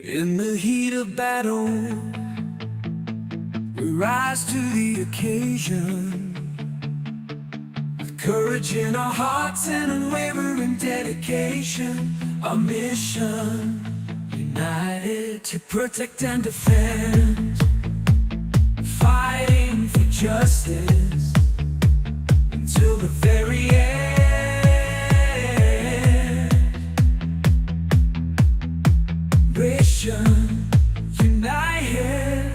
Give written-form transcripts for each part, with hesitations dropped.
In the heat of battle, we rise to the occasion, with courage in our hearts and unwavering dedication. Our mission, united to protect and defend, fighting for justice until the very end. Mission, united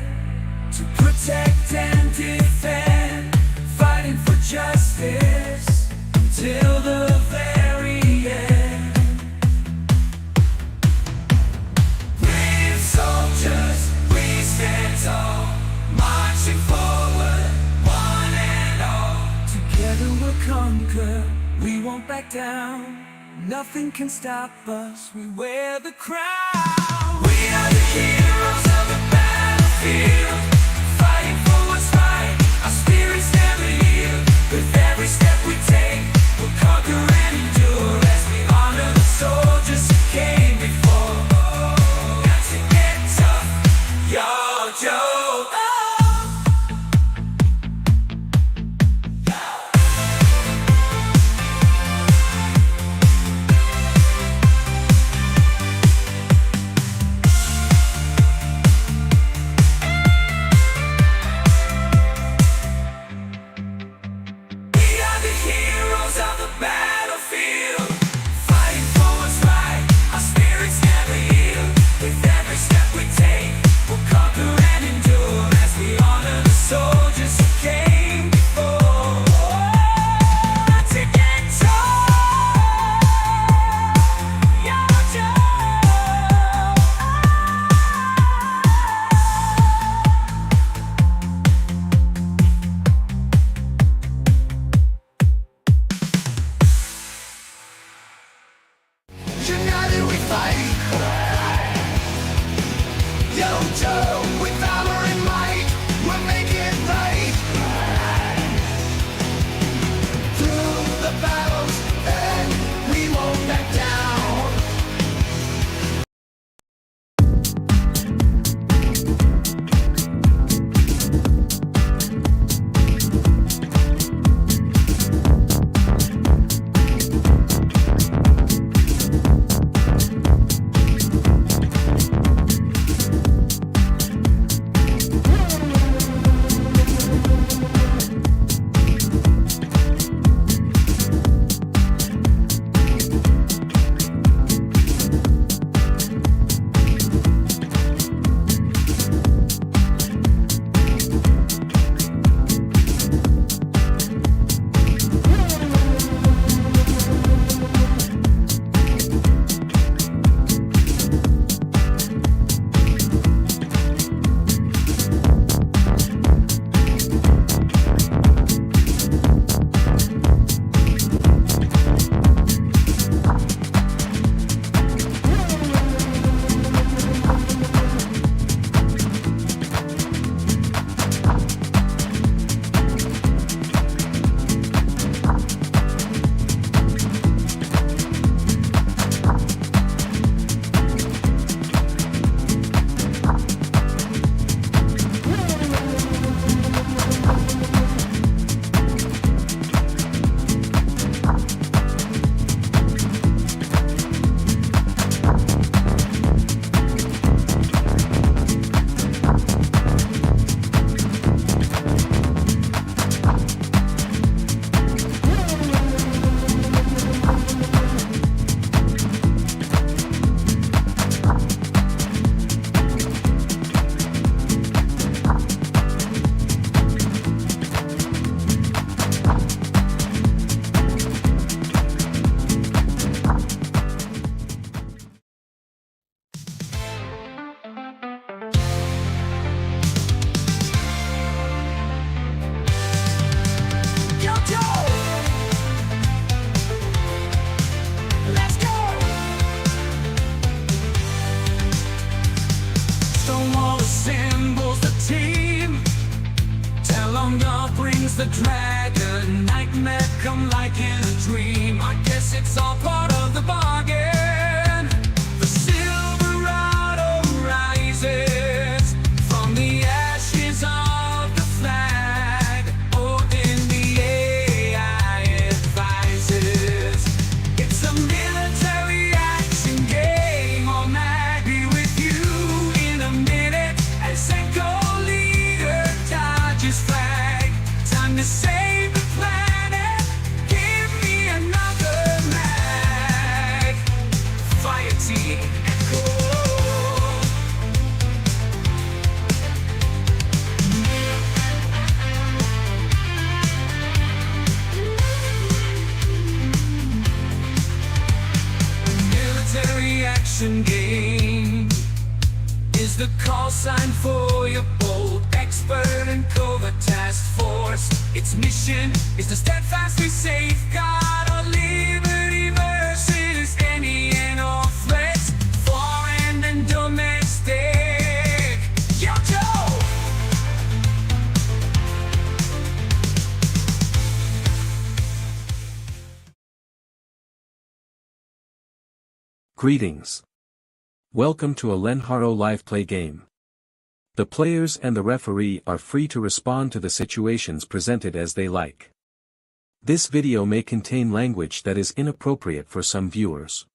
to protect and defend, fighting for justice until the very end. Brave soldiers, we stand tall, marching forward, one and all. Together we'll conquer, we won't back down. Nothing can stop us, we wear the crown. We are the heroes of the battlefield, fighting for what's right, our spirits never yield. With every step we take, we'll conquer and endure, as we honor the soldiers who came before. Not to get tough, your Joe. The dragon, nightmare come like in a dream. I guess it's all part of the bargain. The Silverado action game is the call sign for your bold expert and covert task force. Its mission is to steadfastly safeguard our liberty versus any and all threats, foreign and domestic. Yo, Joe! Greetings. Welcome to a Lenharrow live play game. The players and the referee are free to respond to the situations presented as they like. This video may contain language that is inappropriate for some viewers.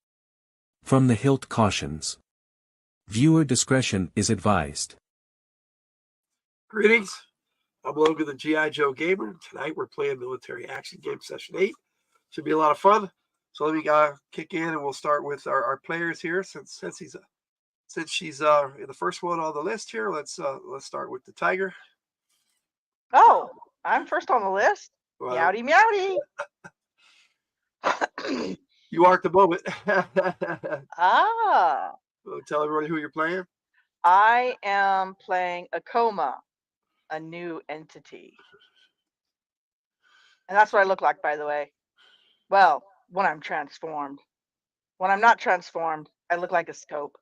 From the hilt cautions. Viewer discretion is advised. Greetings. I'm Logan, the G.I. Joe Gamer. Tonight we're playing Military Action Game Session 8. Should be a lot of fun. So let me kick in and we'll start with our players here. Since she's the first one on the list here, let's start with the Tiger. Oh, I'm first on the list. Well, Meowdy, meowdy. you are at the moment. Ah, Well, tell everybody who you're playing. I am playing Akoma, a new entity. And that's what I look like, by the way. Well, when I'm transformed. When I'm not transformed, I look like a scope.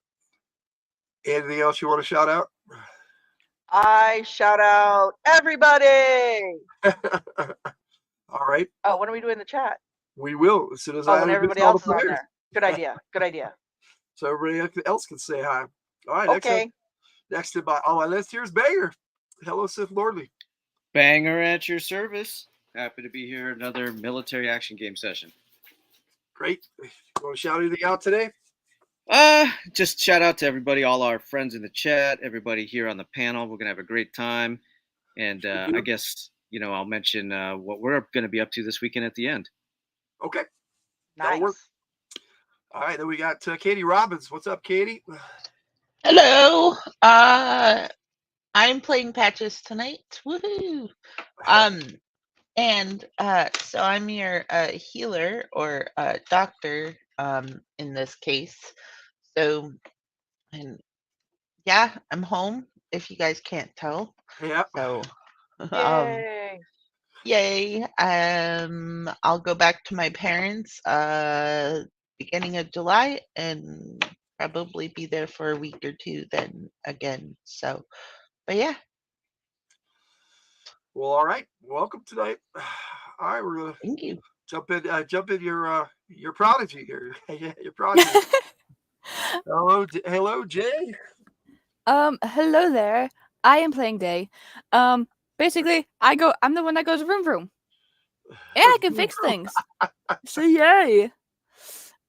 Anything else you want to shout out? I shout out everybody. All right. Oh, when are we doing the chat? We will as soon as when everybody else is on there. Good idea. Good idea. So everybody else can say hi. All right. Okay. Next on my list here is Banger. Hello, Sith Lordly. Banger at your service. Happy to be here. Another military action game session. Great. You want to shout anything out today? Just shout out to everybody, all our friends in the chat, everybody here on the panel. We're gonna have a great time, and I guess I'll mention what we're gonna be up to this weekend at the end. Okay. Nice. All right, then we got Katie Robbins. What's up, Katie? Hello. I'm playing Patches tonight. Woohoo! And so I'm your healer or doctor in this case. So, and yeah, I'm home. If you guys can't tell. Yeah. So, Yay. yay! I'll go back to my parents beginning of July and probably be there for a week or two then again. So, but yeah. Well, all right. Welcome tonight. All right, we're gonna Thank you. jump in your prodigy here. Yeah, your prodigy. Hello, Jay. Hello there. I am playing Day. Basically, I'm the one that goes vroom vroom. And I can fix things. So yay.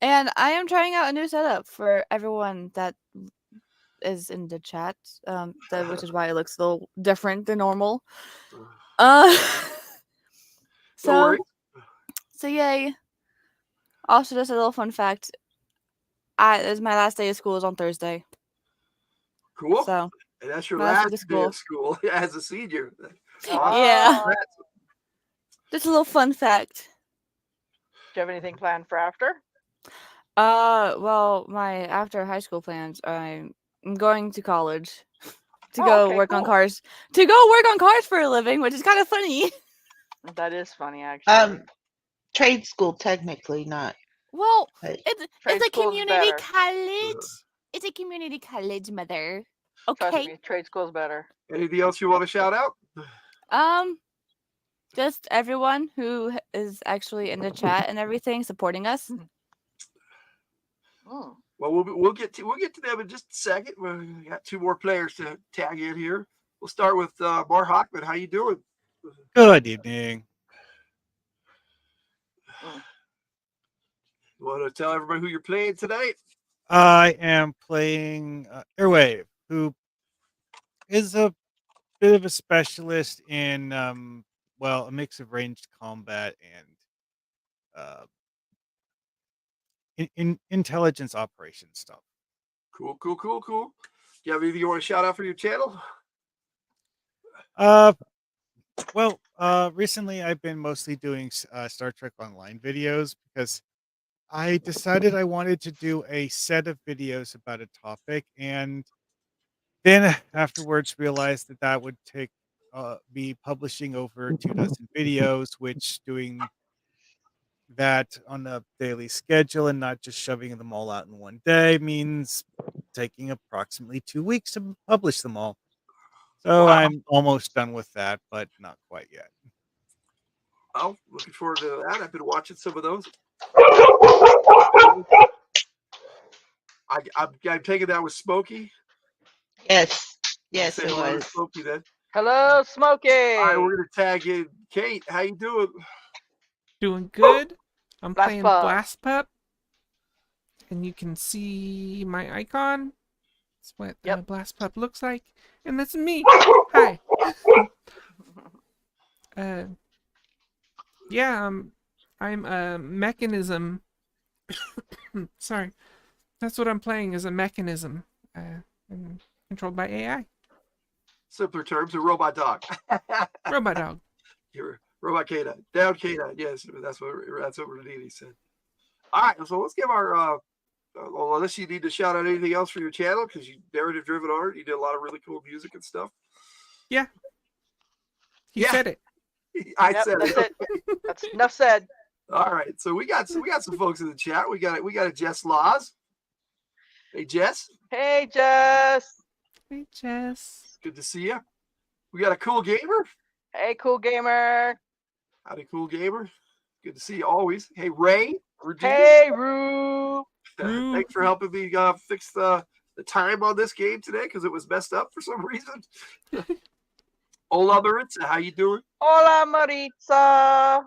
And I am trying out a new setup for everyone that is in the chat. Which is why it looks a little different than normal. So yay. Also, just a little fun fact. This is my last day of school is on Thursday. Cool. So and that's your last last day day of of school as a senior. Yeah. Oh. Just a little fun fact. Do you have anything planned for after? Well, my after high school plans, I'm going to college to go work on cars. To go work on cars for a living, which is kind of funny. That is funny, actually. Trade school technically not. Well, But it's Trade a school's community better. college. It's a community college, mother. Trust Okay. me, trade school's better. Anything else you want to shout out? Just everyone who is actually in the chat and everything supporting us. Mm. Well, we'll get to them in just a second. We got two more players to tag in here. We'll start with Mar Hockman. How you doing? Good evening. You want to tell everybody who you're playing tonight? I am playing Airwave, who is a bit of a specialist in, a mix of ranged combat and in intelligence operations stuff. Cool. Do you have anything you want to shout out for your channel? Recently I've been mostly doing Star Trek Online videos because I decided I wanted to do a set of videos about a topic, and then afterwards realized that that would take be publishing over 24 videos, which doing that on a daily schedule and not just shoving them all out in one day means taking approximately 2 weeks to publish them all. So Wow. I'm almost done with that, but not quite yet. Well, looking forward to that. I've been watching some of those. I'm taking that with Smokey. Yes. Yes, Say it hello to was. Smokey then. Hello, Smokey. All right, we're gonna tag in Kate. How you doing? Doing good. I'm Blast playing Pup. Blast Pup. And you can see my icon. That's what Yep. Blast Pup looks like. And that's me. Hi. Yeah, I'm a mechanism. Sorry. That's what I'm playing, is a mechanism. And controlled by AI. Simpler terms, a robot dog. Robot dog. You're robot canine. Down canine. Yes, that's what Renini said. All right, so let's give our well, unless you need to shout out anything else for your channel, because you narrative driven art, you did a lot of really cool music and stuff. Yeah. He Yeah. said it. I Yep, said that's it. That's enough said. All right, so we got some folks in the chat. We got a Jess Laws. Hey Jess, Hey, Jess. Hey, Jess. good to see you. We got a Cool Gamer. Hey, cool gamer. Howdy, Cool Gamer. Good to see you always. Hey Ray. Hey, Roo. Roo. Thanks for helping me fix the time on this game today because it was messed up for some reason. Hola Maritza, how you doing? Hola, Maritza.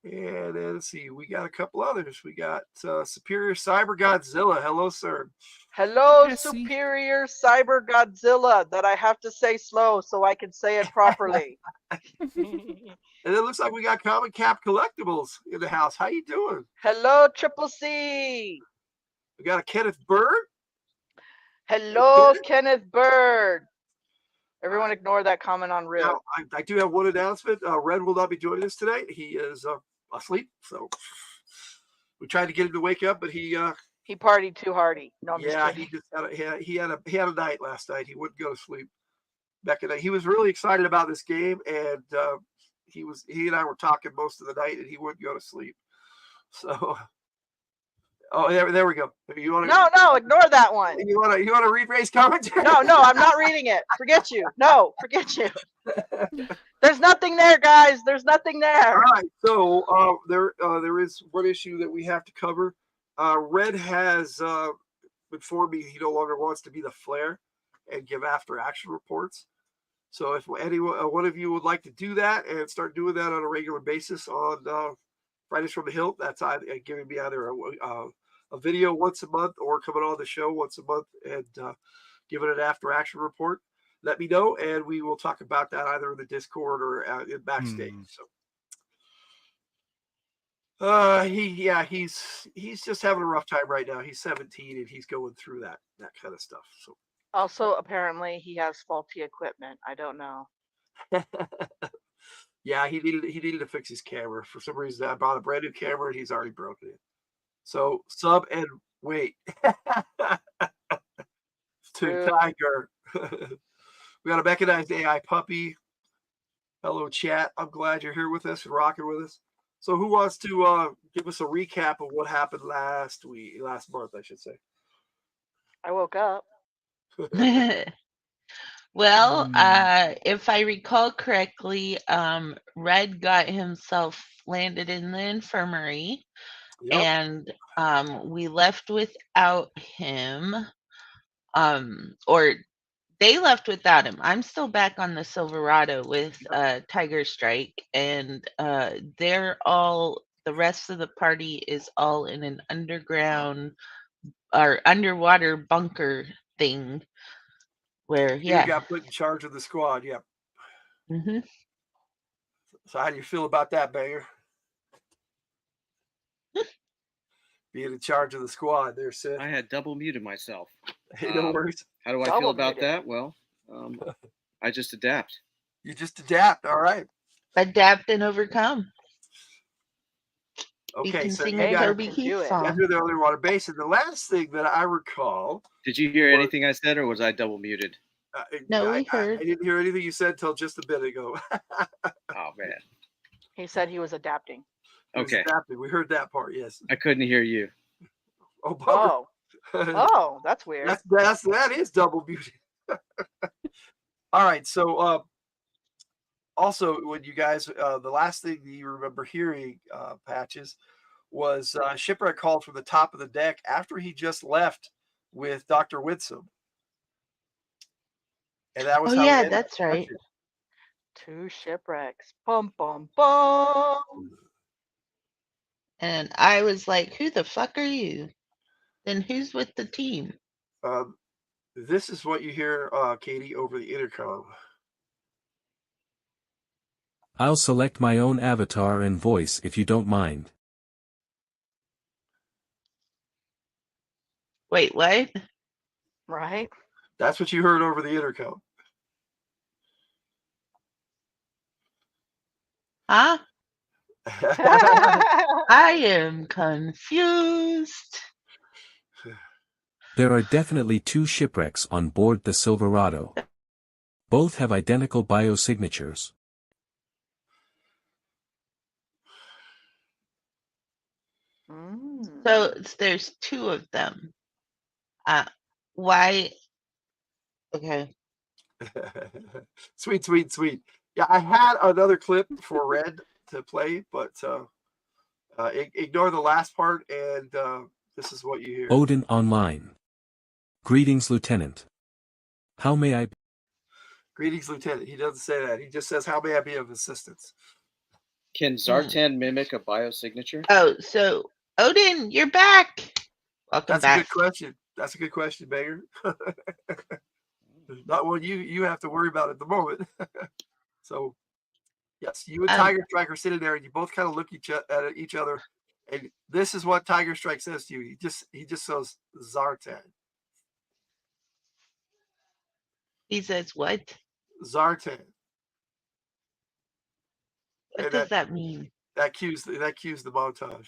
And then let's see, we got a couple others. We got Superior Cyber Godzilla. Hello, sir. Hello, Jesse. Superior Cyber Godzilla. That I have to say slow so I can say it properly. And it looks like we got Comic Cap Collectibles in the house. How you doing? Hello, Triple C. We got a Kenneth Bird. Hello, Kenneth Bird. Everyone ignore that comment on Red. Now, I do have one announcement. Red will not be joining us tonight. He is asleep, so we tried to get him to wake up, but he partied too hardy. No, I'm yeah, just he kidding. just had a night last night. He wouldn't go to sleep. Back in the, he was really excited about this game, and he and I were talking most of the night, and he wouldn't go to sleep. So, oh, there we go. You want to? No, ignore that one. You want to read Ray's commentary? No, I'm not reading it. Forget you. No, forget you. There's nothing there, guys. There's nothing there. All right. So there is one issue that we have to cover. Red has informed me he no longer wants to be the Flare and give after action reports. So if one of you would like to do that and start doing that on a regular basis on Fridays from the Hill, that's giving me either a video once a month or coming on the show once a month and giving an after action report. Let me know, and we will talk about that either in the Discord or in backstage. So, he's just having a rough time right now. He's 17 and he's going through that kind of stuff. So, also apparently he has faulty equipment. I don't know. Yeah, he needed to fix his camera for some reason. I bought a brand new camera and he's already broken it. So sub and wait to Tiger. We got a mechanized AI puppy. Hello, chat. I'm glad you're here with us and rocking with us. So, who wants to give us a recap of what happened last month, I should say? I woke up. Well, if I recall correctly, Red got himself landed in the infirmary, and we left without him. Or they left without him. I'm still back on the Silverado with Tiger Strike, and they're all, the rest of the party is all in an underground or underwater bunker thing where You got put in charge of the squad. Yep. Mm-hmm. So how do you feel about that, Banger? Being in charge of the squad there, Sid. I had double muted myself. Hey, no worries. How do I feel about that? Well, I just adapt. You just adapt. All right. Adapt and overcome. We Okay, can so sing you a Gamer guys Toby can Keith do it. got song. through the underwater basin. The last thing that I recall, Did you hear Or- anything I said, or was I double muted? No, I we heard. didn't hear anything you said till just a bit ago. Oh man. He said he was adapting. It was Okay. adapted. We heard that part. Yes. I couldn't hear you. Oh, bummer. Oh, oh, that's weird. that is double muted. All right. So also, when you guys, the last thing that you remember hearing, Patches, was Shipwreck called from the top of the deck after he just left with Dr. Winsome. And that was Oh how yeah, we ended that's the right. session. 2 shipwrecks. Bum bum bum. And I was like, "Who the fuck are you? Then who's with the team?" This is what you hear, Katie, over the intercom. I'll select my own avatar and voice if you don't mind. Wait, what? Right? That's what you heard over the intercom. Huh? I am confused. There are definitely 2 shipwrecks on board the Silverado. Both have identical biosignatures. Mm. So there's 2 of them. Why? Okay. Sweet, sweet, sweet. Yeah, I had another clip for Red to play, but ignore the last part, and this is what you hear. Odin Online. Greetings, Lieutenant. How may I... Greetings, Lieutenant. He doesn't say that. He just says, how may I be of assistance? Can Zartan mimic a biosignature? Oh, so Odin, you're back. Welcome That's a back. good question. That's a good question, Banger. Not one you have to worry about at the moment. So, yes, you and Tiger Strike are sitting there, and you both kind of look at each other, and this is what Tiger Strike says to you. He just says Zartan. He says what? Zartan. What does that mean? That cues the montage.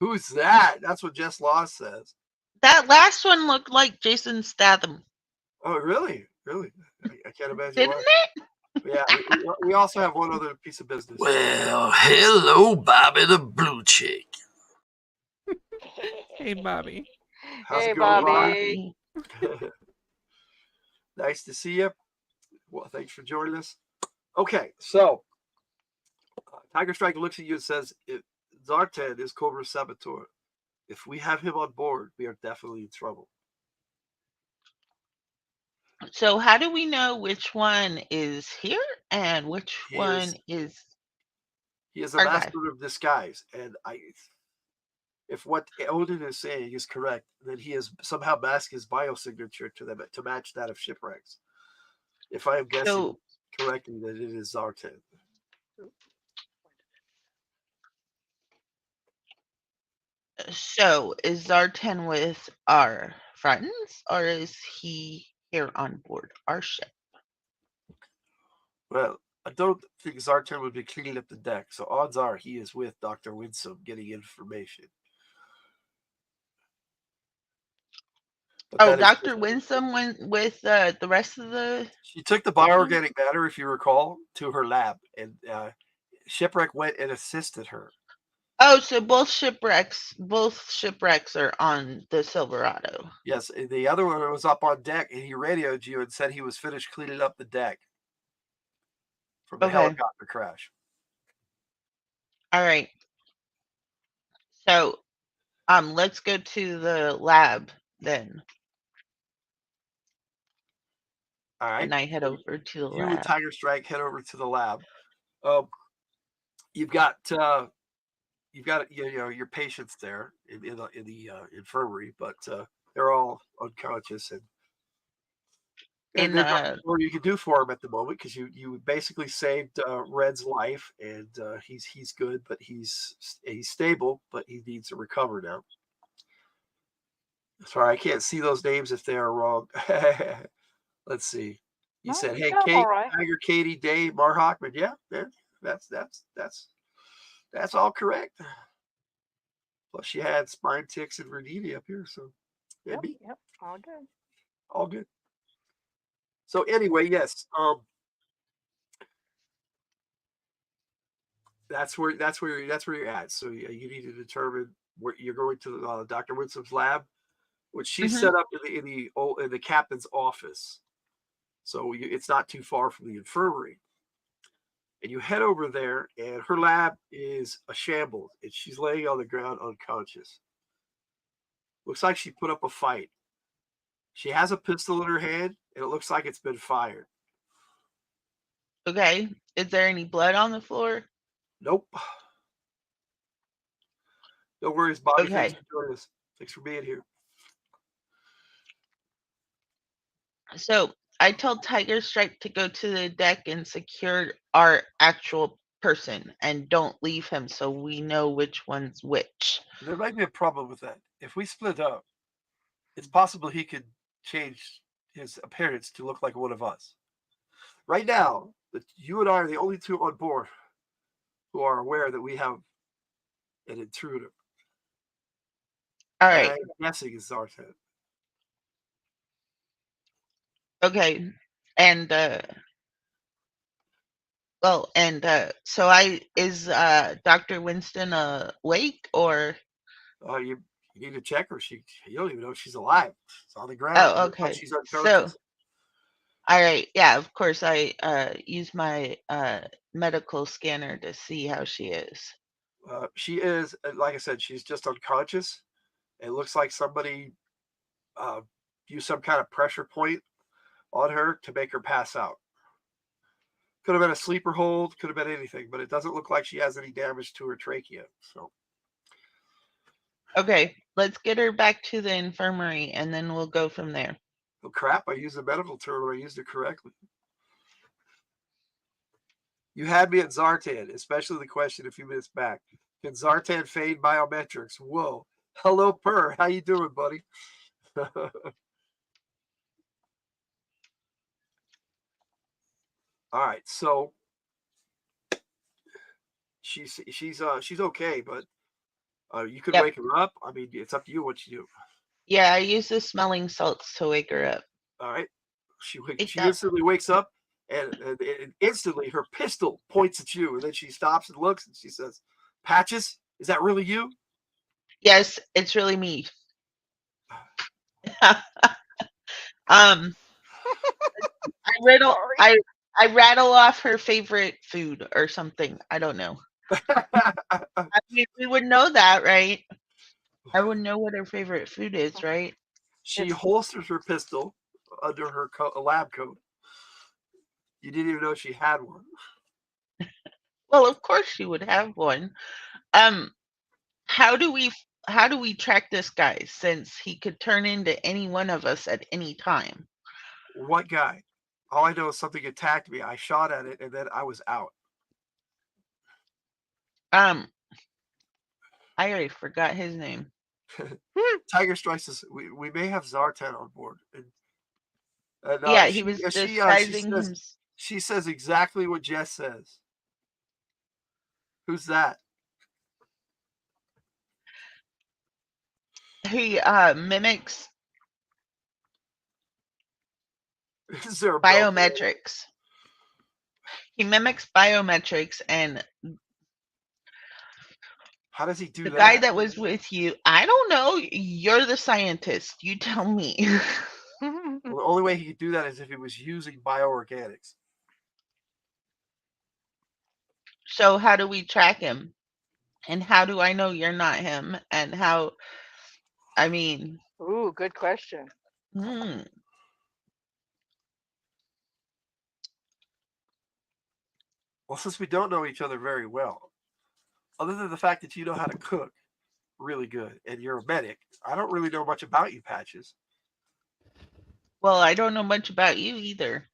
Who's that? That's what Jess Law says. That last one looked like Jason Statham. Oh, really? Really? I can't imagine Didn't why. it? Yeah, we also have one other piece of business. Well, hello, Bobby the Blue Chick. Hey, Bobby. How's Hey, it going, Bobby. Ron? Nice to see you. Well, thanks for joining us. Okay, so Tiger Strike looks at you and says, Zartan is Cobra Saboteur. If we have him on board, we are definitely in trouble. So how do we know which one is here and which one is? He is a our guy? master of disguise, and if what Odin is saying is correct, then he has somehow masked his biosignature to match that of Shipwrecks. If I am guessing correctly, that it is Zartan. So is Zartan with our friends, or is he here on board our ship? Well, I don't think Zartan would be cleaning up the deck, so odds are he is with Dr. Winsome getting information. But Dr. Winsome went with the rest of the... She took the bioorganic matter, if you recall, to her lab, and Shipwreck went and assisted her. Oh, so both shipwrecks are on the Silverado. Yes, the other one was up on deck, and he radioed you and said he was finished cleaning up the deck from the Okay. helicopter crash. All right. So, let's go to the lab then. All right. And I head over to the You and lab. Tiger Strike head over to the lab. You've got your patients there in the infirmary, but they're all unconscious, and In there's nothing more you can do for him at the moment because you basically saved Red's life, and he's good, but he's stable, but he needs to recover now. Sorry, I can't see those names if they are wrong. Let's see. You No, said, you "Hey, got 'em Kate, all right. Tiger, Katie, Dave, Marhockman." Yeah, that's all correct. Plus, she had spine ticks and Vernini up here, so maybe Yep, all good. all good. So anyway, yes, that's where you're at. So you need to determine where you're going to Dr. Winsom's lab, which she's Mhm. set up in the captain's office. So it's not too far from the infirmary. And you head over there, and her lab is a shambles, and she's laying on the ground unconscious. Looks like she put up a fight. She has a pistol in her hand, and it looks like it's been fired. Okay. Is there any blood on the floor? Nope. No worries, Bobby. Thanks Okay. for joining us. Thanks for being here. So I told Tiger Stripe to go to the deck and secure our actual person and don't leave him so we know which one's which. There might be a problem with that. If we split up, it's possible he could change his appearance to look like one of us. Right now, you and I are the only two on board who are aware that we have an intruder. All And right. I'm guessing it's Zartan. Okay. And so is Dr. Winston awake or You need to check her. You don't even know if she's alive. It's on the ground. Oh, It looks like okay. she's So unconscious. all right, yeah, of course I use my medical scanner to see how she is. She is, like I said, she's just unconscious. It looks like somebody used some kind of pressure point on her to make her pass out. Could have been a sleeper hold, could have been anything, but it doesn't look like she has any damage to her trachea. So, Okay, let's get her back to the infirmary and then we'll go from there. oh crap! I used a medical term. I used it correctly. You had me at Zartan, especially the question a few minutes back. Can Zartan fade biometrics? Whoa! Hello, Per. How you doing, buddy? All right, so she's okay, but you could Yep. wake her up. I mean, it's up to you what you do. Yeah, I use the smelling salts to wake her up. All right, she Wake up. instantly wakes up, and instantly her pistol points at you, and then she stops and looks, and she says, "Patches, is that really you?" Yes, it's really me. um Sorry. I rattle off her favorite food or something. I don't know. I mean, we would know that, right? I would know what her favorite food is, right? She holsters her pistol under her lab coat. You didn't even know she had one. Well, of course she would have one. Um, how do we track this guy since he could turn into any one of us at any time? What guy? All I know is something attacked me. I shot at it, and then I was out. I already forgot his name. Tiger Strike says we may have Zartan on board. And Yeah, he was disguising him. she says exactly what Jess says. Who's that? He mimics Is there a belt there? biometrics. He mimics biometrics and How does he do The that? guy that was with you, I don't know. You're the scientist. You tell me. Well, the only way he could do that is if he was using bioorganics. So how do we track him? And how do I know you're not him? And how, I mean, Ooh, good question. hmm, Well, since we don't know each other very well, other than the fact that you know how to cook really good and you're a medic, I don't really know much about you, Patches. well, I don't know much about you either.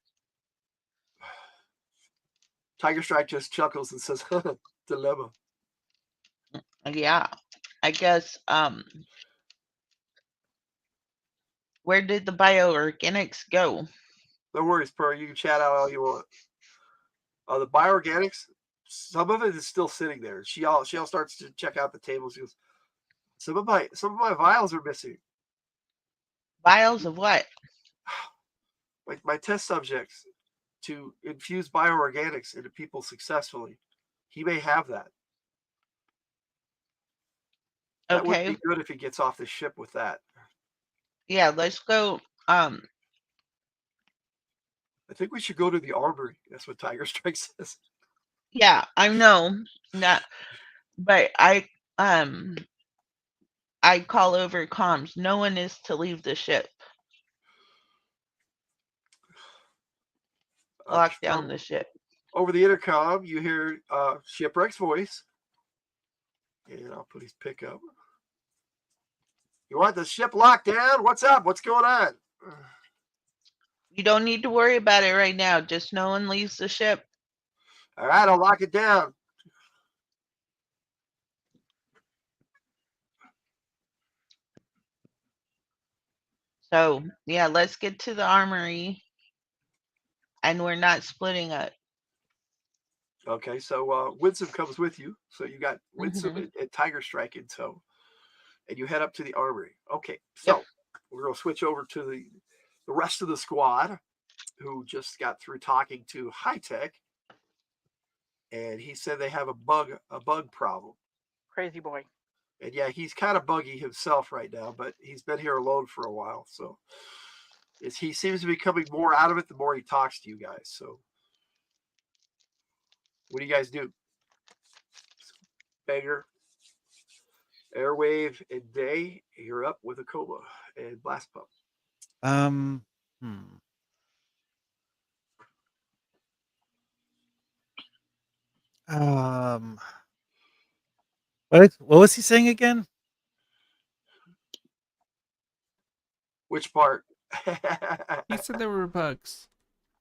Tiger Strike just chuckles and says, "Dilemma." Yeah, I guess, where did the bioorganics go? No worries, Per. You can chat out all you want. The bioorganics, some of it is still sitting there. She all starts to check out the table. She goes, some of my vials are missing. Vials of what? My test subjects to infuse bioorganics into people successfully. He may have that. That would Okay. be good if he gets off the ship with that. Yeah, let's go. I think we should go to the armory. That's what Tiger Strike says. Yeah, I know. Not, but I call over comms. No one is to leave the ship. Lock down the ship. Over the intercom, you hear Shipwreck's voice. And I'll put his pick up. You want the ship locked down? What's up? What's going on? You don't need to worry about it right now. Just no one leaves the ship. All right, I'll lock it down. So, yeah, let's get to the armory. And we're not splitting up. Okay, so Winsome comes with you. So you got Winsome and Tiger Strike in tow. And you head up to the armory. Okay, so we're going to switch over to the rest of the squad who just got through talking to High Tech. And he said they have a bug problem. Crazy boy. And yeah, he's kind of buggy himself right now, but he's been here alone for a while. So he seems to be coming more out of it the more he talks to you guys. So what do you guys do? Banger, Airwave, and Day, you're up with a coma and Blast Pump. What was he saying again? Which part? He said there were bugs.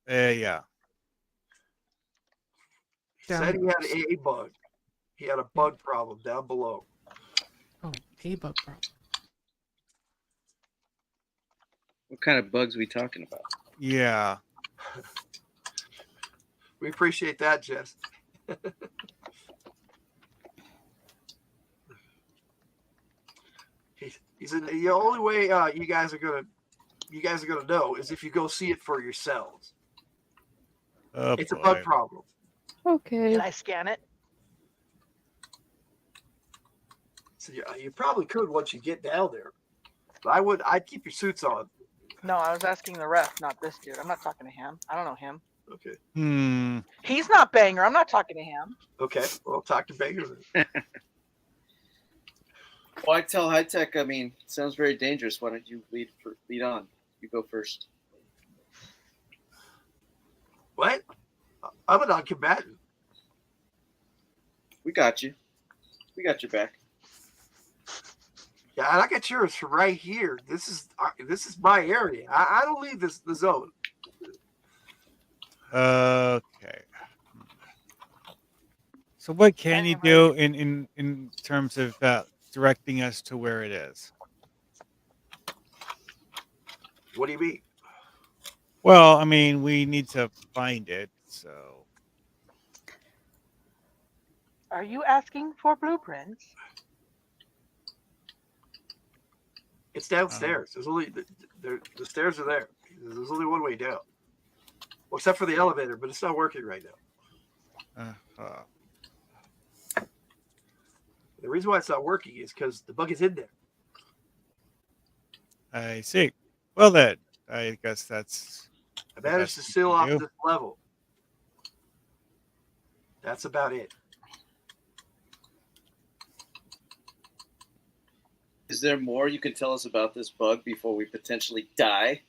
Yeah. He said he had a bug. He had a bug problem down below. Oh, a bug problem. What kind of bugs are we talking about? Yeah. We appreciate that, Jess. He said the only way you guys are gonna know is if you go see it for yourselves. Oh, it's boy. a bug problem. Okay. Can I scan it? So you probably could once you get down there. But I'd keep your suits on. No, I was asking the ref, not this dude. I'm not talking to him. I don't know him. Okay. He's not Banger. I'm not talking to him. Okay. Well, talk to Banger then. Well, I tell High Tech, I mean, it sounds very dangerous. Why don't you lead on? You go first. What? I'm a non-combatant. We got you. We got your back. Yeah, and I got yours from right here. This is my area. I don't leave the zone. Okay. So what can you do in terms of directing us to where it is? What do you mean? Well, I mean, we need to find it, so. Are you asking for blueprints? It's downstairs. There's only the stairs are there. There's only one way down. Well, except for the elevator, but it's not working right now. The reason why it's not working is because the bug is in there. I see. Well, then, I guess that's. I the managed best to you seal can off do. this level. That's about it. Is there more you can tell us about this bug before we potentially die?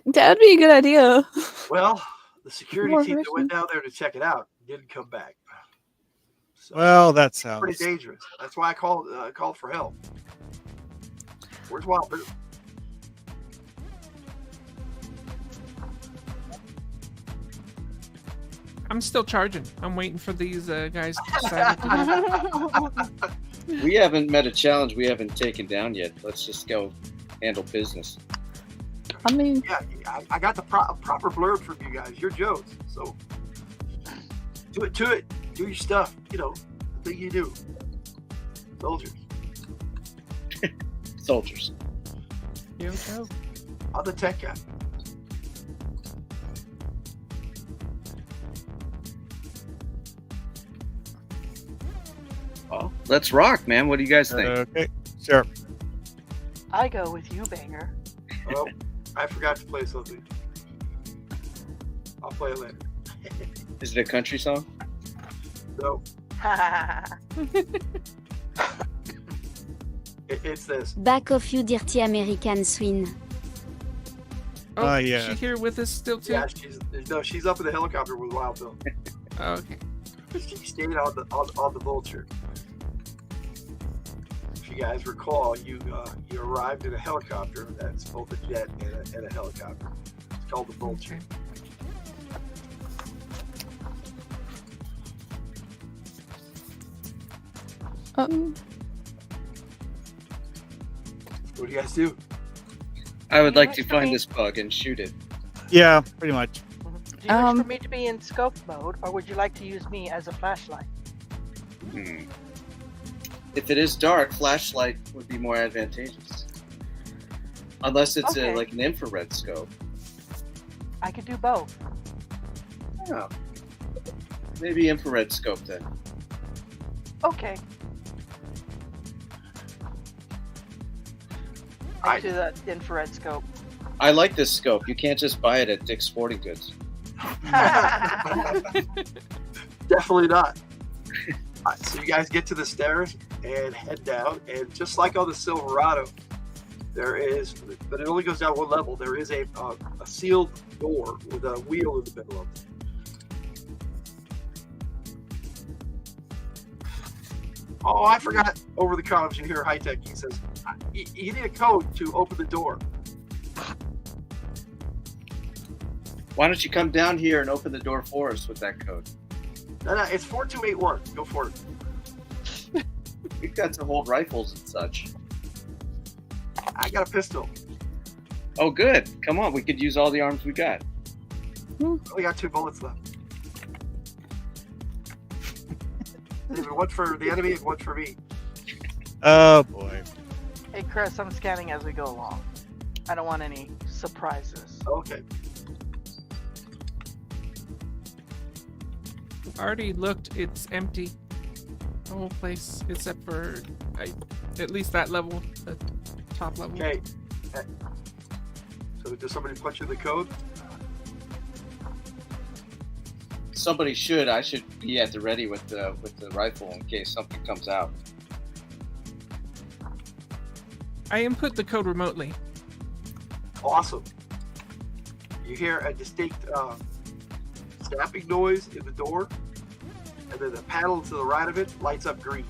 That'd be a good idea. Well, the security More team that went information. down there to check it out didn't come back. So Well, that it's pretty sounds. dangerous. That's why I called for help. Where's Wild Bill? I'm still charging. I'm waiting for these guys to decide what to do. We haven't met a challenge we haven't taken down yet. Let's just go handle business. I mean, Yeah, I got the proper blurb from you guys. You're Joes, so do it. Do your stuff. You know, the thing you do. Soldiers. Soldiers. Yo, Joe. I'm the tech guy. Well, let's rock, man. What do you guys think? Okay, sure. I go with you, Banger. Oh, I forgot to play something. I'll play it later. Is it a country song? No, it's this. Back of you dirty American swine. Oh, yeah. She here with us still too? Yeah, she's up in the helicopter with Wild Bill. Oh, okay. She stayed on the Vulture. If you guys recall, you arrived in a helicopter that's both a jet and a helicopter. It's called the Vulture. Okay. um, What do you guys do? I would You like wish to for find me? this bug and shoot it. Yeah, pretty much. Do you wish Um, for me to be in scope mode, or would you like to use me as a flashlight? If it is dark, flashlight would be more advantageous. Unless it's Okay. like an infrared scope. I could do both. Oh. Maybe infrared scope then. Okay. I do the infrared scope. I like this scope. You can't just buy it at Dick's Sporting Goods. Definitely not. So you guys get to the stairs and head down, and just like on the Silverado, there is, but it only goes down one level. There is a sealed door with a wheel in the middle of it. Oh, I forgot. Over the comms, you hear High Tech. He says, "You need a code to open the door." Why don't you come down here and open the door for us with that code? No, it's 4281. Go for it. We've got to hold rifles and such. I got a pistol. Oh, good. Come on. We could use all the arms we got. Only got 2 bullets left. One for the enemy and one for me. Oh boy. Hey, Chris, I'm scanning as we go along. I don't want any surprises. Okay. Already looked. It's empty. The whole place, except for at least that level, the top level. Okay. So does somebody punch in the code? Somebody should. I should be at the ready with the rifle in case something comes out. I input the code remotely. Awesome. You hear a distinct snapping noise in the door, and then the panel to the right of it lights up green.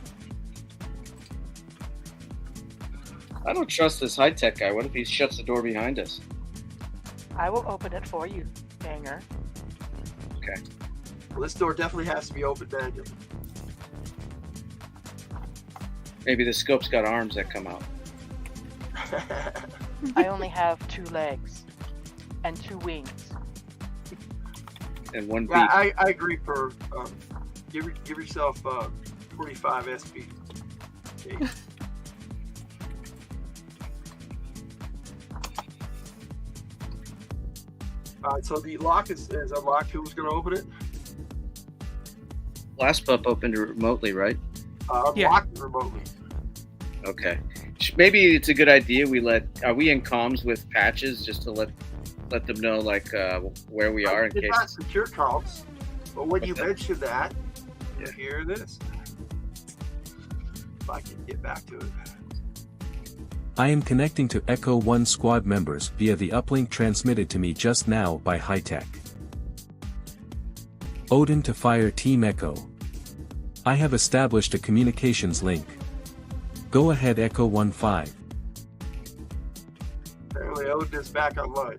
I don't trust this high-tech guy. What if he shuts the door behind us? I will open it for you, Banger. Okay. Well, this door definitely has to be opened manually. Maybe the scope's got arms that come out. I only have 2 legs and 2 wings. And one beat. Yeah, I agree. For give yourself 45 SP. Okay. All right, so the lock is unlocked. Who's going to open it? Last pup opened it remotely, right? Yeah. Unlock it remotely. Okay. Maybe it's a good idea. Are we in comms with Patches just to let them know like where we are in It's case. not secure comms, but when you mention that, you hear this. If I can get back to it. I am connecting to Echo 1 squad members via the uplink transmitted to me just now by Hightech. Odin to Fire Team Echo. I have established a communications link. Go ahead Echo 1-5. Apparently Odin is back online.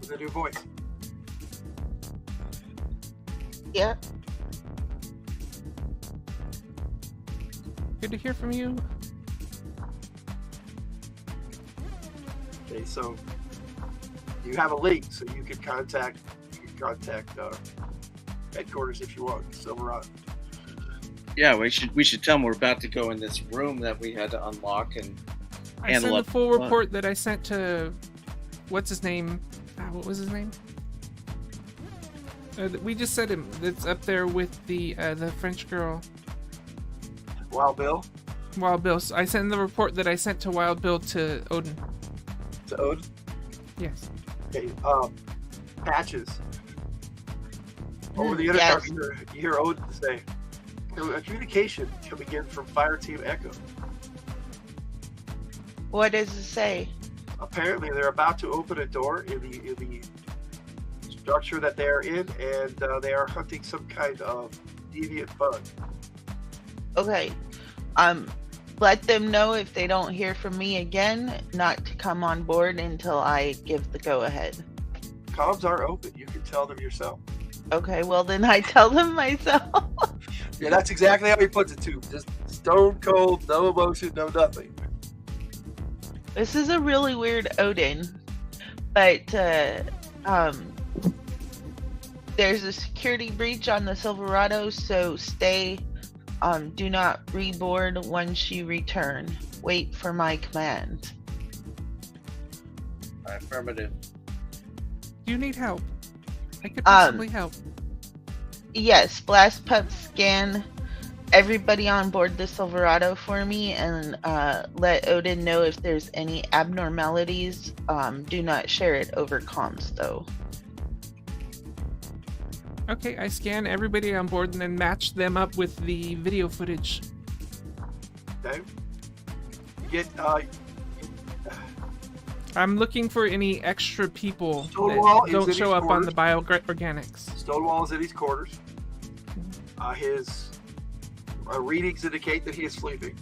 With a new voice. Yeah. Good to hear from you. Okay, so you have a link, so you can contact headquarters if you want. Silverado. Yeah, we should tell them we're about to go in this room that we had to unlock and I sent the full report that I sent to what's his name? What was his name? We just said him. That's up there with the French girl. Wild Bill. Wild Bill. So I sent the report that I sent to Wild Bill to Odin. To Odin? Yes. Okay, Patches. Over the intercom, you hear Odin say, a communication coming in from Fire Team Echo. What does it say? Apparently, they're about to open a door in the structure that they're in, and they are hunting some kind of deviant bug. Okay. Let them know if they don't hear from me again, not to come on board until I give the go-ahead. Comms are open. You can tell them yourself. Okay, well then I tell them myself. Yeah, that's exactly how he puts it too. Just stone cold, no emotion, no nothing. This is a really weird Odin, but there's a security breach on the Silverado, so stay. Do not reboard once you return. Wait for my command. Affirmative. Do you need help? I could possibly help. Yes, Blast Pup scan everybody on board the Silverado for me and let Odin know if there's any abnormalities. Do not share it over comms though. Okay, I scan everybody on board and then match them up with the video footage. Okay. You get I'm looking for any extra people Stonewall that don't show up on the quarters. bioorganics. Stonewall is in his quarters. His readings indicate that he is sleeping.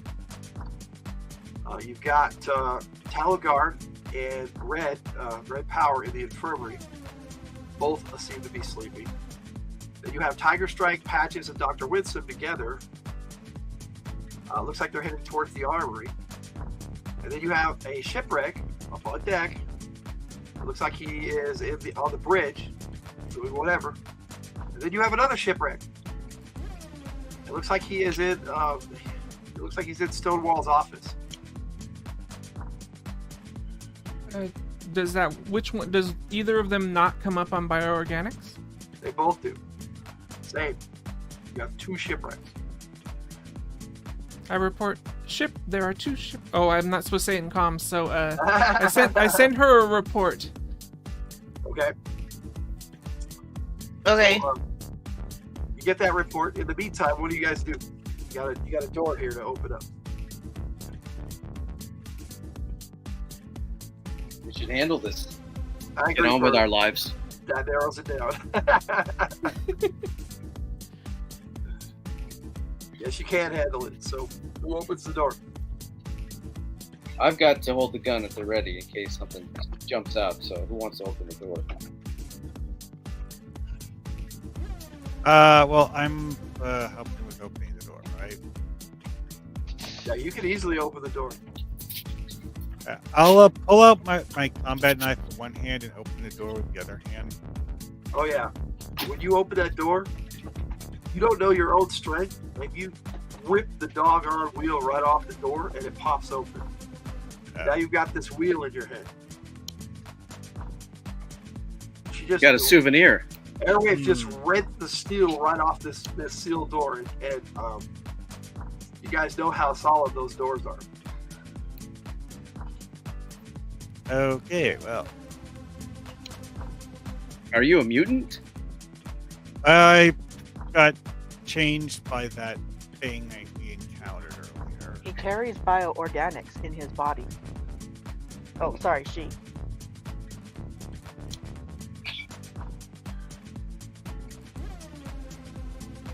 You've got Talagard and Red Power in the infirmary. Both seem to be sleeping. Then you have Tiger Strike, Patches, and Dr. Winsome together. Looks like they're heading towards the armory. And then you have a shipwreck up on deck. It looks like he is on the bridge, doing whatever. And then you have another shipwreck. It looks like he is in. It looks like he's in Stonewall's office. Which one does either of them not come up on bioorganics? They both do. Same. You have two shipwrecks. I report ship. There are two ship. Oh, I'm not supposed to say it in comms, so I send her a report. Okay. Okay. So, you get that report. In the meantime, what do you guys do? You got a door here to open up. We should handle this. I Get agree on with for- our lives. That narrows it down. Yes, you can handle it. So, who opens the door? I've got to hold the gun at the ready in case something jumps out. So who wants to open the door? Well, I'm helping with opening the door, right? Yeah, you can easily open the door. I'll pull out my combat knife with one hand and open the door with the other hand. Oh yeah. When you open that door, you don't know your own strength, and you rip the doggone wheel right off the door, and it pops open. Now you've got this wheel in your head. You got a souvenir. Airwave just rent the steel right off this sealed door, and you guys know how solid those doors are. Okay, well, Are you a mutant? I got changed by that thing we encountered earlier. He carries bioorganics in his body. Oh, sorry, she.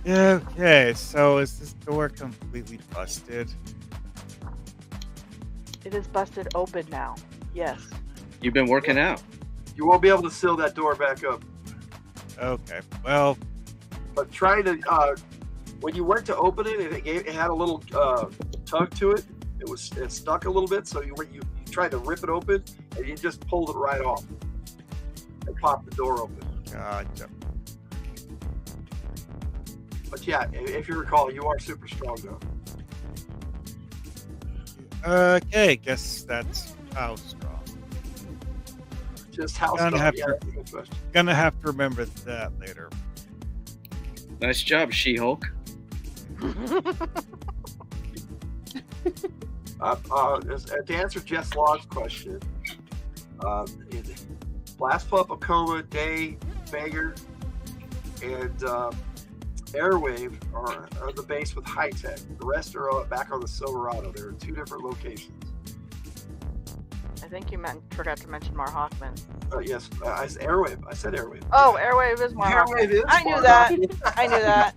Okay, so is this door completely busted? It is busted open now. Yes. You've been working out. You won't be able to seal that door back up. Okay, well, But trying to, when you went to open it, it had a little tug to it. It stuck a little bit, so you tried to rip it open, and you just pulled it right off and popped the door open. gotcha. But yeah, if you recall, you are super strong though. Okay, guess that's how strong. Just how Gonna strong? have Yeah, to- that's a good question. Gonna have to remember that later. Nice job, She-Hulk. To answer Jess Log's question, Blast Pup, Akoma, Day, Banger, and Airwave are the base with High Tech. The rest are back on the Silverado. There are 2 different locations. I think you forgot to mention Mar Hoffman. Yes, I said Airwave. I said Airwave. Oh, Airwave is Mar Airwave Hoffman. is I knew Mar that. Hoffman. I knew that.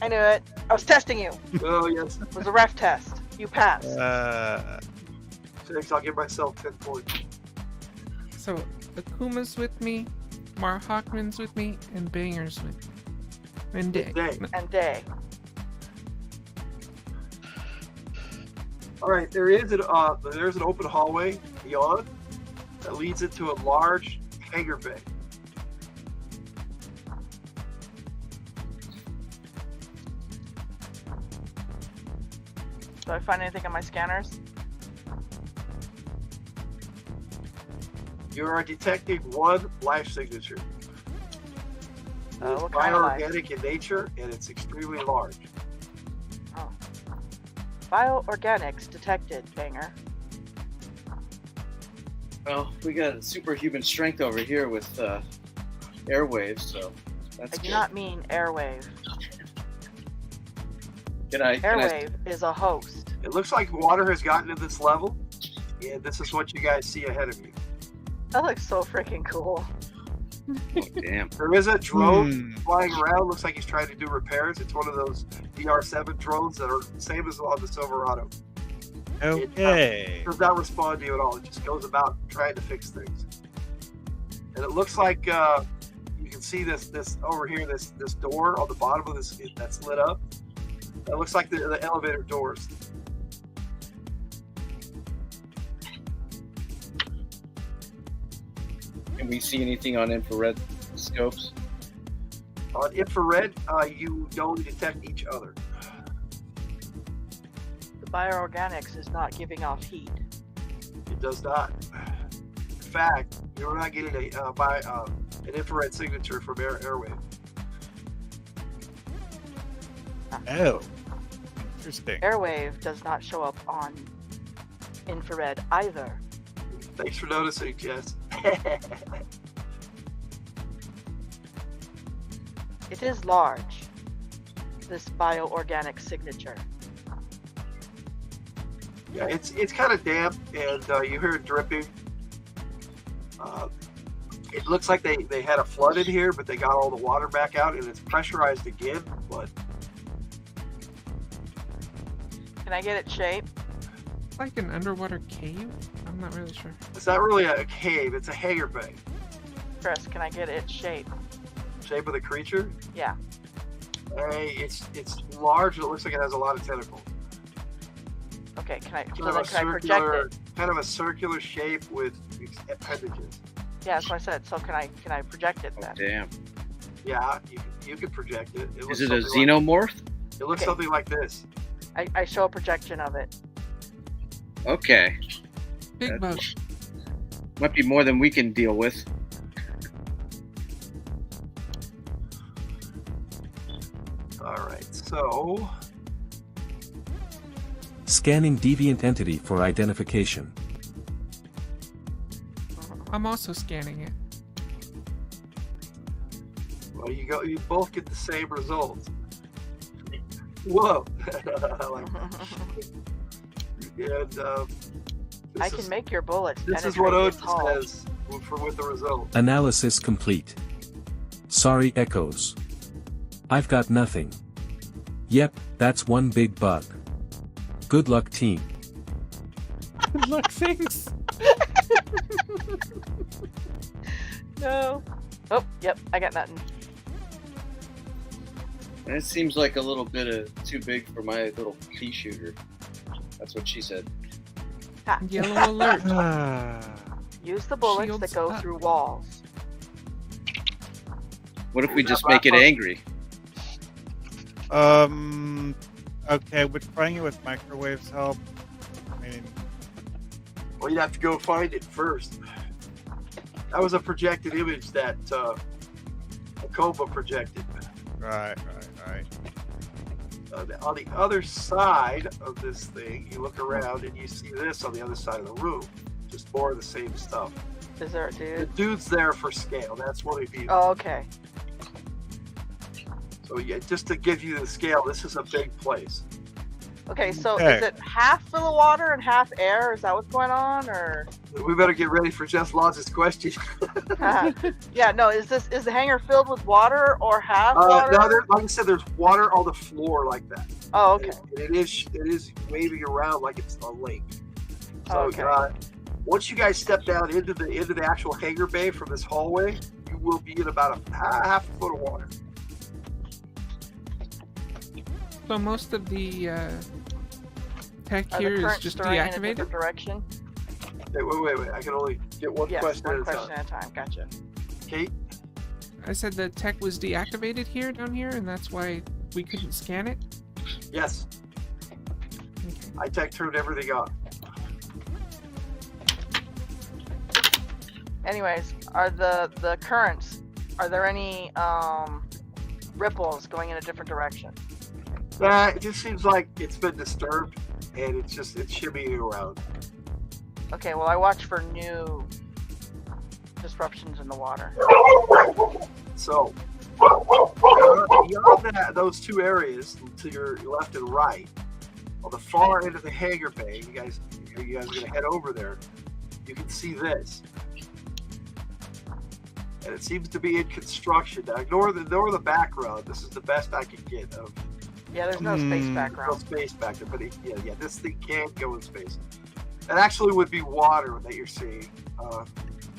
I knew it. I was testing you. Oh yes. It was a ref test. You passed. Thanks. I'll give myself 10 points. So Akuma's with me, Mar Hockman's with me, and Banger's with me. And Day. Day. And Day. All right, there's an open hallway beyond that leads into a large hangar bay. Do I find anything on my scanners? You are detecting 1 life signature. It's What kind of life? bioorganic in nature, and it's extremely large. Oh. Bioorganics detected, Banger. Well, we got superhuman strength over here with airwaves, so that's I do good. not mean Airwave. Can I Airwave is a host. It looks like water has gotten to this level, and this is what you guys see ahead of you. That looks so freaking cool. Oh, damn. There is a drone flying around. Looks like he's trying to do repairs. It's one of those DR7 drones that are the same as on the Silverado. Okay. It does not respond to you at all. It just goes about trying to fix things. And it looks like you can see this over here, this door on the bottom of this that's lit up. That looks like the elevator doors. Can we see anything on infrared scopes? On infrared, you don't detect each other. The bioorganics is not giving off heat. It does not. In fact, you're not getting an infrared signature from Airwave. Oh, interesting. Airwave does not show up on infrared either. Thanks for noticing, Jess. It is large, this bioorganic signature. Yeah, it's kind of damp, and you hear it dripping. It looks like they had a flood in here, but they got all the water back out, and it's pressurized again. But Can I get its shape? Like an underwater cave? I'm not really sure. it's not really a cave; it's a hangar bay. Chris, can I get its shape? Shape of the creature? Yeah. It's large, and it looks like it has a lot of tentacles. Okay, can I Kind of a project circular, it? kind of a circular shape with appendages. Yeah, that's what I said. So can I project it Oh, then? damn. Yeah, you can project it. Is it a xenomorph? It looks Okay. something like this. I show a projection of it. Okay. Big bug. Might be more than we can deal with. All right, so Scanning deviant entity for identification. I'm also scanning it. well, you both get the same results. Whoa! And I can make your bullets. This is what penetrate Odin its hull. says with the result. Analysis complete. Sorry, Echoes. I've got nothing. Yep, that's one big bug. Good luck, team. Good luck, things. No. Oh, yep, I got nothing. It seems like a little bit too big for my little pea shooter. That's what she said. Ha. Yellow alert. Use the bullets Shields that go up. through walls. What if we just make it angry? Okay, would frying it with microwaves help? I mean, Well, you'd have to go find it first. That was a projected image that Akoba projected. right. On the other side of this thing, you look around and you see this on the other side of the room. Just more of the same stuff. Is there a The dude? dude's there for scale. That's one of you. Oh, okay. So yeah, just to give you the scale, this is a big place. Okay, so Okay. is it half full of water and half air? Is that what's going on, or? We better get ready for Just Lodge's question. Yeah, no. Is the hangar filled with water or half water? No, like I said, there's water on the floor like that. Oh, okay. And it is waving around like it's a lake. So Okay. once you guys step down into the actual hangar bay from this hallway, you will be in about a half a foot of water. So most of the tech Are here the is currents just stirring in a deactivated. different direction? Wait. I can only get one Yes, question one at a question time. at a time. Gotcha. Kate? I said the tech was deactivated here down here, and that's why we couldn't scan it. Yes. Okay. I tech turned everything on. Anyways, are the currents? Are there any ripples going in a different direction? It just seems like it's been disturbed, and it's shimmying around. Okay, well I watch for new disruptions in the water. So, beyond those two areas to your left and right, on the far end of the hangar bay, you guys are going to head over there. You can see this, and it seems to be in construction. Now, ignore the background. This is the best I can get of Yeah, there's no space no background. space back there, but this thing can't go in space. That actually would be water that you're seeing.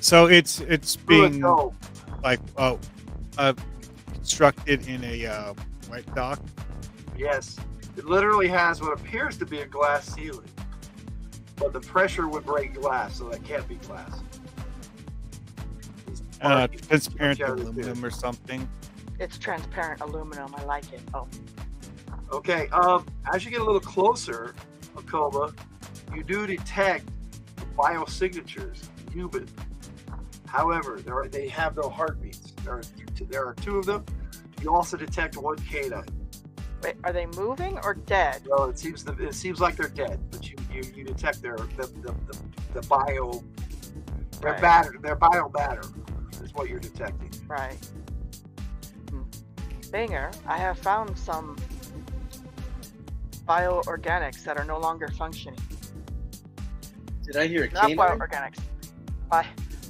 So it's Through a being dome. like constructed in a wet dock. Yes, it literally has what appears to be a glass ceiling, but the pressure would break glass, so that can't be glass. It's Transparent Yeah, it is. aluminum or something. It's transparent aluminum. I like it. Oh, Okay, as you get a little closer, Akoma, you do detect biosignatures, human. However, they have no heartbeats. There are two of them. You also detect one canine. wait, are they moving or dead? Well, it seems like they're dead, but you detect the bio Right. their biomatter is what you're detecting. Right. Banger, I have found some bioorganics that are no longer functioning. Did I hear a Not canine? bioorganics.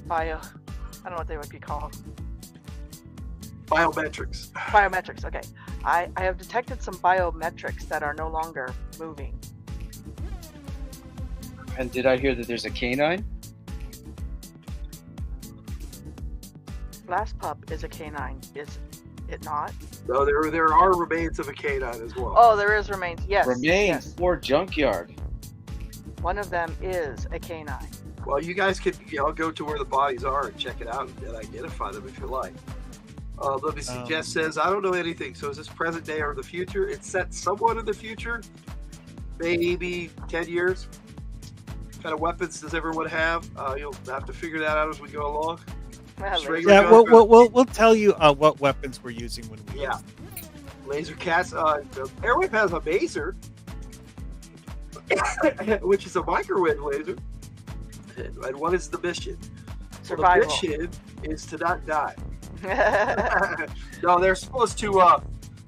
Bio. I don't know what they would be called. Biometrics. Biometrics. Okay. I have detected some biometrics that are no longer moving. And did I hear that there's a canine? Last pup is a canine, is it not? No, there are remains of a canine as well. Oh, there is remains. Yes. Remains Yes. or junkyard. One of them is a canine. Well, you guys can go to where the bodies are and check it out and identify them if you like. Let me see. Jess says, I don't know anything. So is this present day or the future? It's set somewhat in the future, maybe 10 years. What kind of weapons does everyone have? You'll have to figure that out as we go along. Well, Just they- regular Yeah, guns, we'll tell you what weapons we're using when we Yeah. use them. Laser cast. Airwave has a maser, which is a microwave laser. And what is the mission? Survival. Well, the mission is to not die. No, they're supposed to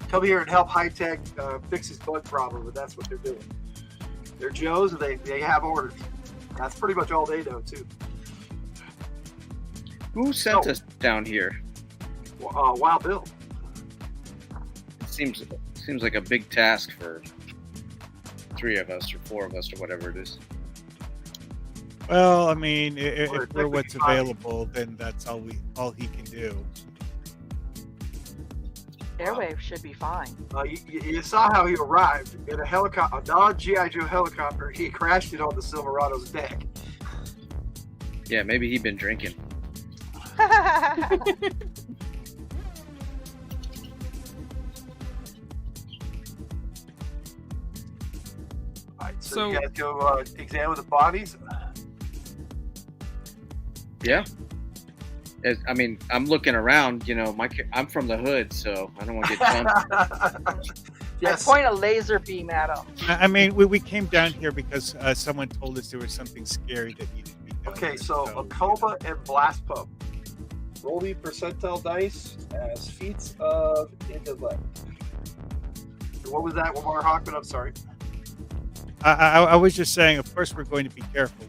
come here and help High Tech fix his bug problem, and that's what they're doing. They're Joes, and they have orders. That's pretty much all they know, too. Who sent us down here? Wild Bill. It seems like a big task for 3 of us or 4 of us or whatever it is. Well, I mean, if Well, we're what's technically available, then that's all he can do. Airwave should be fine. You saw how he arrived in a helicopter, a non-G.I. Joe helicopter. He crashed it on the Silverado's deck. Yeah, maybe he'd been drinking. All right, so So- you guys go examine the bodies. Yeah. I mean, I'm looking around. You know, I'm from the hood, so I don't want to get jumped. Yes. I point a laser beam at him. I mean, we came down here because someone told us there was something scary that needed to be done. Okay, here, so a coma and blast pump. Roll me percentile dice as feats of intellect. What was that, Lamar Hockman? I'm sorry. I was just saying, of course, we're going to be careful.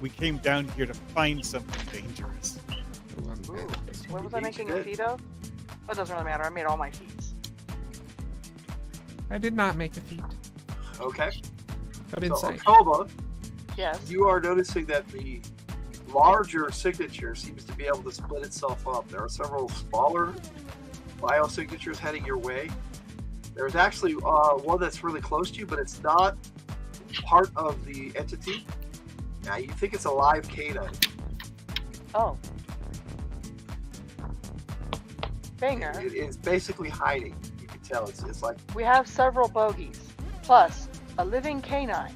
We came down here to find something dangerous. Ooh, what was I making a feat of? Oh, it doesn't really matter. I made all my feats. I did not make a feat Okay. of So, insight. coma, Yes. you are noticing that the larger signature seems to be able to split itself up. There are several smaller biosignatures heading your way. There's actually one that's really close to you, but it's not part of the entity. Now, you think it's a live canine. Oh. Banger. It is basically hiding. You can tell. It's like, We have several bogeys, plus a living canine.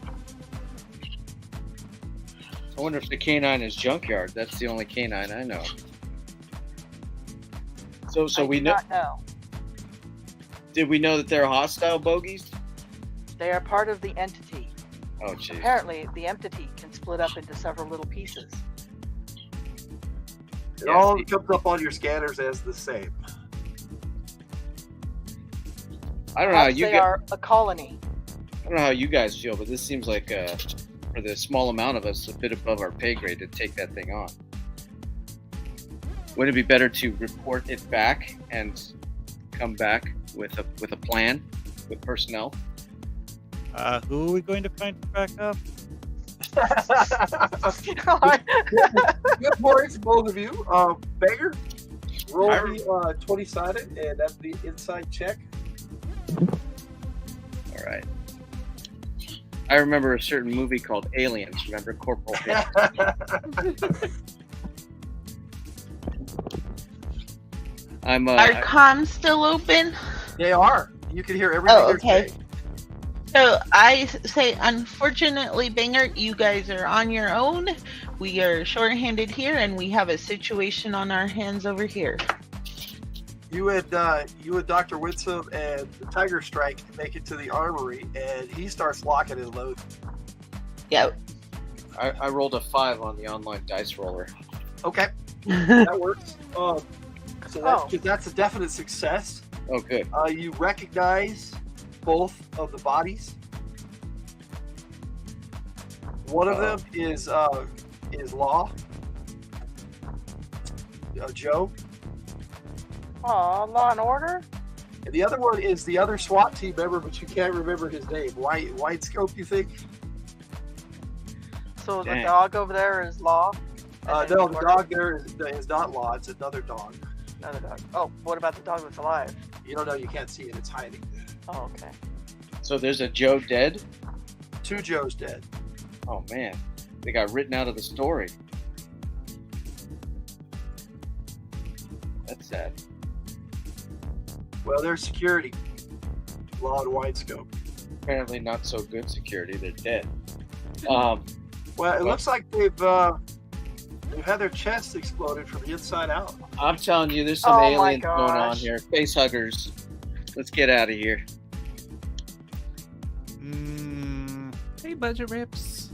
I wonder if the canine is junkyard. That's the only canine I know. So I we do know. not know. Did we know that they're hostile bogies? They are part of the entity. Oh, jeez. Apparently, the entity can split up into several little pieces. it all comes up on your scanners as the same. I don't know how Perhaps you they guys. are a colony. I don't know how you guys feel, but this seems like for the small amount of us, a bit above our pay grade to take that thing on. Wouldn't it be better to report it back and come back with a plan with personnel? Who are we going to find for backup? Good points, both of you. Banger, roll I- me 20-sided, and that's the inside check. All right. I remember a certain movie called Aliens. Remember Corporal Hit? I'm Are comms still open? They are. You can hear everything Oh, they're okay. saying. So I say, unfortunately, Banger, you guys are on your own. We are shorthanded here, and we have a situation on our hands over here. You and Dr. Winsome and the Tiger Strike make it to the armory, and he starts locking and loading. Yeah. I rolled a 5 on the online dice roller. Okay, that works. So Oh. that's a definite success. Oh, good. You recognize both of the bodies. One of them is Law, Joe, Aw, Law and Order? and the other one is the other SWAT team member, but you can't remember his name. White Scope, you think? So the Dang. dog over there is Law? And then No, the Order? dog there is not Law. It's another dog. Another dog. Oh, what about the dog that's alive? You don't know. You can't see it. It's hiding. Oh, okay. So there's a Joe dead? 2 Joes dead. Oh, man. They got written out of the story. That's sad. Well, there's security. Law and White Scope. Apparently not so good security. They're dead. Well, it looks like they've had their chests exploded from the inside out. I'm telling you, there's some Oh my aliens going on gosh. here. Face huggers. Let's get out of here. Hey, budget rips.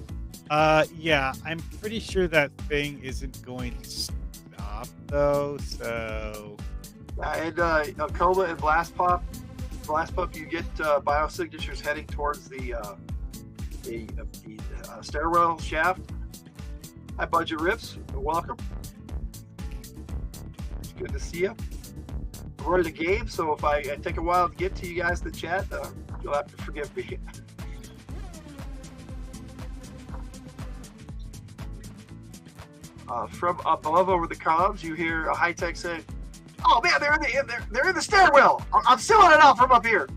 Yeah, I'm pretty sure that thing isn't going to stop though. So And Coma and Blast Pop, you get biosignatures heading towards the stairwell shaft. Hi, Budget Rips. Welcome. It's good to see you. We're in the game, so if I take a while to get to you guys in the chat, you'll have to forgive me. From up above over the comms, you hear a high tech saying, "Oh man, they're in the stairwell. I'm sealing it out from up here."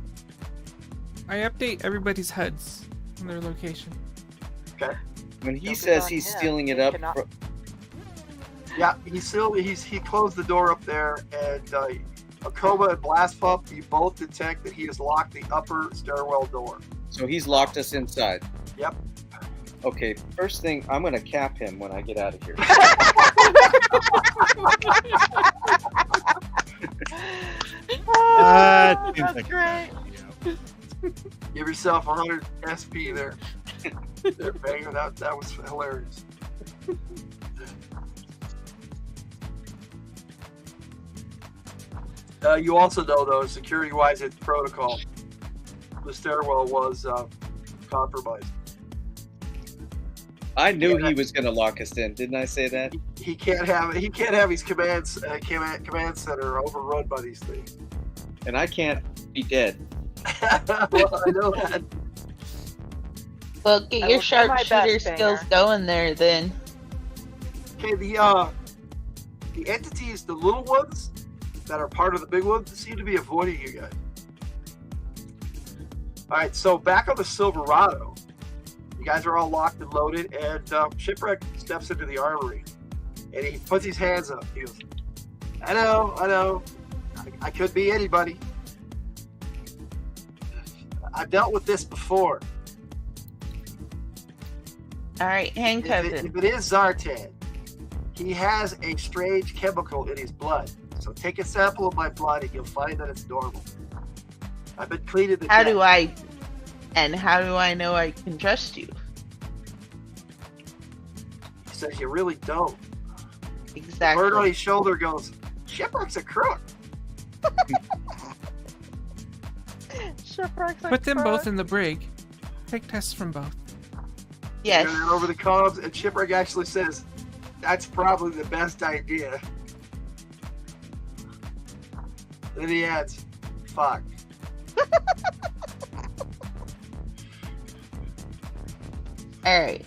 I update everybody's HUDs on their location. Okay. When he Focus says on he's him. stealing it He up, cannot- Yeah, he closed the door up there, and Akoma and Blast Pup, you both detect that he has locked the upper stairwell door. so he's locked us inside. Yep. Okay, first thing, I'm gonna cap him when I get out of here. seems That's like a great. bad idea. Give yourself 100 SP there. There, Banger. That was hilarious. You also know, though, security-wise, it's protocol. The stairwell was compromised. I knew Yeah. he was gonna lock us in. Didn't I say that? He can't have his command center overrun by these things. And I can't be dead. Well, I know that. Well, get I your will try my sharpshooter best, skills Banger. going there then. Okay, the entities, the little ones that are part of the big ones, seem to be avoiding you guys. All right, so back on the Silverado, you guys are all locked and loaded, and Shipwreck steps into the armory, and he puts his hands up. He goes, I know, I could be anybody. I've dealt with this before. All right, handcuff him. If it is Zartan, he has a strange chemical in his blood. So take a sample of my blood and you'll find that it's normal. I've been cleaning the How deck. do I know I can trust you? He says you really don't. The bird on Exactly. his shoulder goes, Shipwreck's a crook. Shipwreck's like Put them both fuck. in the brig. Take tests from both. Yes. And then over the comms, and Shipwreck actually says, that's probably the best idea. Then he adds, fuck. All right.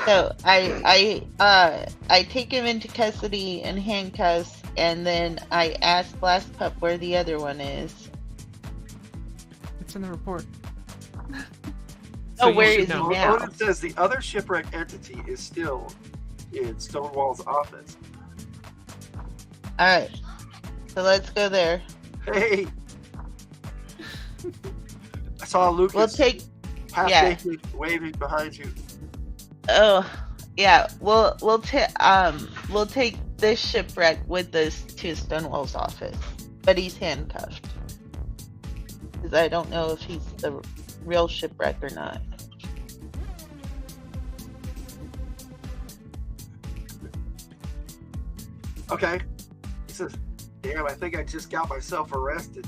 So I take him into custody and handcuffs, and then I ask Blast Pup where the other one is. It's in the report. Oh, you where should is he know. now? Odin says the other Shipwreck entity is still in Stonewall's office. All right. So let's go there. Hey! I saw Lucas We'll take. half yeah. naked waving behind you. Oh, yeah. We'll take this shipwreck with us to Stonewall's office, but he's handcuffed because I don't know if he's the real shipwreck or not. Okay. He says, damn, I think I just got myself arrested.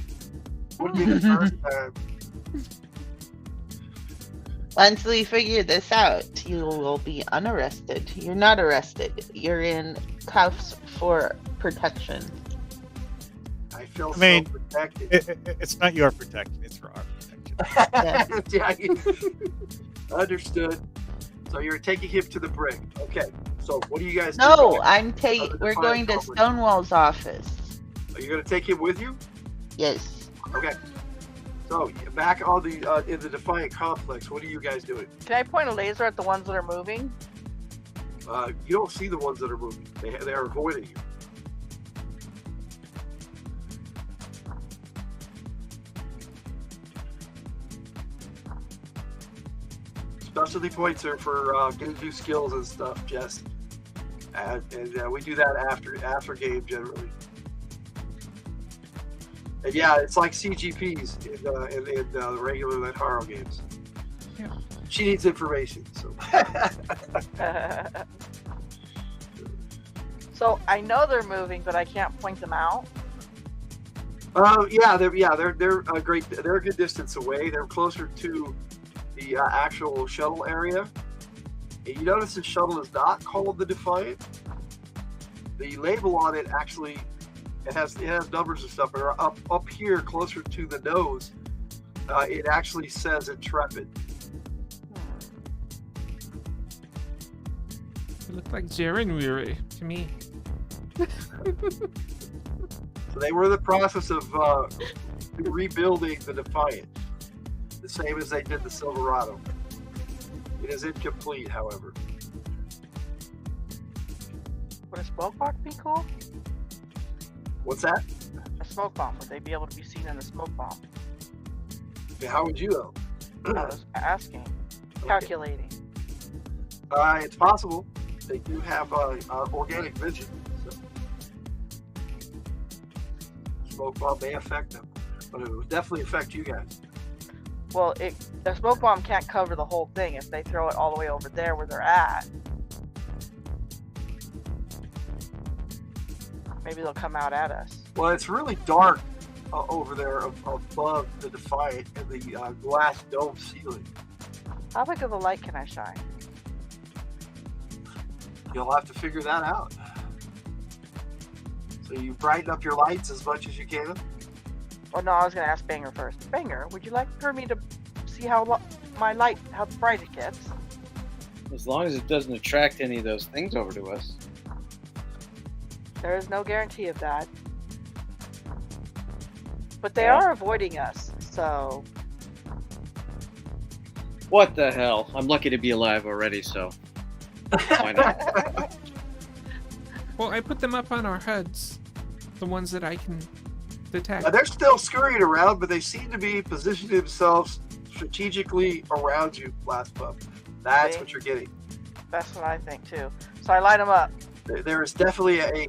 Wouldn't be the first time. Once we figure this out, you will be unarrested. You're not arrested. You're in cuffs for protection. I feel I mean, so protected. It's not your protection; it's for our protection. Yeah, understood. So you're taking him to the brig. Okay. So what do you guys do? No, Fine, we're going to probably. Stonewall's office. Are you going to take him with you? Yes. Okay. So back on the in the Defiant complex, what are you guys doing? Can I point a laser at the ones that are moving? You don't see the ones that are moving. They are avoiding you. Specialty points are for getting new skills and stuff, Jess. And we do that after game generally. And yeah, it's like CGPs in the regular Lenharrow games. Yeah. She needs information. So. So I know they're moving, but I can't point them out. Yeah, they're a great. They're a good distance away. They're closer to the actual shuttle area. And you notice the shuttle is not called the Defiant. The label on it actually it has numbers and stuff. But up here, closer to the nose, it actually says Intrepid. It looked like Jarenweary to me. So they were in the process of rebuilding the Defiant, the same as they did the Silverado. It is incomplete, however. Would a smoke bomb be cool? What's that? A smoke bomb. Would they be able to be seen in a smoke bomb? Okay, how would you know? I was asking. Calculating. It's possible. They do have organic vision. So. Smoke bomb may affect them, but it would definitely affect you guys. Well, the smoke bomb can't cover the whole thing if they throw it all the way over there where they're at. Maybe they'll come out at us. Well, it's really dark over there above the Defiant and the glass dome ceiling. How big of a light can I shine? You'll have to figure that out. So you brighten up your lights as much as you can. Oh no, I was gonna ask Banger first. Banger, would you like for me to see how my light, how bright it gets? As long as it doesn't attract any of those things over to us. There is no guarantee of that. But they are avoiding us, so... What the hell? I'm lucky to be alive already, so why not? Well, I put them up on our HUDs, the ones that I can detect. They're still scurrying around, but they seem to be positioning themselves strategically around you, Blast Pup. That's See? what you're getting. That's what I think too. So I light them up. There is definitely a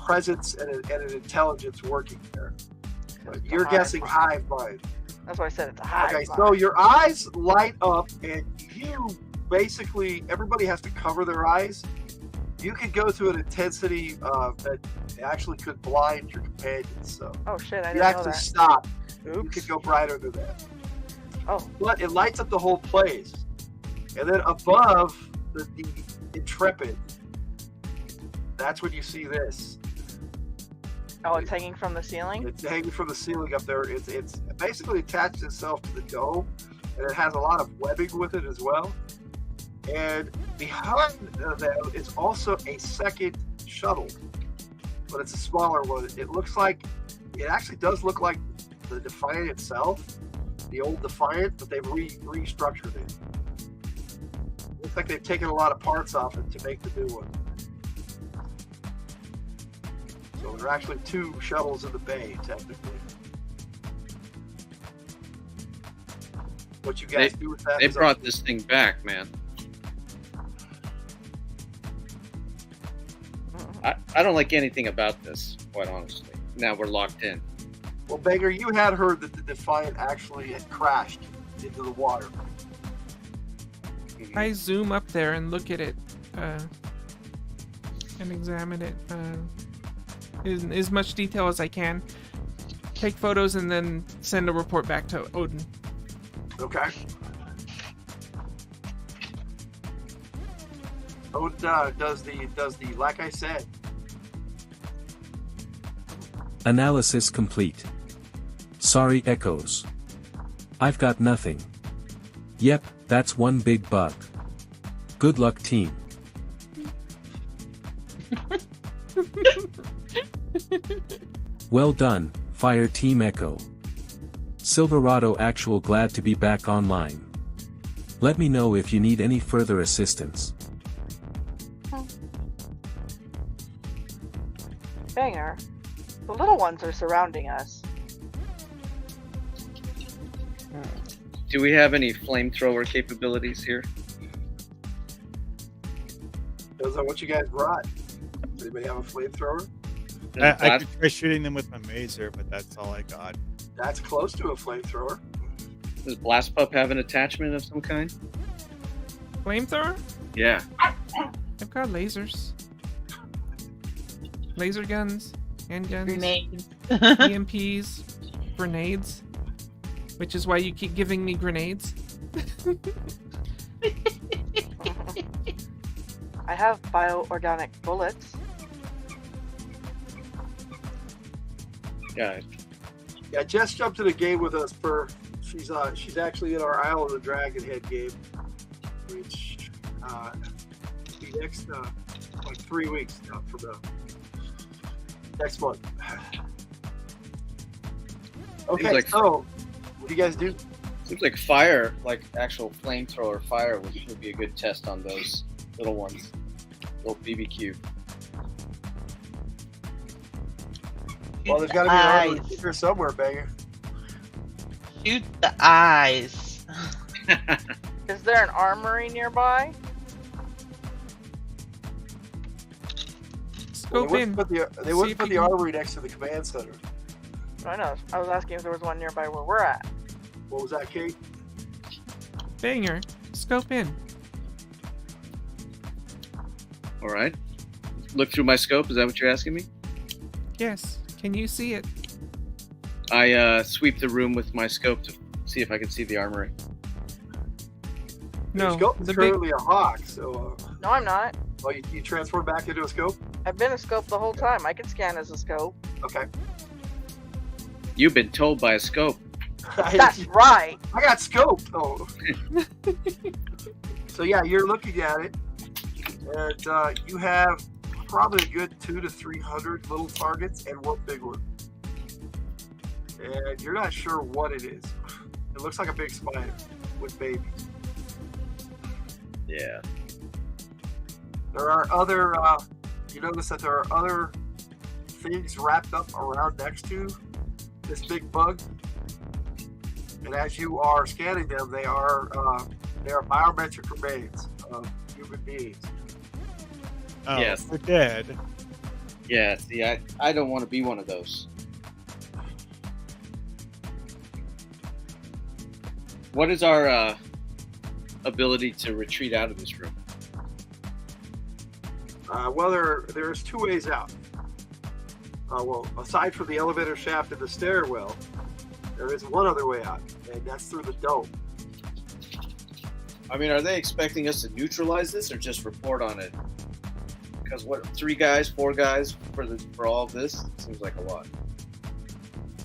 presence and an intelligence working there. But you're guessing hive mind. That's why I said it's a hive mind. So your eyes light up, and you basically, everybody has to cover their eyes. You could go to an intensity that actually could blind your companions. So oh shit, I you didn't know actually that. stop. You Oops. could go brighter than that. Oh. But it lights up the whole place. And then above the Intrepid, that's when you see this. Oh, it's hanging from the ceiling? It's hanging from the ceiling up there. It's basically attached itself to the dome, and it has a lot of webbing with it as well. And behind them is also a second shuttle, but it's a smaller one. It looks like, it actually does look like the Defiant itself, the old Defiant, but they've restructured it. Looks like they've taken a lot of parts off it to make the new one. So there are actually two shuttles in the bay, technically. What you guys do with that? They brought this thing back, man. I don't like anything about this, quite honestly. Now we're locked in. Well, Banger, you had heard that the Defiant actually had crashed into the water. I zoom up there and look at it and examine it in as much detail as I can. Take photos and then send a report back to Odin. Okay. Odin does the like I said. Analysis complete. Sorry, Echoes. I've got nothing. Yep, that's one big bug. Good luck, team. Well done, Fire Team Echo. Silverado actual glad to be back online. Let me know if you need any further assistance. Banger, the little ones are surrounding us. Do we have any flamethrower capabilities here? Those are what you guys brought. Does anybody have a flamethrower? I could try shooting them with my mazer, but that's all I got. That's close to a flamethrower. Does Blast Pup have an attachment of some kind? Flamethrower? Yeah. I've got lasers. Laser guns, handguns, Grenades. EMPs, grenades. Which is why you keep giving me grenades. I have bioorganic bullets. Yeah. Yeah, Jess jumped in a game with us for. She's actually in our Isle of the Dragon Head game, which will be next like 3 weeks from now. Next month. Okay, like- so what do you guys do? Seems like fire, like actual flamethrower fire, would be a good test on those little ones. Little BBQ. Well, there's got to be an armor here somewhere, Banger. Shoot the eyes. Is there an armory nearby? Scope They in. wouldn't put the armory next to the command center. I know. I was asking if there was one nearby where we're at. What was that, Kate? Banger. Scope in. All right. Look through my scope. Is that what you're asking me? Yes. Can you see it? I sweep the room with my scope to see if I can see the armory. Your No. scope is The currently a hawk, so No, I'm not. you transform back into a scope? I've been a scope the whole time. I can scan as a scope. Okay. You've been told by a scope. That's right. I got scoped. Oh. So yeah, you're looking at it, and you have probably a good 200 to 300 little targets and one big one. And you're not sure what it is. It looks like a big spider with babies. Yeah. There are other. You notice that there are other things wrapped up around next to this big bug. And as you are scanning them, they are biometric remains of human beings. Oh, Yes. they're dead. Yeah. See, I don't want to be one of those. What is our ability to retreat out of this room? Well, there's two ways out. Well, aside from the elevator shaft and the stairwell, there is one other way out, and that's through the dome. I mean, are they expecting us to neutralize this or just report on it? Because what, 3 guys, 4 guys for all of this? Seems like a lot.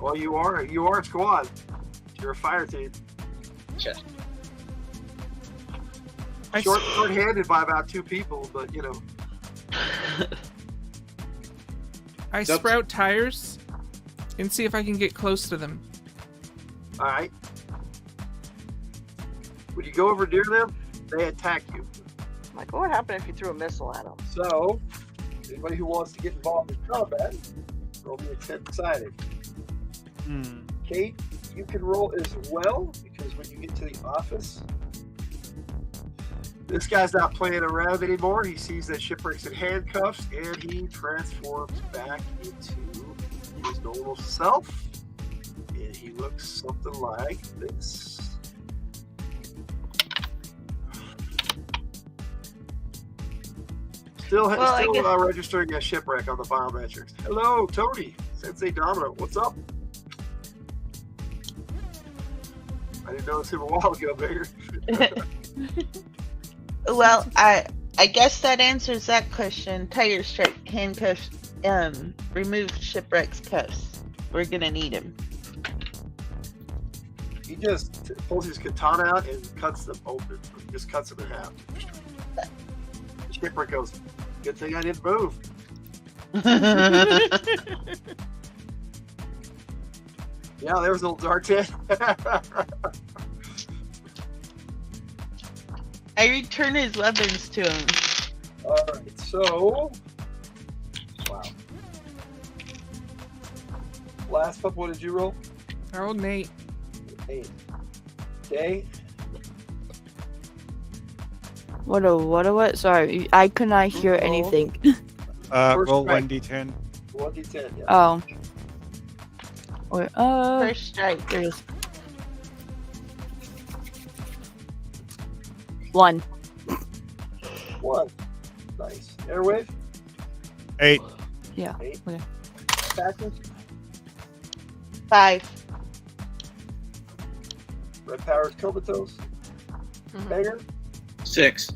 Well, you are a squad. You're a fire team. Yeah. Short-handed by about 2 people, but you know. I sprout tires and see if I can get close to them. All right. When you go over near them, they attack you. Like, what would happen if you threw a missile at them? So, anybody who wants to get involved in combat, roll me a 10-sided. Kate, you can roll as well, because when you get to the office, this guy's not playing around anymore. He sees that Shipwreck's in handcuffs, and he transforms back into his normal self. And he looks something like this. Still registering as Shipwreck on the biometrics. Hello, Tony. Sensei Domino. What's up? I didn't notice him a while ago, Baker. Well, I guess that answers that question. Tire strike, handcuffs, remove Shipwreck's cuffs. We're gonna need him. He just pulls his katana out and cuts them open. He just cuts them in half. The Shipwreck goes, good thing I didn't move. Yeah, there was a little D'Artagnan. I return his weapons to him. Alright, so... Wow. Last up, what did you roll? I rolled an 8. 8. Okay. What? Sorry, I could not hear Roll. anything. First Roll strike. 1d10. 1d10, yeah. Oh. Wait, First strike. there it is. 1. 1. Nice. Airwave? 8. Yeah. 8. Okay. Packers? 5. Red Powers Comatose? Banger? 6.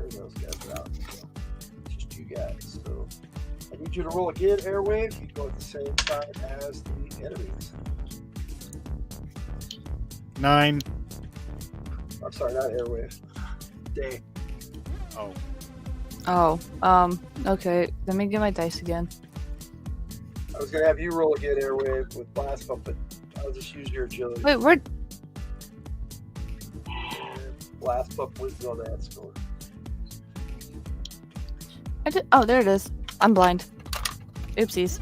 Those guys are out. So, just you guys. So I need you to roll again, Airwave. You go at the same time as the enemies. 9. I'm sorry, not Airwave. Day. Oh. Oh, okay. Let me get my dice again. I was gonna have you roll again, Airwave, with Blast Pump, but I'll just use your agility. Wait, where? And Blast Pump wins on that score. Oh, there it is. I'm blind. Oopsies.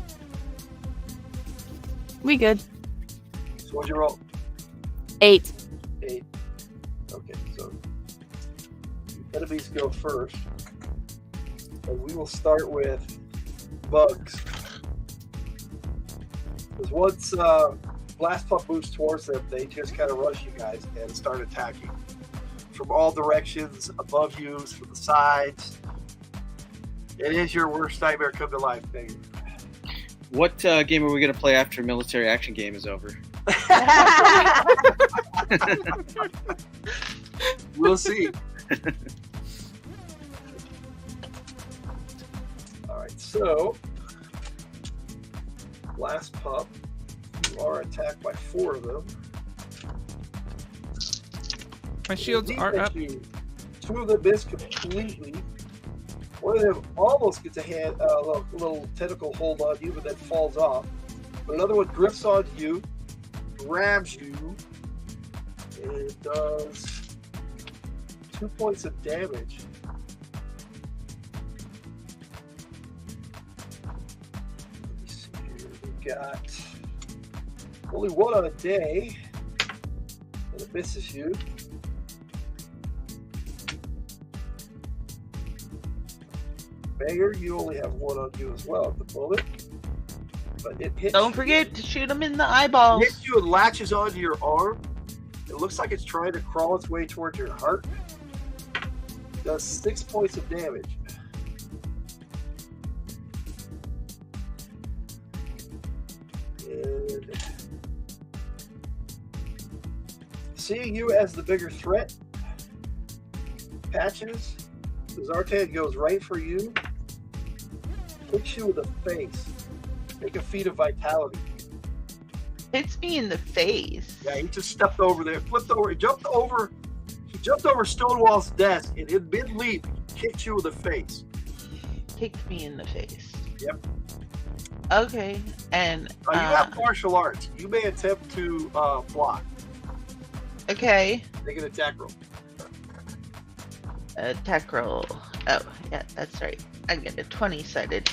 We good. So what'd you roll? 8. 8. Okay, so the enemies go first. And we will start with bugs. Because once Blast Pump moves towards them, they just kind of rush you guys and start attacking. From all directions, above you, from the sides. It is your worst nightmare come to life, thing. What game are we going to play after military action game is over? We'll see. Alright, so Blast Pump, you are attacked by 4 of them. My shields are up. 2 of them miss completely. One of them almost gets a little tentacle hold on you, but then falls off. But another one drifts onto you, grabs you, and does 2 points of damage. Let me see here. We've got only 1 on a day, and it misses you. Banger, you only have 1 on you as well at the moment. But it hits Don't you. forget to shoot him in the eyeballs. It hits you and latches onto your arm. It looks like it's trying to crawl its way towards your heart. Does 6 points of damage. And seeing you as the bigger threat, Patches, the Zartan goes right for you, hits you with the face. Make a feat of vitality. Hits me in the face. Yeah, he just stepped over there, flipped over, he jumped over Stonewall's desk, and in mid-leap, kicked you in the face. Kicked me in the face. Yep. Okay, and You have martial arts. You may attempt to block. okay, Make an attack roll. attack roll. Oh, yeah, that's right. I get a 20-sided.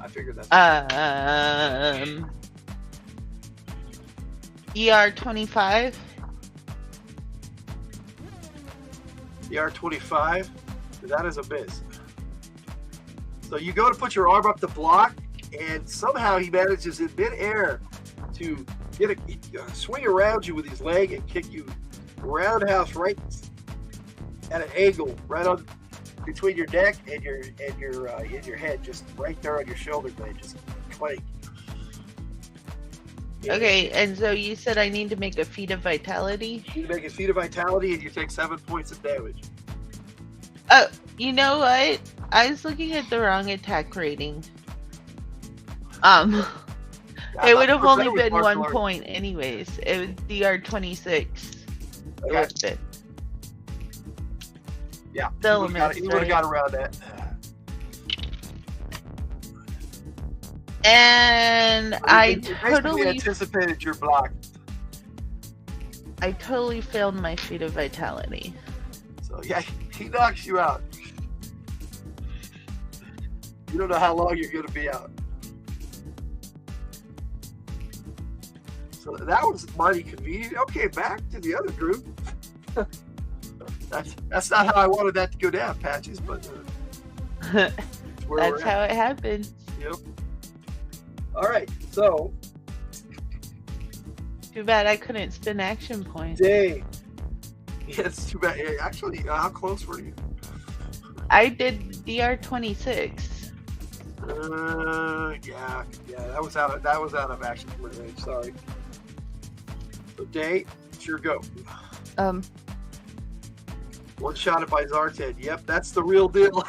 I figured that's ER 25. ER 25. That is a miss. So you go to put your arm up to block, and somehow he manages in midair to get swing around you with his leg and kick you roundhouse right at an angle, right on between your neck and your head, just right there on your shoulder blade, just clank. Okay, and so you said I need to make a feat of vitality? You make a feat of vitality and you take 7 points of damage. Oh, you know what? I was looking at the wrong attack rating. It would have only been 1 point anyways. It was DR 26. Okay. Yeah, Still you would have got around that. And I basically totally anticipated your block. I totally failed my feat of vitality. So yeah, he knocks you out. You don't know how long you're going to be out. So that was mighty convenient. Okay, back to the other group. That's not how I wanted that to go down, Patches, but Where That's we're how at. it happens. Yep. All right. So, Too bad I couldn't spin action points. Day. Yeah, it's too bad. Yeah, actually, how close were you? I did DR26. Yeah, that was out of action point range. Sorry. So, Day, it's your go. One shot by Zartan. Yep, that's the real deal.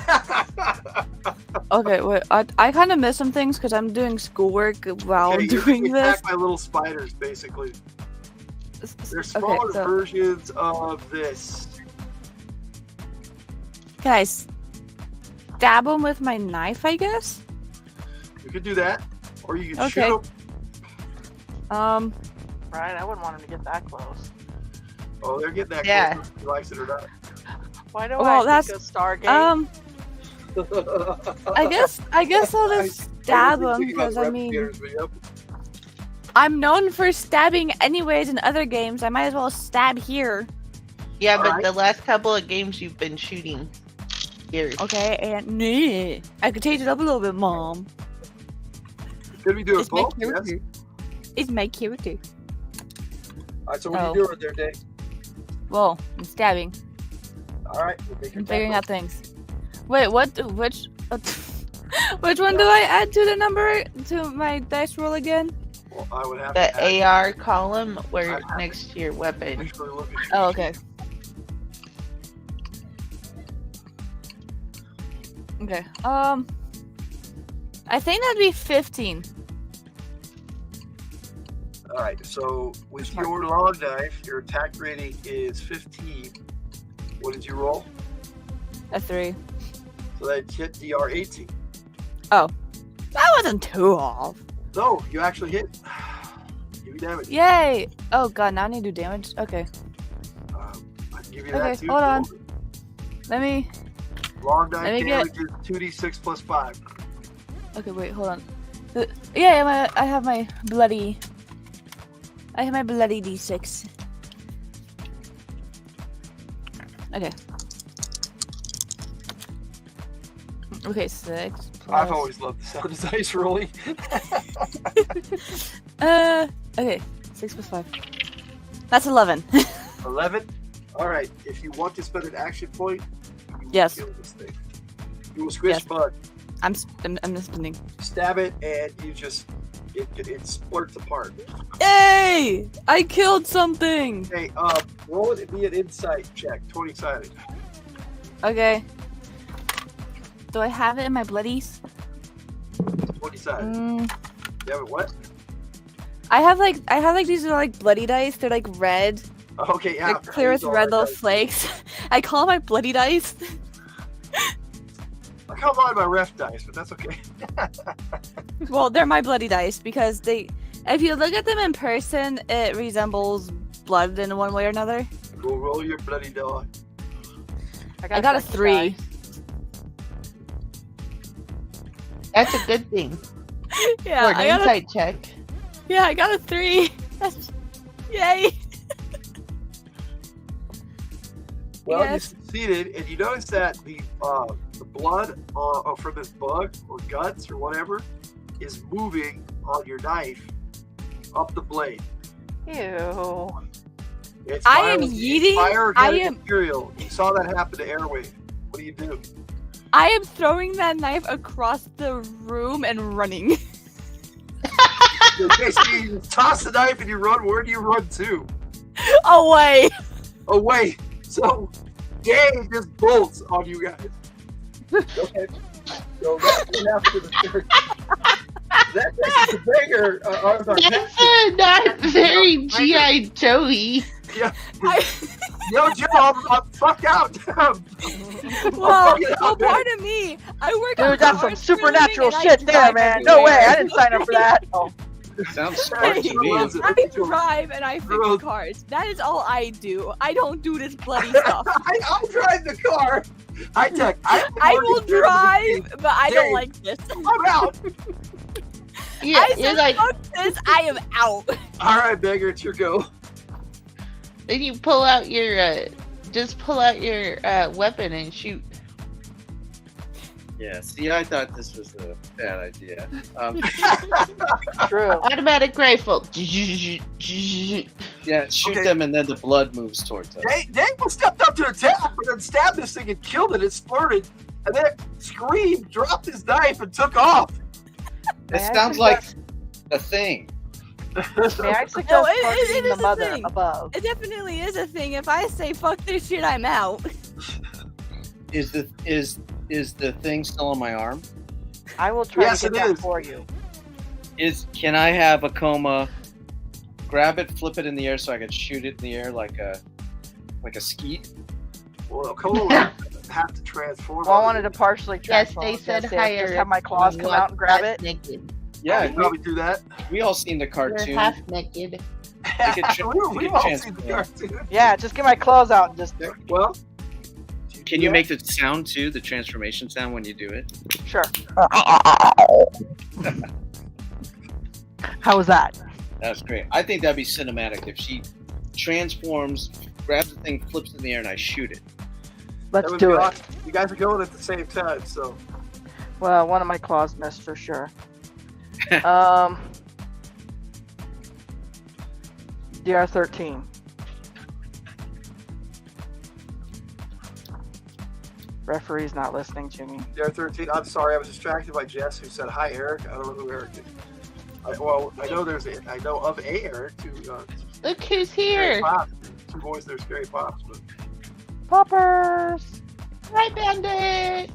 Okay, wait. I kind of missed some things because I'm doing schoolwork while Okay, you're doing being this. attacked by little spiders, basically. They're smaller so versions of this. can I stab them with my knife? I guess. You could do that, or you can Okay. shoot them. Right? I wouldn't want him to get that close. Oh, they're getting that Yeah. close, whether he likes it or not. Why do Well, I think of Stargate? I guess I'll just stab them because I mean I'm known for stabbing anyways in other games. I might as well stab here. Yeah, but Alright. the last couple of games you've been shooting here. Okay, and nah, I could change it up a little bit, Mom. Could we do it It's my both? Yes. character. It's my character. All right, so what are Oh. you doing there, Dave? Well, I'm stabbing. All right, we'll make your I'm figuring tackle. out things. Wait, which one do I add to the number to my dice roll again? Well, I would have The to add- AR column where next to your weapon. actually look at Oh, okay. Okay. I think that'd be 15. All right, so with your long knife, your attack rating is 15. What did you roll? A 3. So that hit DR 18. That wasn't too off. No, you actually hit. Give me damage. Yay! Oh god, now I need to do damage. Okay. I can give you Okay, that too. hold on. Let me. Long knife let me damage is 2d6 plus 5. Okay, wait, hold on. Yeah, I have my bloody. I have my bloody d6. Okay. Okay, 6 plus. I've always loved the sound of dice rolling. Okay, 6 plus 5. That's 11. 11. All right, if you want to spend an action point, you will Yes. kill this thing. You will squish Yes. bud, I'm spinning. stab it, and you just it splurts apart. Yay! I killed something. Hey, roll it be an insight check, 20-sided. Okay. Do I have it in my bloodies? 20-sided. You have it what? I have like these are like bloody dice. They're like red. Okay, yeah. They're clear as red little flakes. I call them my bloody dice. I call mine my ref dice, but that's okay. Well, they're my bloody dice because if you look at them in person, it resembles blood in one way or another. Go roll your bloody die. I got a 3. That's a good thing. Yeah, For an insight check. Yeah, I got a 3. Yay! Well, you Yes. succeeded, and you notice that the blood from this bug or guts or whatever is moving on your knife up the blade. Ew. It's I am fire- yeeting- fire I am- material. You saw that happen to Airwave. What do you do? I am throwing that knife across the room and running. So basically, you toss the knife and you run. Where do you run to? Away! Away. So, Dave just bolts on you guys. Okay. So that's what happened to the third. That's the bigger. That's not very G.I. Joey. Yeah. Yo, Joe, I'm fuck out. Well, fucking well, out, man. pardon me. I work on Dude, that's some car supernatural streaming and I shit there, drive man. No way. I everywhere. didn't sign up for that. Oh. Sounds I, smart to me. I drive and I fix Girls. cars. That is all I do. I don't do this bloody stuff. I'll drive the car. I will drive, but I don't Dave. like this. I'm out. Yeah, I you're said, like, fuck this. I am out. All right, beggar, it's your go. then you pull out your, just pull out your weapon and shoot. Yeah, see, I thought this was a bad idea. True. Automatic rifle. Yeah, shoot Okay. them and then the blood moves towards us. Dave stepped up to attack, but then stabbed this thing and killed it. It splurted, and then it screamed, dropped his knife, and took off. It sounds like the thing. May I suggest No, targeting it the is a mother thing. above? It definitely is a thing. If I say fuck this shit, I'm out. Is the thing still on my arm? I will try Yes, to it get that is. for you. Can I have a coma? Grab it, flip it in the air so I can shoot it in the air like a skeet. Well, Cole would have to transform. Well, I wanted to partially Yes, transform. they said just higher. Just have my claws come out and grab it. Naked. Yeah, you probably do that. we all seen the You're cartoon. half naked. We've all seen the cartoon. Yeah, just get my claws out and just. Well, Can you make the sound too, the transformation sound when you do it? Sure. How was that? That's great. I think that'd be cinematic if she transforms, grabs the thing, flips it in the air, and I shoot it. that Let's would do be it. awesome. You guys are going at the same time, so Well, one of my claws missed for sure. DR13. Referee's not listening to me. DR13. I'm sorry, I was distracted by Jess, who said hi, Eric. I don't know who Eric is. I know of a Eric, two Look who's Scary here. Pops. Two boys, they're Scary Pops. But Poppers! Hi, Bandit.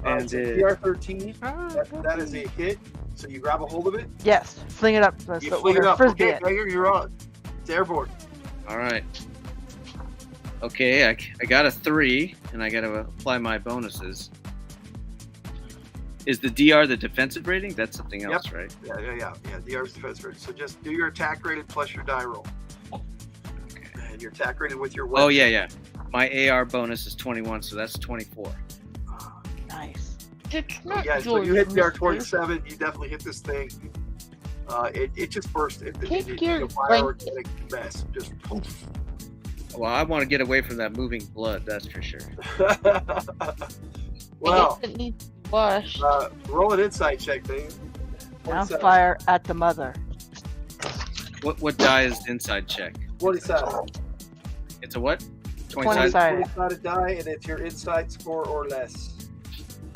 And DR13, that is a hit. So you grab a hold of it, Yes, fling it up. you So fling we're it gonna up. frisbee Okay, it. Banger, you're on. It's airborne. All right. Okay, I got a 3, and I got to apply my bonuses. Is the DR the defensive rating? That's something else, right? Yeah. DR's defense rating. So just do your attack rated plus your die roll. And your attack rated with your weapon. Oh, yeah. My AR bonus is 21, so that's 24. Nice. It's not Yeah, so yours, you hit mister. DR27, you definitely hit this thing. It just burst into Take your a firework mess. Just poof. Well, I want to get away from that moving blood, that's for sure. Well, It needs to be washed. roll an insight check, Dave. Now 27. fire at the mother. What die is the inside check? 27. It's a what? 20 20 sided. 20-sided die, and it's your insight score or less.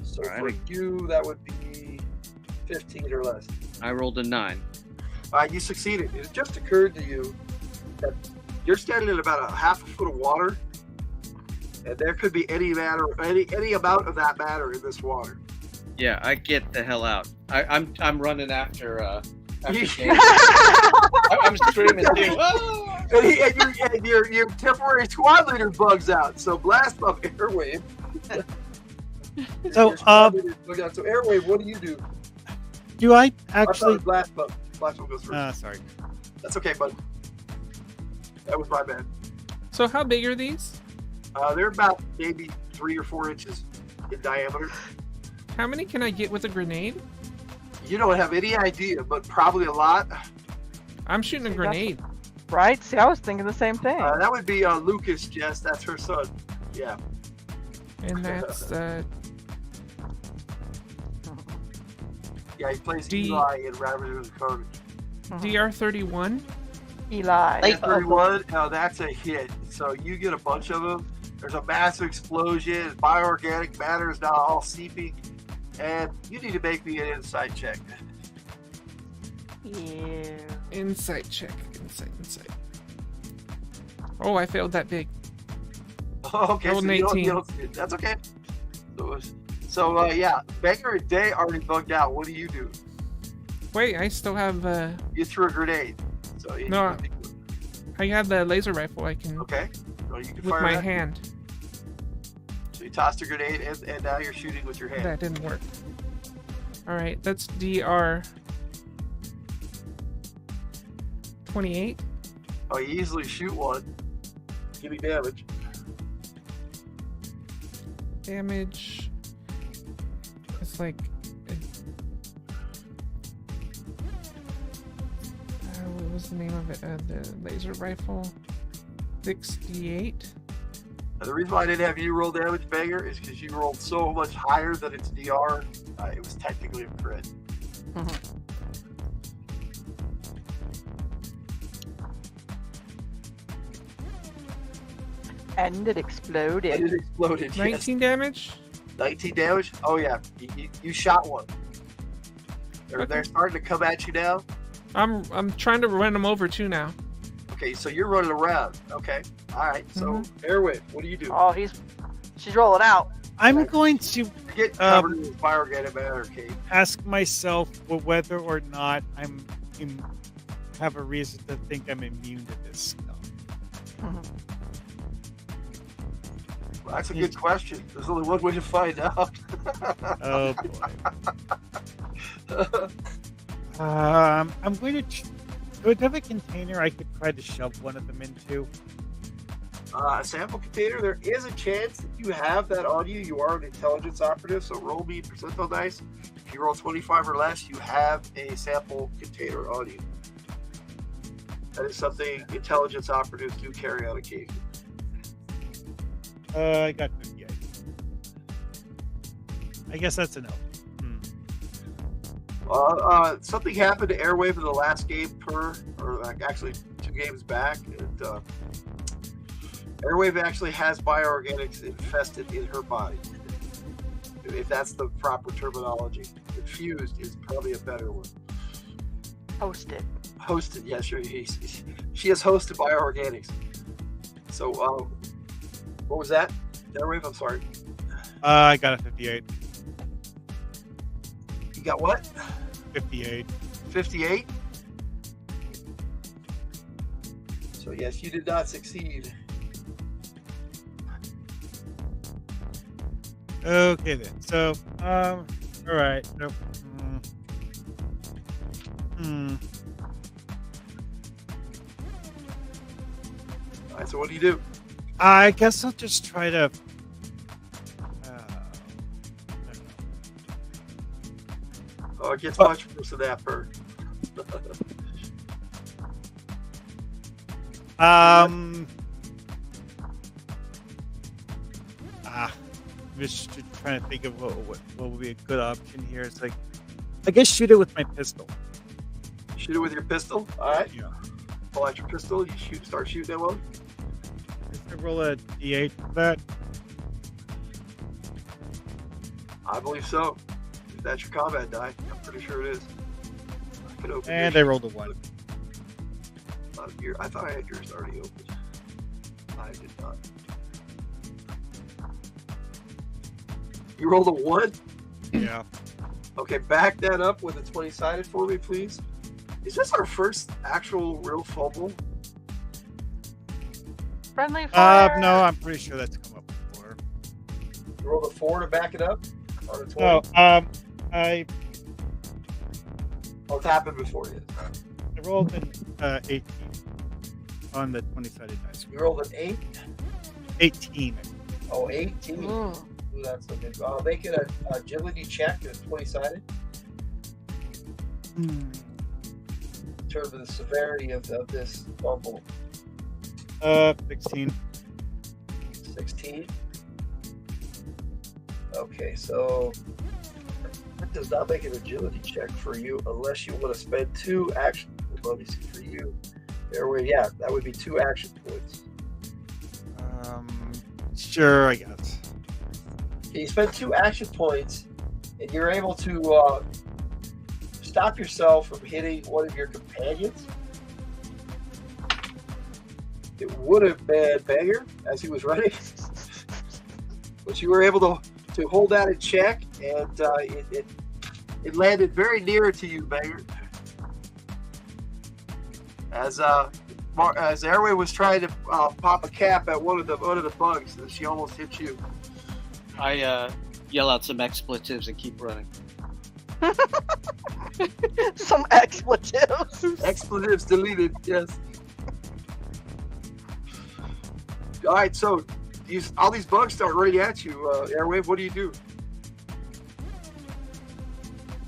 So for Alright. you, that would be 15 or less. I rolled a 9. You succeeded. It just occurred to you that you're standing in about a half a foot of water, and there could be any amount of that matter in this water. Yeah, I get the hell out. I'm running after Dave. I'm screaming too. Oh! And your temporary squad leader bugs out. So blast off Airwave. So, Your squad leader bugs out. So Airwave, what do you do? do I I thought actually? blast bug. Blast bug goes first. Sorry. That's okay, bud. That was my bad. So how big are these? They're about maybe 3 or 4 inches in diameter. How many can I get with a grenade? You don't have any idea, but probably a lot. I'm shooting a grenade. Right? See, I was thinking the same thing. That would be Lucas, Jess. That's her son. Yeah. And that's Yeah, he plays D- Eli in Ravagers of Carnage. DR31. Eli. Like- 31, that's a hit. So you get a bunch of them. There's a massive explosion. Bioorganic matter is now all seeping. And you need to make me an insight check. Yeah. Insight check. Insight. Oh, I failed that big. Okay, Rolled so an you 18. don't, that's okay. So yeah, Banger and Day already bugged out. What do you do? Wait, I still have You threw a grenade. So you No. I have the laser rifle. I can Okay. So you can with fire my that. hand. So you tossed a grenade, and now you're shooting with your hand. That didn't work. All right, that's DR 28. Oh, you easily shoot one. Give me damage. Damage. It's like. What was the name of it? The laser rifle. 68. And the reason why I didn't have you roll damage, Banger, is because you rolled so much higher than its DR. It was technically a crit. And it exploded. And it exploded. 19 damage? 19 damage? Oh, yeah. You shot one. They're starting to come at you now. I'm trying to run them over too now. Okay, so you're running around. Okay. All right. So, Airwave, what do you do? Oh, she's rolling out. I'm going to Get covered in fire organic matter, Kate. ask myself whether or not have a reason to think I'm immune to this stuff. Well, that's a good question. There's only one way to find out. Oh boy. I'm going to. Do I have a container I could try to shove one of them into? A sample container. There is a chance that you have that on you. You are an intelligence operative, so roll me percentile dice. If you roll 25 or less, you have a sample container on you. That is something intelligence operatives do carry on occasion. I got 58. I guess that's enough. Something happened to Airwave in the last game actually 2 games back. And, Airwave actually has bioorganics infested in her body. If that's the proper terminology. Infused is probably a better one. Hosted. Hosted, yeah, sure. She has hosted bioorganics. So, what was that? Airwave, I'm sorry. I got a 58. You got what? 58. 58? So, yes, you did not succeed. Okay then. So, all right. Nope. All right, so what do you do? I guess I'll just try to. Oh, it gets much worse than that, Bert. Just trying to think of what would be a good option here. It's like, I guess shoot it with my pistol. Shoot it with your pistol? All right. Yeah. Pull out your pistol. You start shooting that one. I roll a D8 for that. I believe so. If that's your combat die, I'm pretty sure it is. And I rolled a 1. I thought I had yours already open. I did not. You rolled a 1? Yeah. Okay, back that up with a 20-sided for me, please. Is this our first actual real fumble? Friendly fire. No, I'm pretty sure that's come up before. You rolled a 4 to back it up? Or a 20? No, Oh, it's happened before, yes. I rolled an 18 on the 20-sided dice. You rolled an 8? 18. Oh, 18. Ooh, that's so good. Make it an agility check, a 20-sided. In terms of the severity of this fumble. 16. 16. Okay, so that does not make an agility check for you unless you want to spend 2 action. Let me see for you. Yeah, that would be 2 action points. Sure, I guess. Okay, you spend 2 action points, and you're able to stop yourself from hitting one of your companions. It would have been Banger as he was running, but you were able to hold that in check, and it landed very near to you, Banger. As Airway was trying to pop a cap at one of the bugs, and she almost hit you. I yell out some expletives and keep running. Some expletives. Expletives deleted. Yes. All right, so all these bugs start running at you. Airwave, what do you do?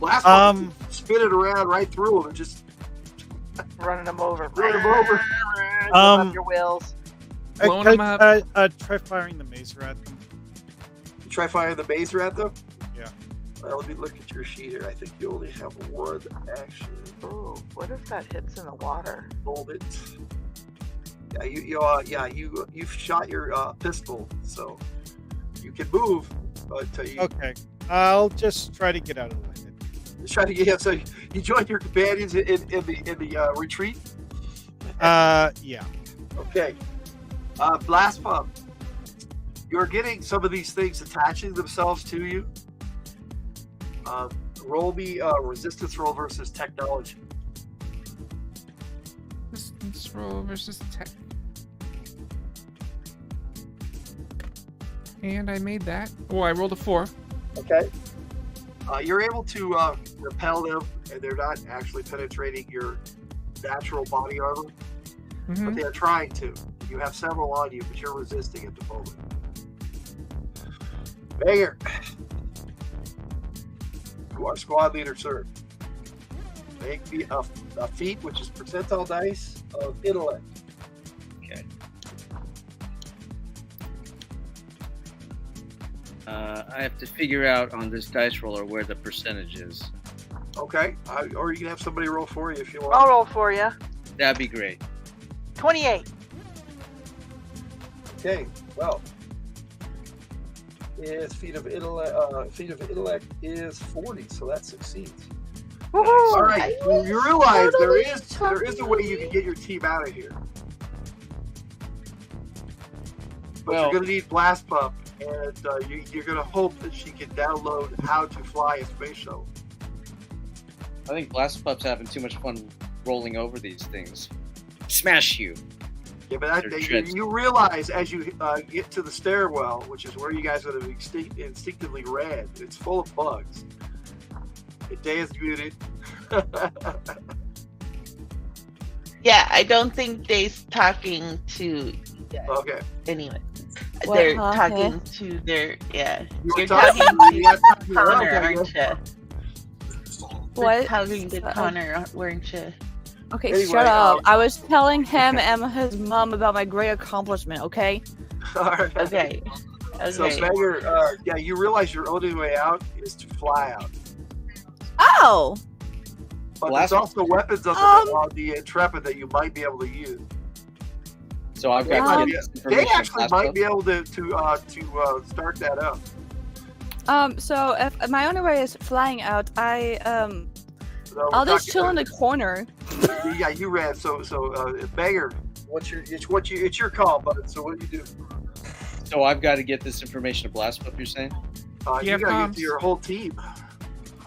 Last one, spin it around right through them and just running them over. run them over. Up your wheels. blowing them up. Try firing the mazer at them. You try firing the mazer at them? Yeah. Let me look at your sheet here. I think you only have one action. Oh, what if that hits in the water? Hold it. Yeah, you've shot your pistol, so you can move. But you Okay. I'll just try to get out of the way. try to get. So you join your companions in the retreat. Yeah. Okay. Blast pump. You're getting some of these things attaching themselves to you. Roll me resistance roll versus technology. Resistance roll versus tech. And I made that. Oh, I rolled a 4. Okay. You're able to repel them, and they're not actually penetrating your natural body armor, but they're trying to. You have several on you, but you're resisting at the moment. Banger. You are squad leader, sir. Make me a feat, which is percentile dice of intellect. Okay. I have to figure out on this dice roller where the percentage is. Okay. Or you can have somebody roll for you if you want. I'll roll for you. That'd be great. 28. Okay. Well, his feat of intellect is 40, so that succeeds. Woohoo! All right. Well, you realize there is a way you can get your team out of here, but Well- you're going to need blast pump, and you're going to hope that she can download how to fly a space shuttle. I think Blast Pup's having too much fun rolling over these things. Smash you. Yeah, but you realize as you get to the stairwell, which is where you guys would have instinctively read, it's full of bugs. Day is muted. Yeah, I don't think Day's talking to. Okay. Anyway, What? they're Okay. talking to their. Yeah, You were you're talking talking to to Connor, okay, aren't you? What? You're talking to Uh-oh. Connor, weren't you? Okay, Anyway, shut up. I was telling him and his mom about my great accomplishment, okay? All right. Okay. So, Okay. Sanger, you realize your only way out is to fly out. Oh! But Blast- there's also weapons on the Intrepid that you might be able to use. So I've got to get this They information. actually Blast might Pup. be able to start that up. So if my only way is flying out, So I'll we're just talking- chill in the corner. Yeah, you ran. So Banger, it's your call, bud. So what do you do? So I've got to get this information to Blast Pup, you're saying? You have gotta comms. get to your whole team.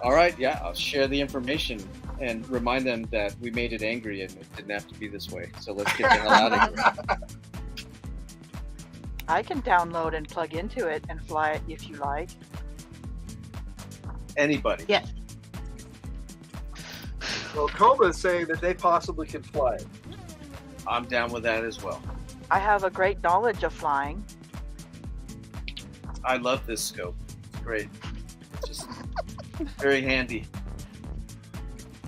All right, yeah, I'll share the information and remind them that we made it angry and it didn't have to be this way. So let's get the hell out of here. I can download and plug into it and fly it if you like. Anybody. Yeah. Well, Coma is saying that they possibly can fly it. I'm down with that as well. I have a great knowledge of flying. I love this scope. It's great. It's just very handy.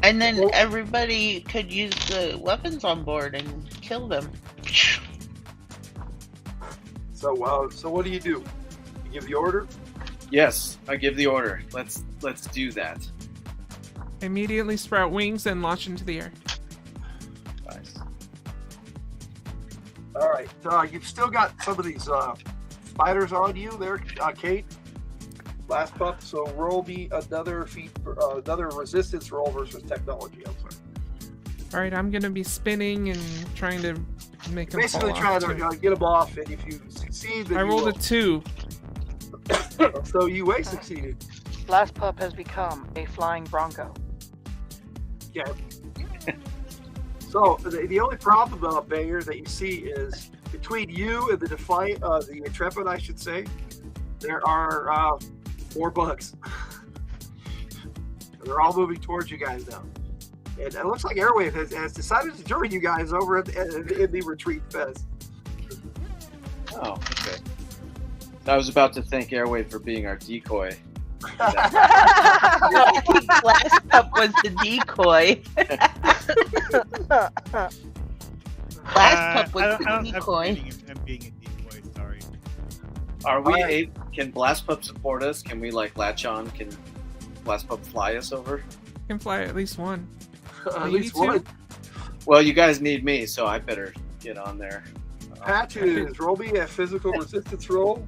And then everybody could use the weapons on board and kill them. So what do? You give the order? Yes, I give the order. Let's do that. Immediately sprout wings and launch into the air. Nice. All right. You've still got some of these spiders on you there, Kate. Last pup. So roll me another another resistance roll versus technology. I'm sorry. All right, I'm gonna be spinning and trying to make them Basically fall trying off to too. get them off, and if you succeed, then I rolled a 2. So you succeeded. Blast Pup has become a flying bronco. Yeah. So the only problem, Bayer, that you see is between you and the Defiant, the Intrepid, I should say, there are more bugs. They're all moving towards you guys now. And it looks like Airwave has decided to join you guys over in the retreat fest. Oh, okay. I was about to thank Airwave for being our decoy. No, I think Blast Pup was the decoy. Last pup was I the don't, decoy. I'm being a decoy. Sorry. Are we? Alright. Can Blast Pup support us? Can we like latch on? Can Blast Pup fly us over? Can fly at least one. At Maybe least two. one. Well, you guys need me, so I better get on there. Patches, roll me a physical resistance roll.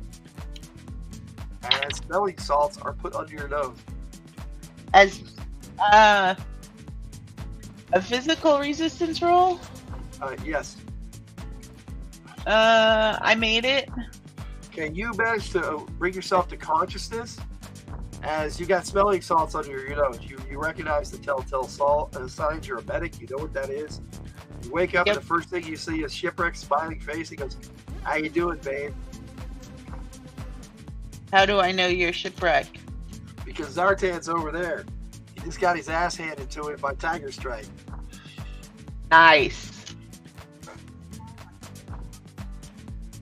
And smelling salts are put under your nose. As a physical resistance roll. Yes. I made it. Can you manage to bring yourself to consciousness as you got smelling salts under your nose? You recognize the telltale signs. You're a medic. You know what that is. You wake up Yep. and the first thing you see is Shipwreck's smiling face. He goes, "How you doing, babe?" How do I know you're shipwreck? Because Zartan's over there. He just got his ass handed to him by Tiger Strike. Nice.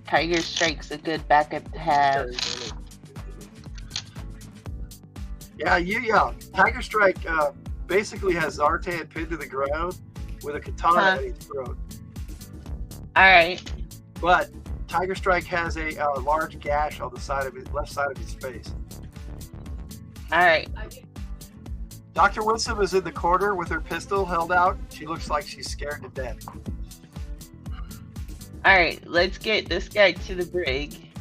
Tiger Strike's a good backup to have. Yeah. Tiger Strike basically has Zartan pinned to the ground with a katana at his throat. Alright. But Tiger Strike has a large gash on the side of his left side of his face. Alright. Dr. Winsome is in the corner with her pistol held out. She looks like she's scared to death. Alright, let's get this guy to the brig.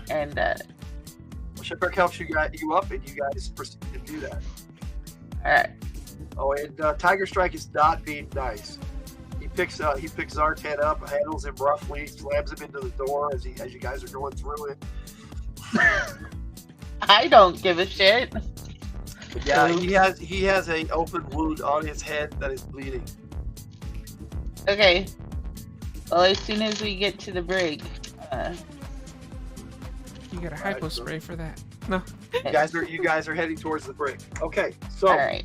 And Shipwreck helps you up, and you guys proceed to do that. alright. Oh, and Tiger Strike is not being nice. He picks Zartan up, handles him roughly, slams him into the door as you guys are going through it. I don't give a shit. But yeah, he has a open wound on his head that is bleeding. Okay. Well, as soon as we get to the brig, You got a hypo spray for that. No. You guys are heading towards the brig. Okay, so alright.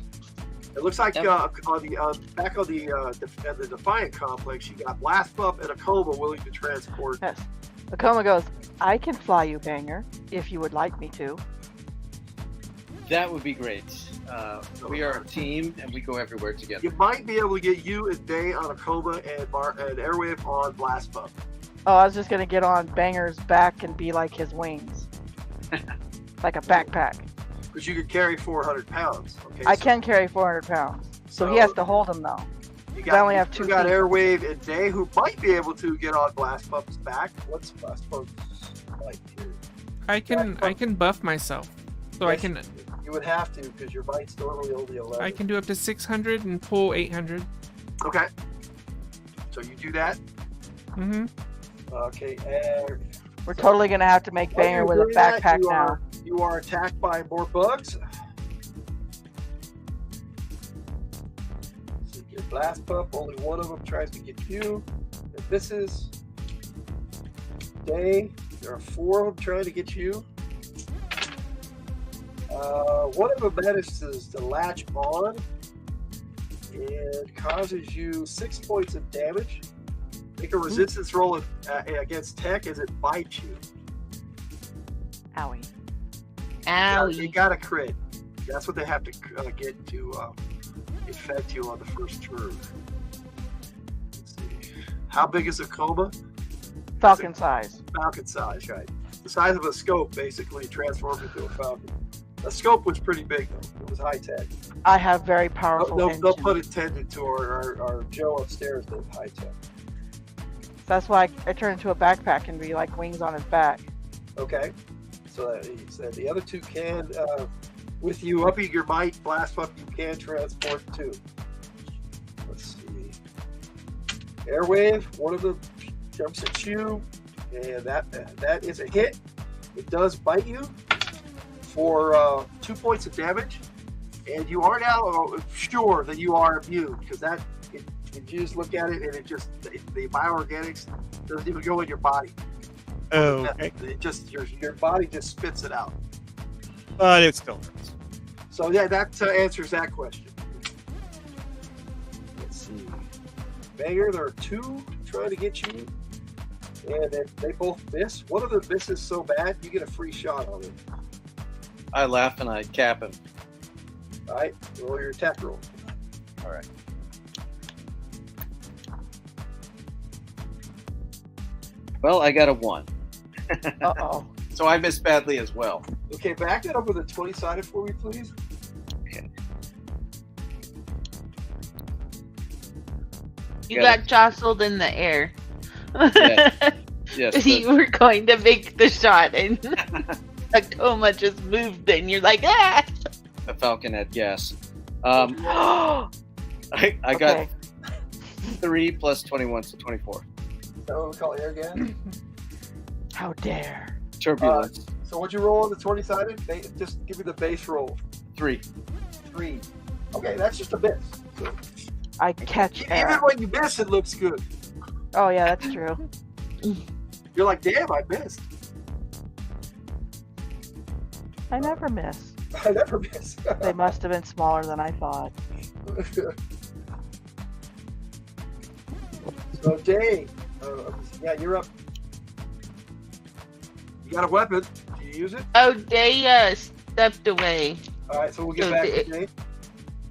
it looks like Yep. on the back on the Defiant complex, you got Blast Pup and a Coma willing to transport. Yes. Akoma goes, I can fly you, Banger, if you would like me to. That would be great. We are a team, and we go everywhere together. You might be able to get you and Day on a Coma and Airwave on Blast Pup. Oh, I was just gonna get on Banger's back and be like his wings. Like a backpack. Because you could carry 400 pounds. Okay, I so can carry 400 pounds. So he has to hold them though. You I only have you 2 got feet. Airwave and Day who might be able to get on Blast Pup's back. What's Blast Pup's like here? I can buff myself. So I Yes, can You would have to because your bite's normally only 11. I can do up to 600 and pull 800. Okay. So you do that. Mm-hmm. Okay. And We're totally gonna have to make while Banger you're with a doing that, backpack now. You are attacked by more bugs. So your Blast Pup, only one of them tries to get you. If this is Day, there are 4 of them trying to get you. One of them manages to latch on and causes you 6 points of damage. Make a resistance roll against tech as it bites you. Owie. You got a crit. That's what they have to get to infect you on the first turn. Let's see. How big is a Coma? Falcon size. Falcon size, right? The size of a scope, basically transformed into a falcon. The scope was pretty big though. It was high tech. I have very powerful No engines. pun intended to our Joe upstairs that's high tech. That's why I turn into a backpack and be like wings on his back. Okay. So he said the other 2 can, with you upping your might, Blast Up, you can transport 2. Let's see. Airwave, one of them jumps at you, and that is a hit. It does bite you for 2 points of damage, and you are now sure that you are immune because you just look at it and the bioorganics doesn't even go in your body. Oh, okay. It just your body just spits it out. But it still hurts. So yeah, that answers that question. Let's see. Banger, there are 2 trying to get you, and then they both miss. One of them misses so bad you get a free shot on it. I laugh and I cap him. All right, roll your attack roll. All right. Well, I got a 1. Uh-oh. So I missed badly as well. Okay, back that up with a 20-sided for me, please. You got jostled in the air. Yes. You were going to make the shot, and a coma just moved, and you're like, ah! The Falcon had gas. Oh, I got 3 plus 21, so 24. Is that what we call air gas? how dare. Turbulence. So what'd you roll on the 20-sided? Just give me the base roll. 3. 3. Okay, that's just a miss. So, I catch even air. when you miss, it looks good. Oh, yeah, that's true. You're like, damn, I missed. I never miss. I never miss. They must have been smaller than I thought. So, Jay, yeah, you're up. You got a weapon. Do you use it? Oh, they stepped away. All right, so we'll get So back the- to Jay.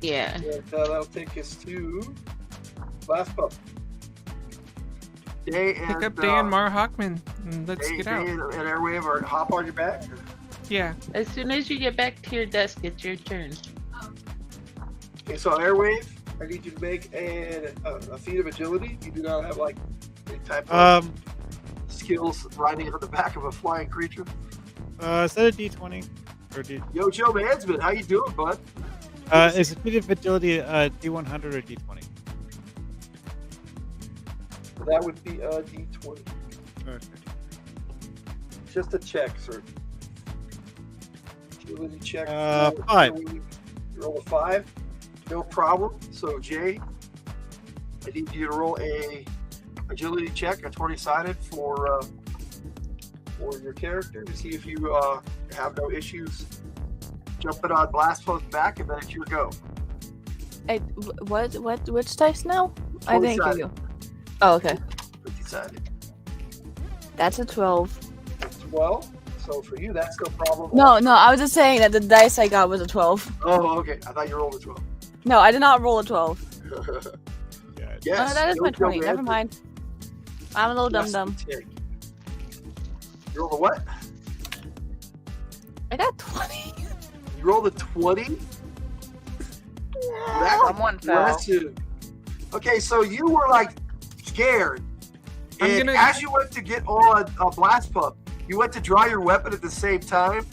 Yeah. And that'll take us to last pup. Day and Pick up Dan Mar Hockman and let's get out. And Airwave or hop on your back. Yeah. As soon as you get back to your desk, it's your turn. Okay, so Airwave, I need you to make a feat of agility. You do not have like any type of skills riding on the back of a flying creature. Is that a D20 or D? Yo, Joe Mansman, how you doing, bud? Is it feat of agility D100 or D20? That would be a D20. Okay. Just a check, sir. Agility check. 5. You roll a 5. No problem. So, Jay, I need you to roll a agility check, a 20-sided for your character to see if you have no issues jumping on Blastfo's back, and then it's your go. Hey, which dice now? I didn't give 20-sided. you. Oh, okay. 50-sided. That's a 12. 12. So for you, that's no problem. No, I was just saying that the dice I got was a 12. Oh, okay. I thought you rolled a 12. No, I did not roll a 12. Yes. Oh, that is Yo, my Joe 20. Never Mansman. mind. I'm a little Yes, dumb. tick. You rolled a what? I got 20. You rolled a 20? That's Someone fell. impressive. Okay, so you were like scared. And as you went to get on a blast pump, you went to draw your weapon at the same time,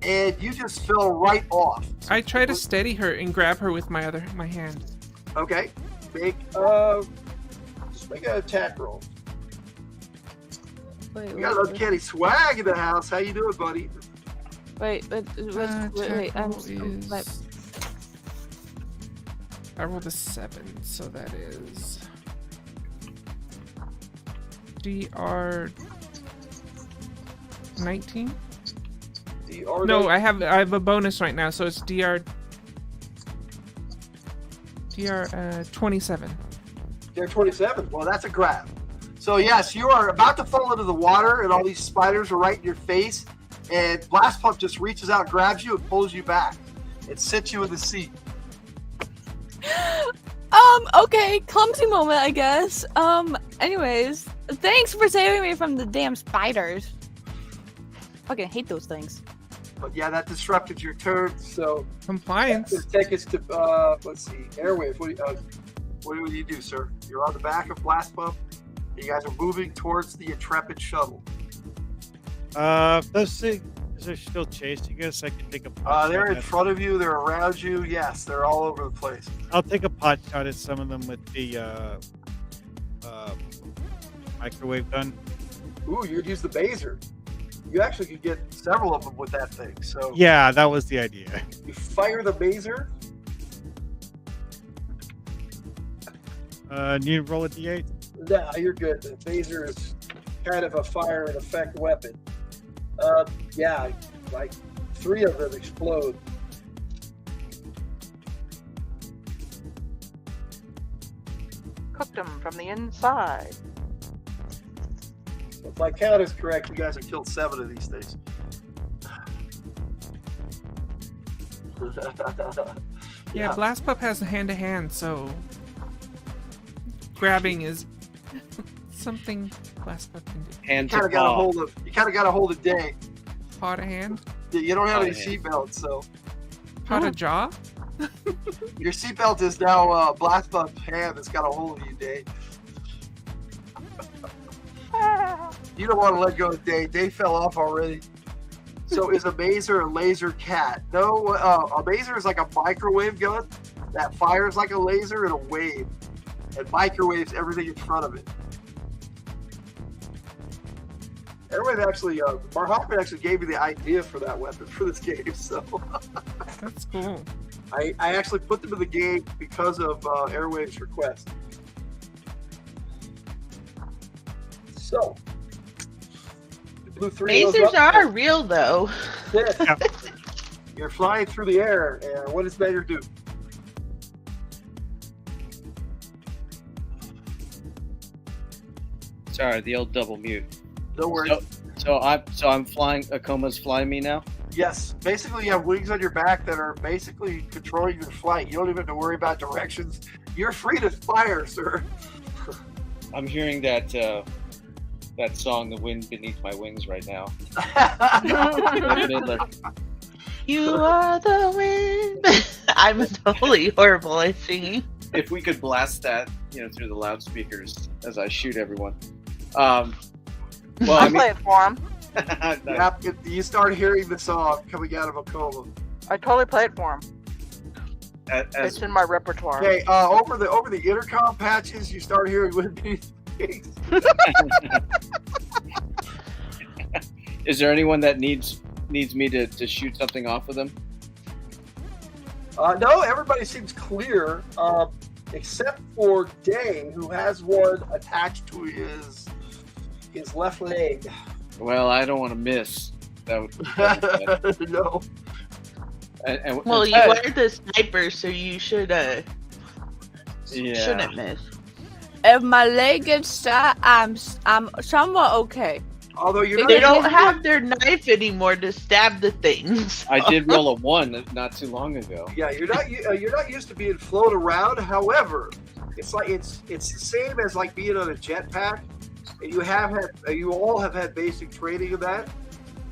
and you just fell right off. I try to steady her and grab her with my hand. Okay, just make an attack roll. Wait, We got an uncanny swag in the house. How you doing, buddy? wait. I rolled a 7, so that is DR 19. No, I have a bonus right now, so it's DR 27. They're 27. Well, that's a grab. So yes, you are about to fall into the water, and all these spiders are right in your face. And Blast Pump just reaches out, grabs you, and pulls you back, and sits you in the seat. Okay, clumsy moment, I guess. Anyways, thanks for saving me from the damn spiders. Fucking hate those things. But yeah, that disrupted your turn. So compliance. Take us to let's see, Airwave. What do you do, sir? You're on the back of Blast Pump. You guys are moving towards the Intrepid shuttle. Those things are still chasing us. I can take a pot They're shot in at front of you. They're around you. Yes, they're all over the place. I'll take a pot shot at some of them with the microwave gun. Ooh, you'd use the Baser. You actually could get several of them with that thing. So Yeah, that was the idea. you fire the Baser. Need to roll a d8? Nah, you're good. The Baser is kind of a fire and effect weapon. Yeah, like 3 of them explode. Cooked them from the inside. If my count is correct, you guys have killed 7 of these things. Yeah, Blast Pup has a hand-to-hand, so grabbing is something Blast buff can do. Hand You to kind of got a paw. hold of. You kind of got a hold of Day. Paw to hand. You don't have Oh, any yeah. seatbelts, so Paw to jaw. your seatbelt is now blast buff hand that's got a hold of you, Day. You don't want to let go of Day. Day fell off already. So is a mazer a laser cat? No, a mazer is like a microwave gun that fires like a laser in a wave and microwaves everything in front of it. Everyone actually, Mark Hoffman actually gave me the idea for that weapon for this game, so That's cool. I actually put them in the game because of Airwave's request. So, the blue 3 goes Lasers up. are real, though. Six. You're flying through the air, and what does Mater do? Sorry, the old double mute. No worries. So I'm flying. Akoma's flying me now. Yes, basically you have wings on your back that are basically controlling your flight. You don't even have to worry about directions. You're free to fire, sir. I'm hearing that that song, "The Wind Beneath My Wings," right now. You are the wind. I'm totally horrible at singing. If we could blast that, through the loudspeakers as I shoot everyone. Well, I play it for him. Yep, you start hearing the song coming out of a coma. I totally play it for him. As, It's in my repertoire. Okay, over the intercom patches, you start hearing Wind Beneath the Wings. is there anyone that needs me to shoot something off with them? No, everybody seems clear, except for Day, who has one attached to his left leg. Well, I don't want to miss. That would be bad. No. And Well, you are the sniper, so you should yeah. shouldn't miss. If my leg gets shot, I'm somewhat okay. Although you're They not, don't have their knife anymore to stab the things. I did roll a 1 not too long ago. yeah, you're not used to being flown around. However, it's the same as like being on a jetpack, and you all have had basic training of that,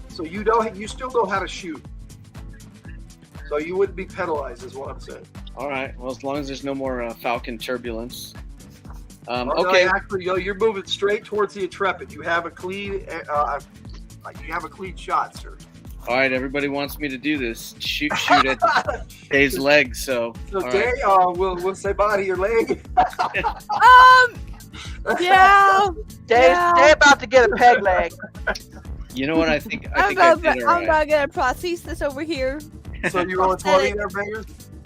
so you still know how to shoot. So you wouldn't be penalized, is what I'm saying. All right. Well, as long as there's no more Falcon turbulence. No, Okay. actually, you're moving straight towards the Intrepid. You have a clean shot, sir. All right. Everybody wants me to do this. Shoot at Dave's legs. So. So all Day, right. we'll say bye to your leg. Yeah. They about to get a peg leg. You know what? I think I'm I about did all right. to get a prosthesis over here. So you roll a 20 there, Banger?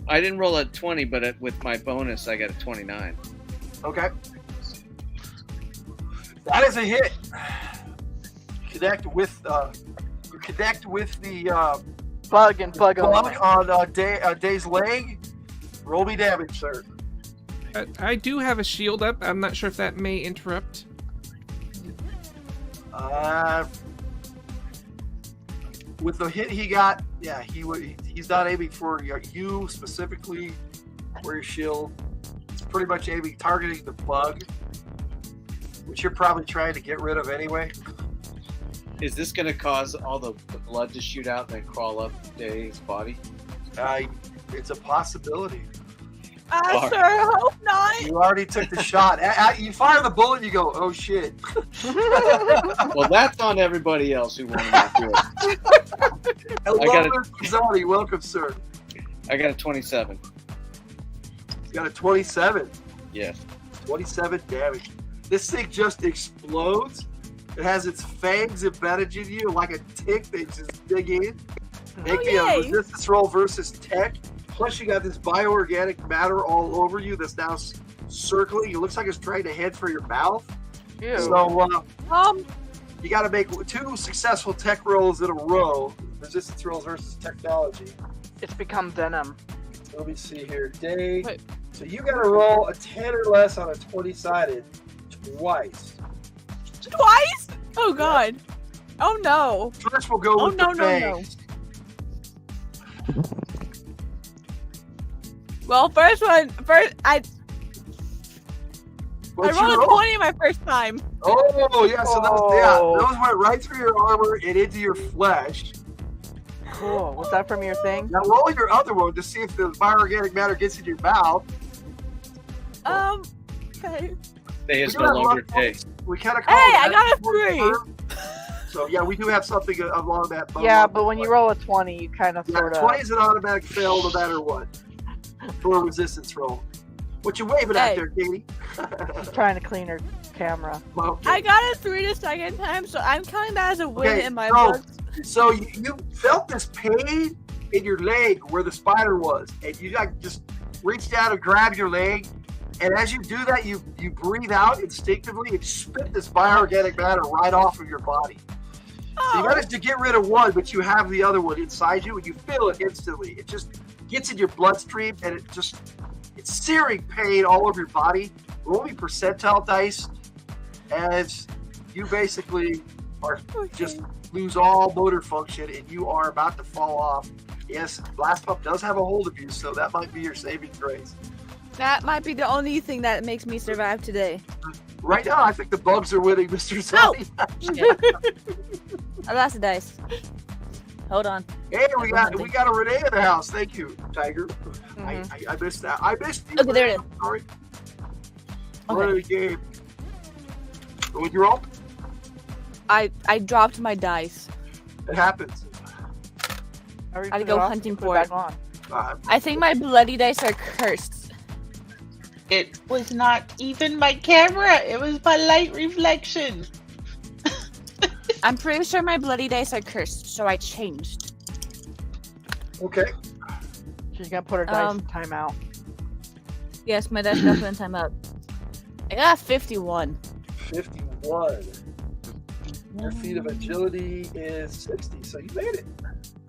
I didn't roll a 20, but with my bonus, I got a 29. Okay. That is a hit. Connect with the Bug and bug bug on. on Day's leg. Roll me damage, sir. I do have a shield up. I'm not sure if that may interrupt. With the hit he got, yeah, he's not aiming for you specifically or your shield. It's pretty much targeting the bug, which you're probably trying to get rid of anyway. Is this going to cause all the blood to shoot out and then crawl up Dave's body? It's a possibility. I sure hope not. You already took the shot. You fire the bullet, you go, oh shit. Well, that's on everybody else who wanted to do it. Hello, Zoni. Welcome, sir. I got a 27. You got a 27. Yes. 27 damage. This thing just explodes. It has its fangs embedded in you like a tick. They just dig in. Make me a yay. resistance roll versus tech. Plus, you got this bioorganic matter all over you that's now circling. It looks like it's trying to head for your mouth. Ew. So Um, you got to make 2 successful tech rolls in a row. Resistance rolls versus technology. It's become venom. Let me see here. Day. Wait. So you got to roll a 10 or less on a 20-sided twice. twice? Oh god. Oh no. First, we'll go with no, the no, no. fangs. Well, I What's rolled your a roll? 20 my first time. Oh, yeah. So Oh. those went right through your armor and into your flesh. Cool. Was that from your thing? Now roll your other one to see if the bioorganic matter gets in your mouth. Okay. Day is We no do have longer luck day. points. We kind of Hey, I got a 3. So yeah, we do have something along that. Yeah, but when you roll a 20, you kind of sort of. 20 is an automatic fail no matter what for a resistance roll. What you waving at Hey. there, Katie? She's trying to clean her camera. Okay. I got a 3 the second time, so I'm counting that as a win Okay, in my so- books. So you felt this pain in your leg where the spider was, and you just reach down and grab your leg, and as you do that, you breathe out instinctively and spit this bioorganic matter right off of your body. So you Oh, managed to get rid of one, but you have the other one inside you, and you feel it instantly. It just gets in your bloodstream, and it's searing pain all over your body. Roll me percentile dice as you basically are just lose all motor function, and you are about to fall off. Yes, Blast Pump does have a hold of you, so that might be your saving grace. that might be the only thing that makes me survive today. Right now, I think the bugs are winning, Mr. Oh! Zombie. I lost the dice. Hold on. Hey, we got a Renee in the house. Thank you, Tiger. I missed that. I missed you. Okay, there it is. I'm sorry. Okay. Run the game. Would you roll? I dropped my dice. It happens. I had to go hunting for it. On. I think my bloody dice are cursed. It was not even my camera. It was my light reflection. I'm pretty sure my bloody dice are cursed, so I changed. Okay. She's gonna put her dice in timeout. Yes, my dice got put in timeout. I got 51. 51. Your feat of agility is 60, so you made it.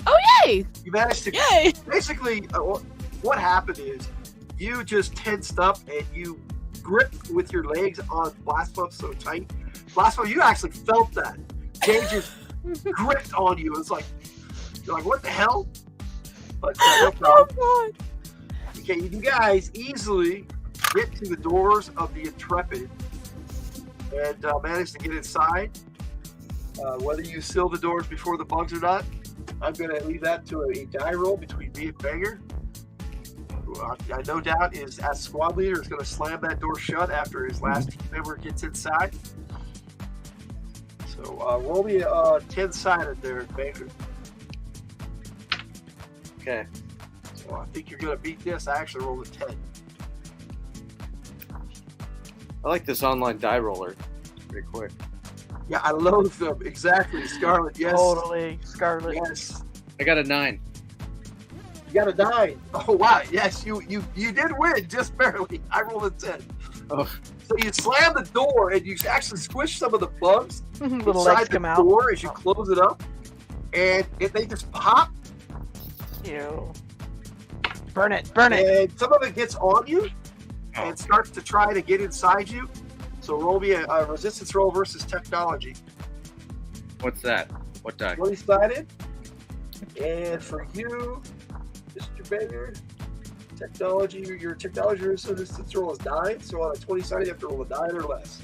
Oh, yay! You managed to. Yay! Basically, what happened is you just tensed up and you gripped with your legs on Blast Pump so tight. Blast Pump, you actually felt that. They just gripped on you. It's like, you're like, what the hell? But no problem. Oh, God. Okay, you guys easily get to the doors of the Intrepid and manage to get inside. Whether you seal the doors before the bugs or not, I'm going to leave that to a die roll between me and Banger. Who I no doubt is, as squad leader, is going to slam that door shut after his last team member gets inside. So roll me a 10-sided there, Banger. Okay. So I think you're going to beat this. I actually rolled a 10. I like this online die roller. Pretty quick. Yeah, I loathe them. Exactly, Scarlet. Yes. Totally, Scarlet. Yes. I got a 9. You got a 9. Oh, wow. Yes, you did win, just barely. I rolled a 10. Oh. So you slam the door, and you actually squish some of the bugs Little inside legs the come out. door as you close it up. And they just pop, Ew. Burn it, burn it. and some of it gets on you and starts to try to get inside you. So roll me a resistance roll versus technology. What's that? What die? 20-sided. And for you, Mr. Banger, technology, your technology resistance roll is 9. So on a 20-sided, you have to roll a 9 or less.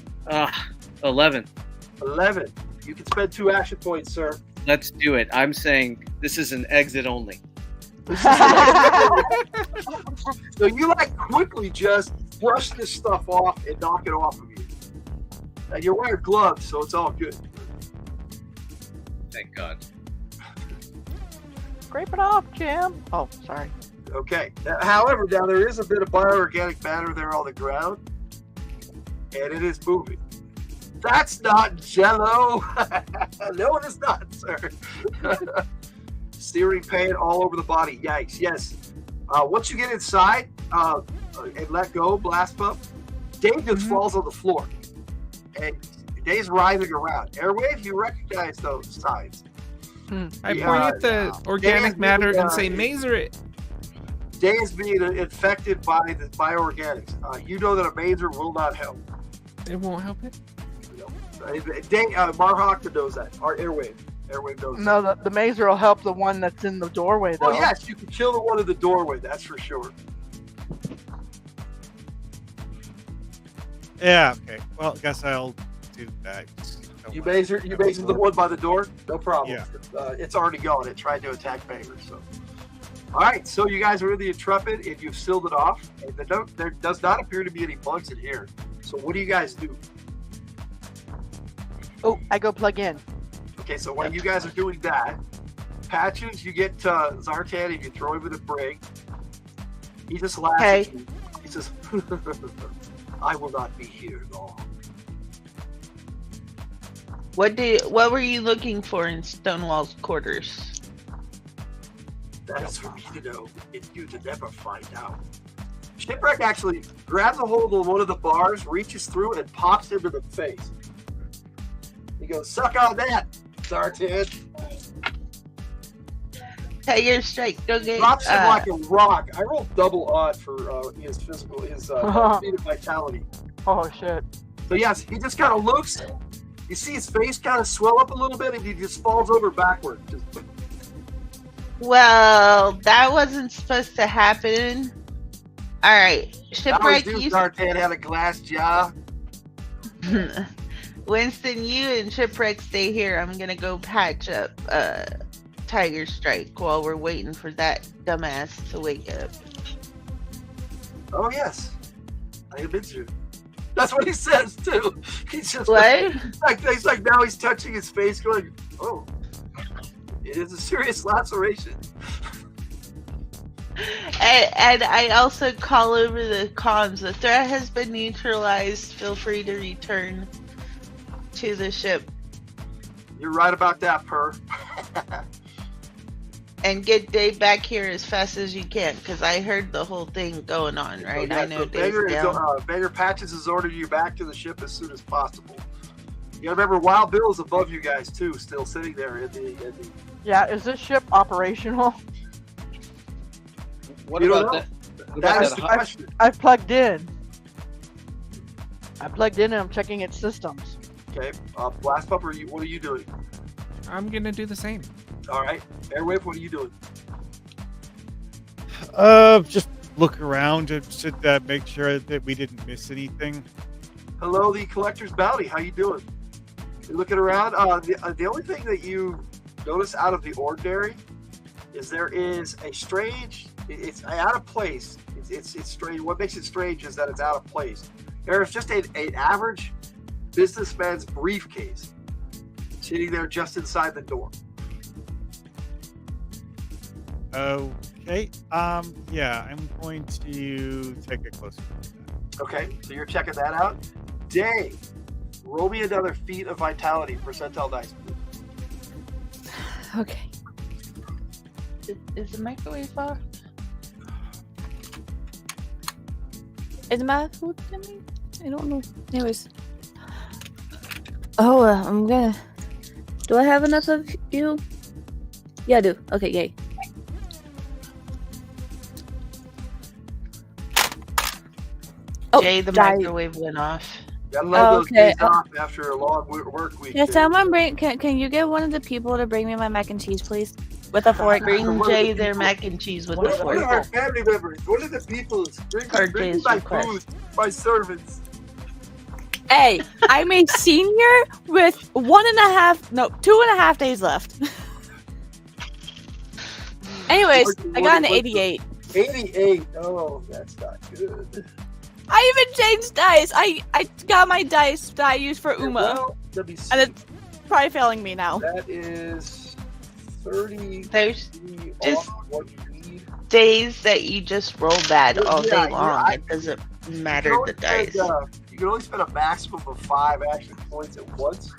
11. 11. You can spend 2 action points, sir. Let's do it. I'm saying this is an exit only. So you quickly just brush this stuff off and knock it off of you. And you're wearing gloves, so it's all good. Thank God. Scrape it off, Jim. Oh, sorry. Okay. However, now there is a bit of bioorganic matter there on the ground, and it is moving. That's not Jello. No, it is not, sir. Searing pain all over the body. Yikes. Yes. Once you get inside and let go, Blast Pump, Dave just falls on the floor. And Dave's writhing around. Airwave, you recognize those signs. I Yeah, point at the organic Dave, matter and say, Mazer it. Dave is being infected by the bioorganics. You know that a Mazer will not help. It won't help it. Dave, Marhawk knows that. Our Airwave. Airwave knows that. No, the mazer will help the one that's in the doorway, though. Oh, yes, you can kill the one in the doorway, that's for sure. Yeah, okay. Well, I guess I'll do that. Don't You worry. baser the one by the door? No problem. Yeah. It's already gone. It tried to attack Banger, so. All right, so you guys are in the Intrepid, and you've sealed it off. And there does not appear to be any bugs in here. So what do you guys do? Oh, I go plug in. Okay, so while you guys are doing that, Patches, you get Zartan and you throw him in the brig. He just laughs at you. He says, I will not be here long. What were you looking for in Stonewall's quarters? That is for me to know, and you to never find out. Shipwreck actually grabs a hold of one of the bars, reaches through, and pops him in the face. He goes, suck on that, Zartan. Tiger Strike, go get. Drops him like a rock. I rolled double odd for his physical, his speed of vitality. Oh shit. So yes, he just kind of looks. You see his face kind of swell up a little bit, and he just falls over backward. Just, Well, that wasn't supposed to happen. All right, Shipwreck. Zartan had a glass jaw. Winston, you and Shipwreck stay here. I'm gonna go patch up Tiger Strike while we're waiting for that dumbass to wake up. Oh yes, I admit you. That's what he says too. He's just What? He's like now he's touching his face, going, "Oh, it is a serious laceration." And I also call over the comms. The threat has been neutralized. Feel free to return to the ship You're right about that, Per. and get Dave back here as fast as you can, because I heard the whole thing going on, right? I know Dave's down. Banger Patches has ordered you back to the ship as soon as possible. You gotta remember, Wild Bill is above you guys too, still sitting there in the. Yeah, is this ship operational? What You don't about know. that? That is that the hot- question. I've plugged in. I plugged in and I'm checking its systems. Okay, Blast Pump, what are you doing? I'm gonna do the same. All right, Airwave, what are you doing? Just look around and should make sure that we didn't miss anything. Hello, the Collector's Bounty. How you doing? You're looking around. The only thing that you notice out of the ordinary is there is a strange. It's out of place. It's strange. What makes it strange is that it's out of place. There is just an average businessman's briefcase sitting there just inside the door. Okay. Yeah, I'm going to take a closer look at that. Okay, so you're checking that out. Dave, roll me another feat of vitality percentile dice, please. Okay. Is the microwave off? Is my food coming? I don't know. Anyways. Oh, I'm gonna. Do I have enough of you? Yeah, I do. Okay, yay. Oh, Jay, the die. microwave went off. Gotta love those Okay, days off after a long work week. Can dude. someone bring? Can you get one of the people to bring me my mac and cheese, please, with a fork? Bring Jay their mac and cheese with the What are our fork. family members? What are the people's? Bring Or me Jay's my request. food, my servants. Hey, I'm a senior with 2.5 days left. Anyways, I got an 88. 88. Oh, that's not good. I even changed dice. I got my dice that I used for Uma, Well, let me see. and it's probably failing me now. That is 30. There's just- what you need. Days that you just roll bad all Yeah, day long. yeah, It doesn't matter You the can only dice. spend, you can only spend a maximum of 5 action points at once,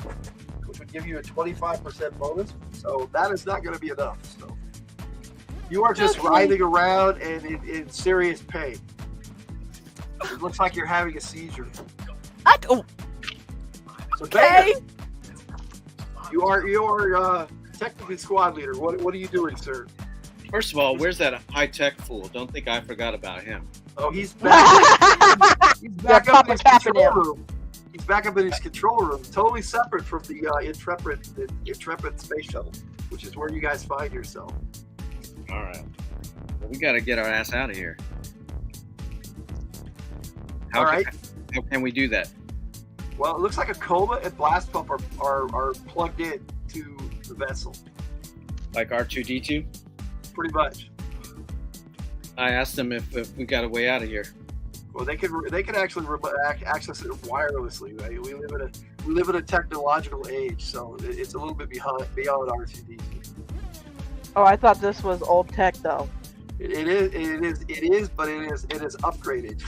which would give you a 25% bonus. So that is not going to be enough. So you are just Okay. writhing around and in serious pain. It looks like you're having a seizure. Oh, So okay. Banger, you are technically squad leader. What are you doing, sir? First of all, where's that high-tech fool? Don't think I forgot about him. Oh, he's back. He's back up in his tapping control him. room. He's back up in his control room, totally separate from the Intrepid space shuttle, which is where you guys find yourself. All right. Well, we got to get our ass out of here. All right. How can we do that? Well, it looks like a coma and blast pump are plugged in to the vessel. Like R2D2. Pretty much. I asked them if we got a way out of here. Well, they can actually access it wirelessly. Right? We live in a technological age, so it's a little bit beyond R2D2. Oh, I thought this was old tech though. It is, but it is upgraded.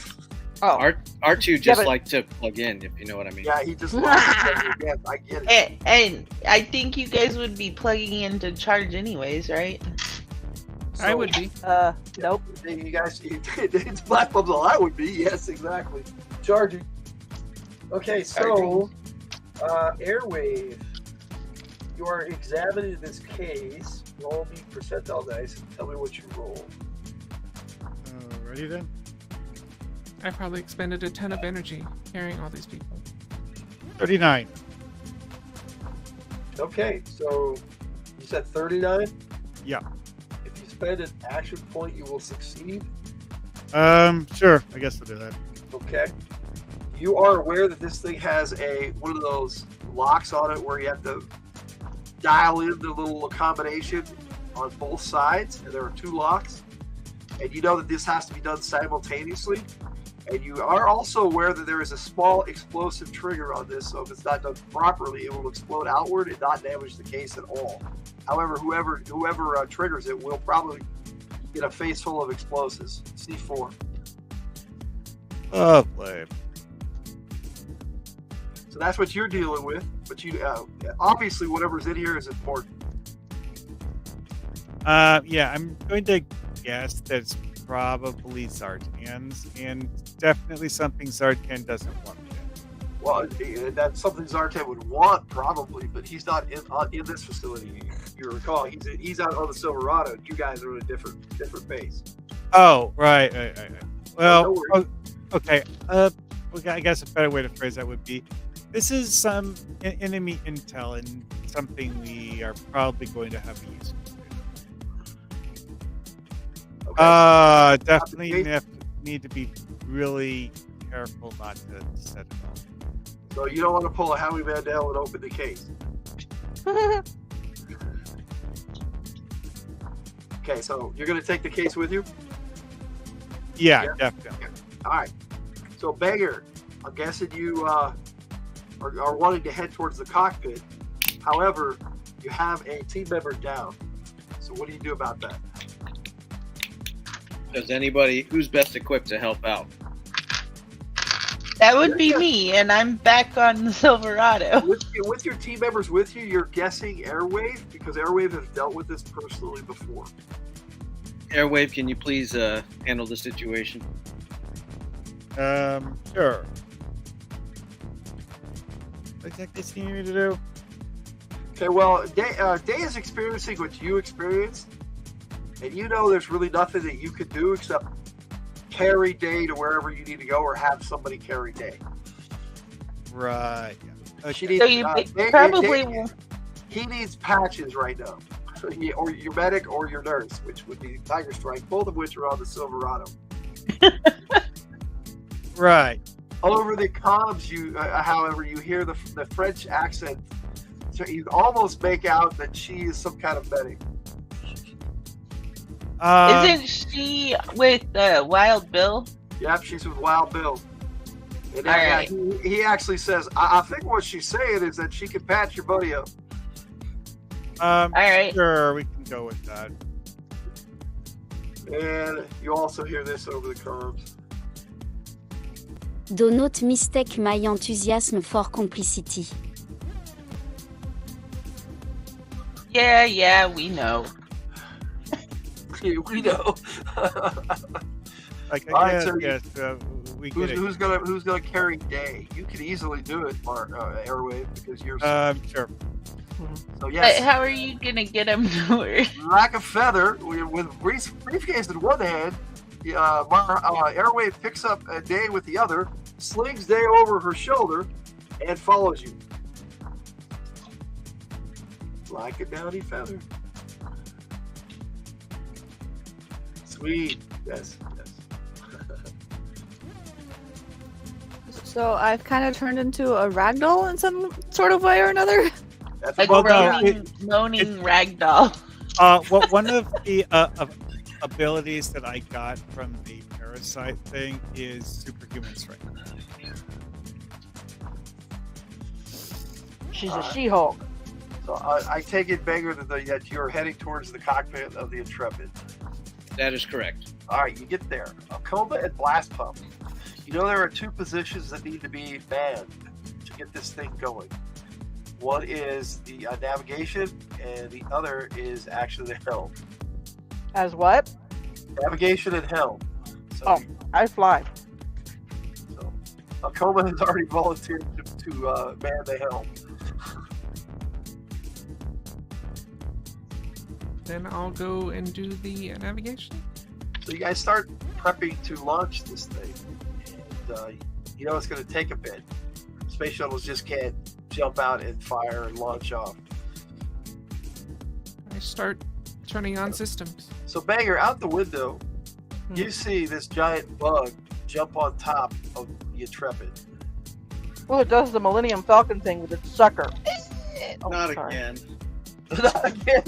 Oh, R2 just but- like to plug in, if you know what I mean. Yeah, he just likes it. Yes, I get it. And I think you guys would be plugging in to charge anyways, right? I would be. Nope. You guys, it's black bubbles. All I would be. Yes, exactly. Charging. Okay, so Airwave, you are examining this case. Roll me percentile dice and tell me what you roll. Ready then? I probably expended a ton of energy carrying all these people. 39. Okay, so you said 39. Yeah. If you spend an action point, you will succeed. Sure. I guess I'll do that. Okay. You are aware that this thing has one of those locks on it where you have to dial in the little combination on both sides, and there are 2 locks. And you know that this has to be done simultaneously. And you are also aware that there is a small explosive trigger on this, so if it's not done properly, it will explode outward and not damage the case at all. However, whoever triggers it will probably get a face full of explosives. C4. Oh, boy. So that's what you're dealing with. But you obviously whatever's in here is important. Yeah, I'm going to guess that it's probably Zartan's, and definitely something Zartan doesn't want to do. Well, that's something Zartan would want probably, but he's not in this facility. You recall, he's out on the Silverado. You guys are at a different base. Oh, right. Well, No worries. okay. I guess a better way to phrase that would be, this is some enemy intel and something we are probably going to have use. Okay. Definitely need to be really careful not to set it off. So you don't want to pull a Howie Mandel and open the case. Okay, so you're going to take the case with you? Yeah, Yeah. definitely. All right. So, Banger, I'm guessing you are wanting to head towards the cockpit. However, you have a team member down. So what do you do about that? Does anybody who's best equipped to help out? That would be me, and I'm back on the Silverado. With your team members with you, you're guessing Airwave, because Airwave has dealt with this personally before. Airwave, can you please handle the situation? Sure. What exactly do you need me to do? Okay, well, Day is experiencing what you experienced, and you know there's really nothing that you could do except carry Day to wherever you need to go, or have somebody carry Day. Right. Yeah. She Okay. needs, So you Day- probably Day- will. he needs patches right now, or your medic or your nurse, which would be Tiger Strike, both of which are on the Silverado. Right. Over the comms, however, you hear the French accent, so you almost make out that she is some kind of medic. Isn't she with Wild Bill? Yep, she's with Wild Bill. And All right. he actually says, I think what she's saying is that she can patch your buddy up. All right. Sure, we can go with that. And you also hear this over the comms. Do not mistake my enthusiasm for complicity. Yeah, we know. We know. Like, All right, I so guess, we get it. who's gonna carry Day? You can easily do it, Airwave, because you're Sure. so But yes. how are you gonna get him to work? Lack of feather with briefcase in one hand. Airwave picks up a Day with the other, slings Day over her shoulder, and follows you. Like a downy feather. Sweet. Yes. So I've kind of turned into a ragdoll in some sort of way or another. That's Like Well, no, moaning ragdoll. Well, one of the abilities that I got from the parasite thing is superhuman strength. She's a She-Hulk. So I take it, Banger, that you're heading towards the cockpit of the Intrepid. That is correct. All right, you get there. A coma and blast pump. You know there are two positions that need to be manned to get this thing going. One is the navigation, and the other is actually the helm. As what? Navigation and helm. So, Oh, I fly. so Akoma has already volunteered to man the helm. Then I'll go and do the navigation. So you guys start prepping to launch this thing. And, you know it's going to take a bit. Space shuttles just can't jump out and fire and launch off. I start turning on systems. So Banger, out the window, you see this giant bug jump on top of the Intrepid. Well, it does the Millennium Falcon thing with its sucker. Oh, Not sorry. again. Not again.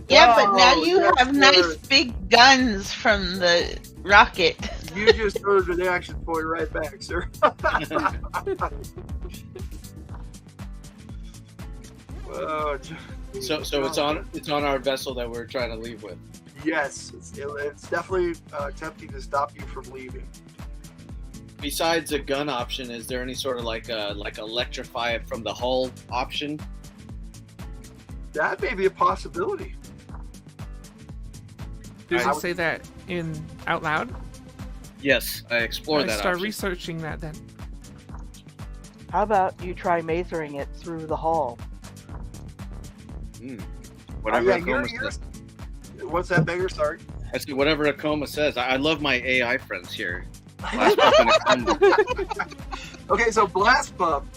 Yeah, but now Oh, you yes, have nice sir. big guns from the rocket. You just earned an action point right back, sir. Oh, So it's on our vessel that we're trying to leave with. yes, it's definitely attempting to stop you from leaving. Besides a gun option, is there any sort of like electrify it from the hull option? That may be a possibility. Does I it would- say that in out loud? Yes, I explored I that start option. researching that then. How about you try masering it through the hull? Whatever yeah, Akoma you're- says. What's that, Banger? Sorry. I said whatever Akoma says. I love my AI friends here. Blast pump and Akoma. Okay, so blast pump.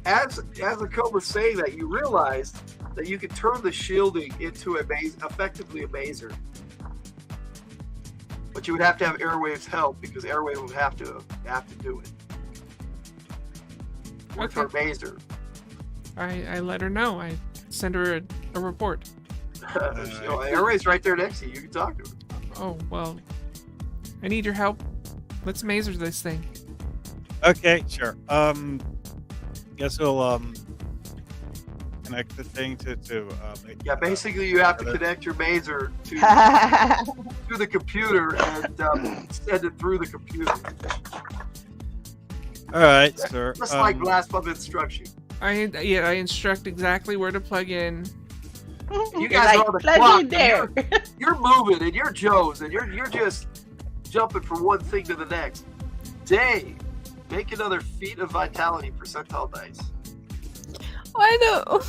As Akoma's saying that, you realize that you can turn the shielding into effectively a mazer. But you would have to have Airwave's help because Airwave would have to do it with her mazer. I let her know. I send her a report. Airwave's right there next to you. You can talk to her. Oh, well, I need your help. Let's mazer this thing. Okay, sure. Guess we'll connect the thing to Yeah, basically you have to connect your mazer to the computer and send it through the computer. All right, sir. Just like blast pump instruction. I instruct exactly where to plug in. You guys are on the plug clock. in there. You're moving and you're Joe's and you're just jumping from one thing to the next. Day, make another feat of vitality percentile dice. I know.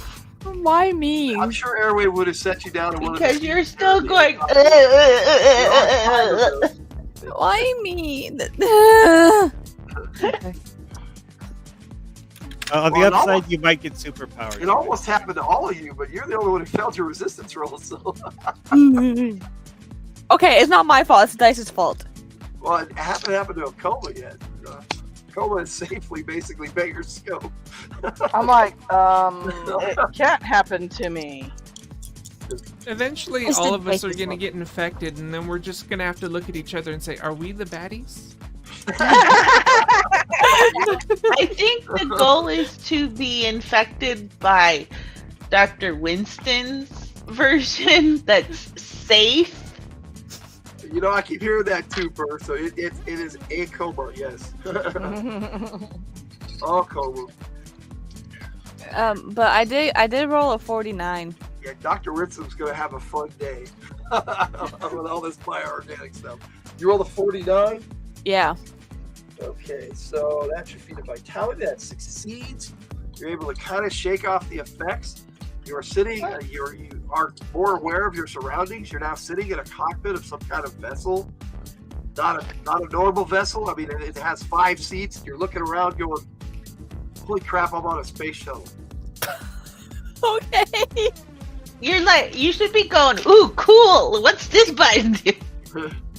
Why me? I'm sure Airway would have set you down in one Because of the you're still going. Why me? On the Well, it upside, almost- you might get superpowers. It almost happened to all of you, but you're the only one who failed your resistance roll. So, Okay, it's not my fault. It's Dice's fault. well, it hasn't happened to a coma yet. Coma is safely basically Beggar's scope. I'm like, it can't happen to me. Eventually, It's all the of us are Dice's gonna fault. get infected, and then we're just gonna have to look at each other and say, "Are we the baddies?" I think the goal is to be infected by Dr. Winston's version that's safe. You know, I keep hearing that too, Burr. So it is a coma, yes. All coma. But I did roll a 49. Yeah, Dr. Ritzum's gonna have a fun day with all this bioorganic stuff. You roll a 49. Yeah. Okay, so that's your feat of vitality. That succeeds. You're able to kind of shake off the effects. You are sitting. You are more aware of your surroundings. You're now sitting in a cockpit of some kind of vessel. Not a normal vessel. I mean, it has 5 seats. You're looking around, going, "Holy crap! I'm on a space shuttle." Okay. You're like, you should be going, ooh, cool. What's this button do?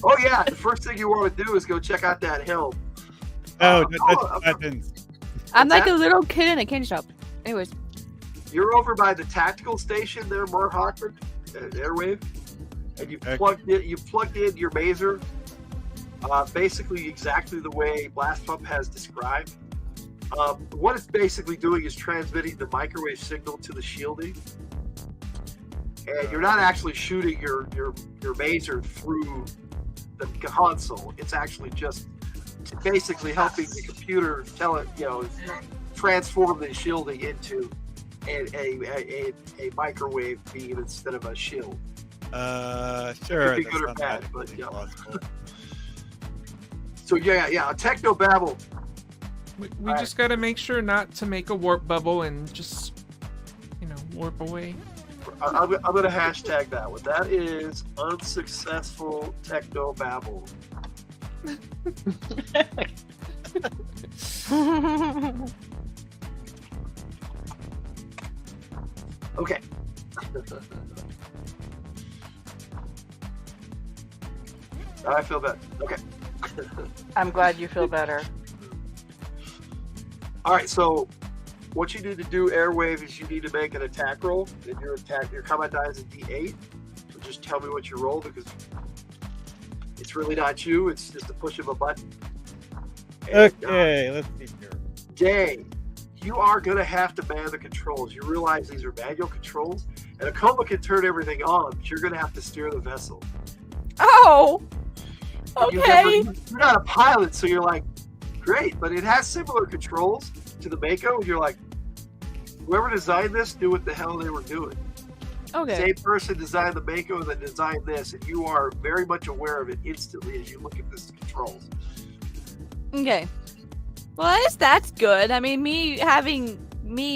Oh yeah, the first thing you want to do is go check out that hill. No, don't touch the buttons. I'm What's like that? a little kid in a candy shop. Anyways, You're over by the tactical station there, Mark Hockford, Airwave, and you Okay. plugged in your mazer, basically exactly the way Blast Pump has described. What it's basically doing is transmitting the microwave signal to the shielding, and you're not actually shooting your mazer through the console. It's actually just basically helping the computer tell it, transform the shielding into a microwave beam instead of a shield. Sure. Could be that good or sounds bad, but, logically possible. So yeah, techno babble. We just got to make sure not to make a warp bubble and just, warp away. I'm going to hashtag that one. That is unsuccessful techno babble. Okay. I feel better. Okay. I'm glad you feel better. All right. So, what you need to do, Airwave, is you need to make an attack roll, and your combat die is a D8. So just tell me what you roll, because it's really not you. It's just a push of a button. And, Okay, let's see here. Day, you are going to have to man the controls. You realize these are manual controls, and a coma can turn everything on, but you're going to have to steer the vessel. oh, You're okay. not a pilot, so you're like, great, but it has similar controls to the Mako, and you're like, whoever designed this knew what the hell they were doing. Okay. Same person designed the Mako that designed this, and you are very much aware of it instantly as you look at this controls. Okay. Well, I guess that's good. I mean, me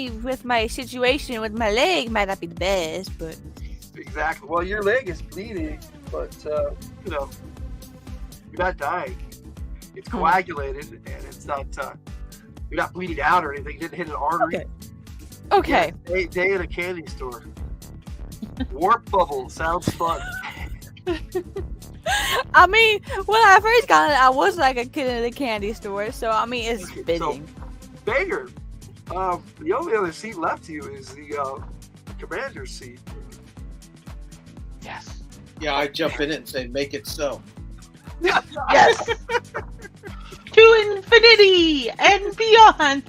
with my situation with my leg might not be the best, but Exactly. Well, your leg is bleeding, but you're not dying. It's coagulated, and it's not. You're not bleeding out or anything. You didn't hit an artery. okay. Yeah, day in a candy store. Warp bubble sounds fun. I mean, when I first got it, I was like a kid in a candy store, so I mean, it's Okay, so- fitting. Banger. The only other seat left to you is the commander's seat. Yes. Yeah, I jump in it and say, make it so. Yes. To infinity and beyond.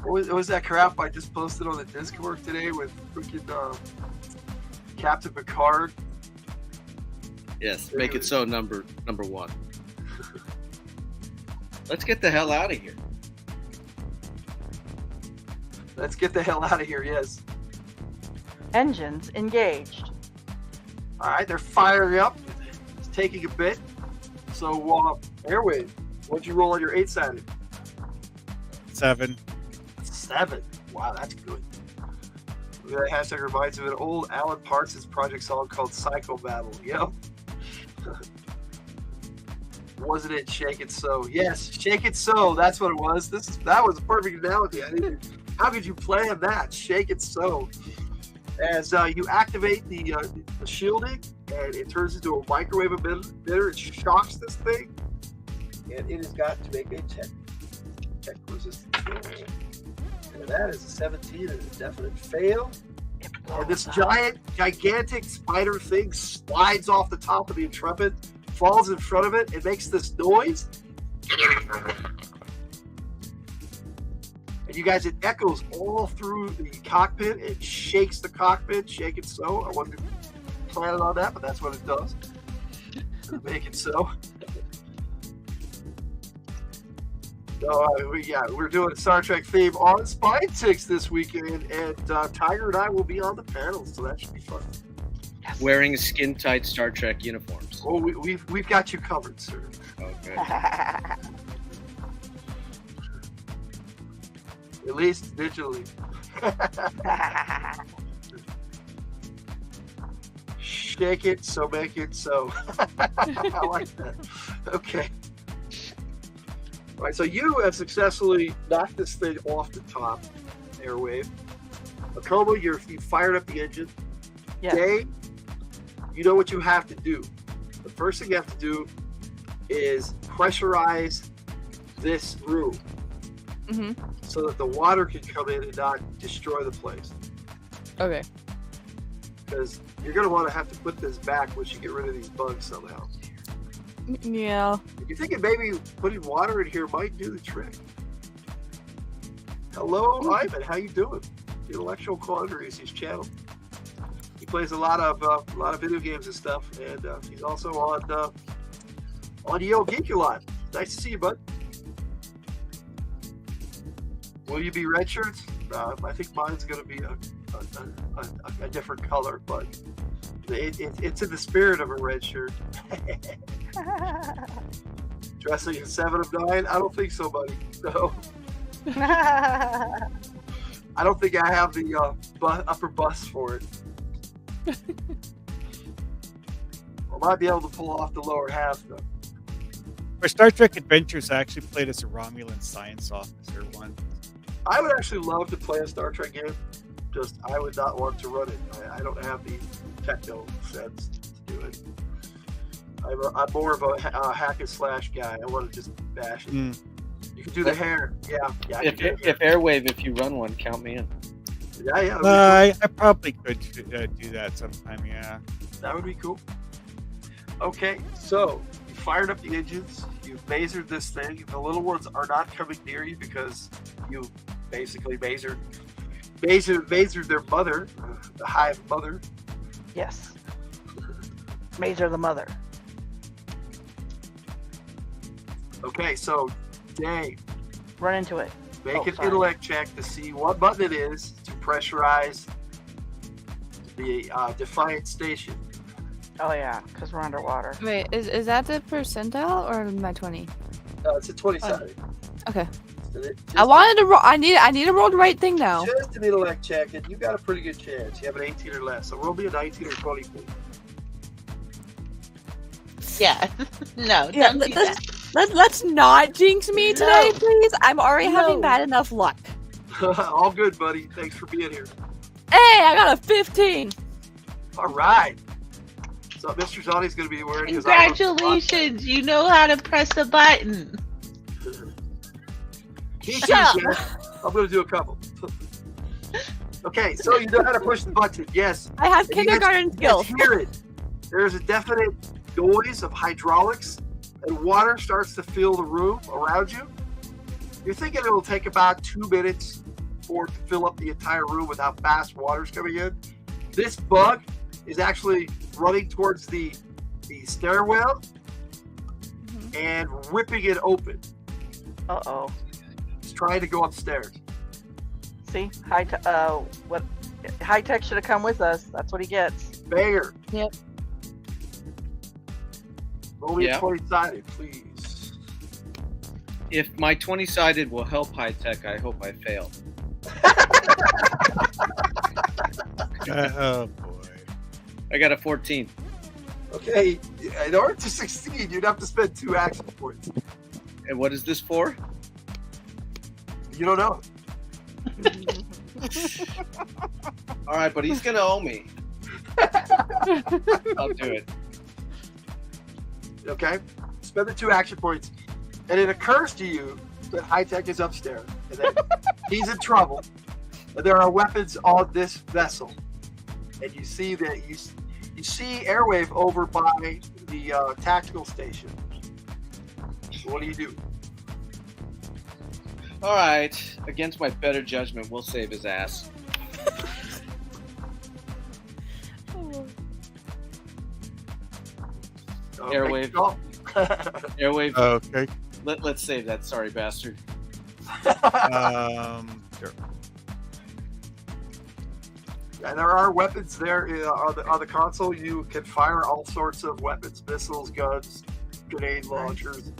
What was that crap I just posted on the Discord today with freaking Captain Picard? Yes, make it so number one. Let's get the hell out of here. Let's get the hell out of here, yes. Engines engaged. All right, they're firing up. It's taking a bit. So, Airwave, what'd you roll on your 8-sided? 7. 7. Wow, that's good. That hashtag reminds me of an old Alan Parsons project song called Psycho Battle. Yep. Wasn't it Shake It So? Yes, Shake It So. That's what it was. That was a perfect analogy. How could you plan that? Shake It So. As you activate the shielding, and it turns into a microwave emitter, it shocks this thing, and it has got to make a check resistance. And that is a 17 and a definite fail. And this gigantic spider thing slides off the top of the Intrepid, falls in front of it, and makes this noise. And you guys, it echoes all through the cockpit. It shakes the cockpit. Shake it so. I wasn't planning on that, but that's what it does. Make it so. So we're doing a Star Trek theme on Spine Six this weekend, and Tiger and I will be on the panel, so that should be fun. Yes. Wearing skin-tight Star Trek uniforms. Well, we've got you covered, sir. Okay. At least digitally. Shake it, so make it so. I like that. Okay. All right, so you have successfully knocked this thing off the top, Airwave. Akoma, you fired up the engine. Yes. Day, you know what you have to do. The first thing you have to do is pressurize this room so that the water can come in and not destroy the place. Okay. Because you're going to want to have to put this back once you get rid of these bugs somehow. Yeah. You're thinking maybe putting water in here might do the trick. Hello, Ivan. How you doing? Intellectual Quandaries, his channel. He plays a lot of video games and stuff, and he's also on Yale Geek a lot. Nice to see you, bud. Will you be red shirts? I think mine's going to be a different color, but it's in the spirit of a red shirt. Dressing in 7 of 9? I don't think so, buddy. No. I don't think I have the upper bust for it. I might be able to pull off the lower half, though. For Star Trek Adventures, I actually played as a Romulan science officer once. I would actually love to play a Star Trek game. Just, I would not want to run it. I don't have the techno sense to do it. I'm more of a hack and slash guy. I want to just bash it. You can do the hair. Yeah. If Airwave, if you run one, count me in. Yeah. I probably could do that sometime, yeah. That would be cool. Okay, so you fired up the engines. You've mazered this thing. The little ones are not coming near you because you basically mazered their mother, the hive mother. Yes. Mazer the mother. Okay, so Dave, Run into it. make an intellect check to see what button it is to pressurize the Defiant Station. Oh yeah, because we're underwater. Wait, is that the percentile or my 20? It's a 20-sided. Okay. I wanted to roll. I need to roll the right thing now. Just an intellect check, and you got a pretty good chance. You have an 18 or less, so roll me a 19 or 20, please. Yeah. No, Yeah, don't do that. let's not jinx me today, please. I'm already having bad enough luck. All good, buddy. Thanks for being here. Hey, I got a 15. All right. So Mr. Zani's going to be wearing his Congratulations, you know how to press a button. Shut up. I'm going to do a couple. Okay, so you know how to push the button. Yes. I have And you kindergarten guys skills. hear it. There's a definite noise of hydraulics, and water starts to fill the room around you. You're thinking it'll take about 2 minutes for it to fill up the entire room without fast waters coming in. This bug is actually running towards the stairwell and ripping it open. Uh-oh. It's trying to go upstairs. See? High Tech should have come with us. That's what he gets. Banger. Yep. Roll me a 20-sided, please. If my 20-sided will help High Tech, I hope I fail. Oh boy. I got a 14. Okay, in order to succeed, you'd have to spend 2 action points. And what is this for? You don't know. All right, but he's gonna owe me. I'll do it. Okay? Spend the 2 action points. And it occurs to you that High Tech is upstairs. And that he's in trouble. And there are weapons on this vessel. And you see that you see Airwave over by the tactical station. So what do you do? All right, against my better judgment, we'll save his ass. Airwave. Airwave. Okay. Let's save that sorry bastard. Sure. Yeah, there are weapons there on the console. You can fire all sorts of weapons, missiles, guns, grenade launchers.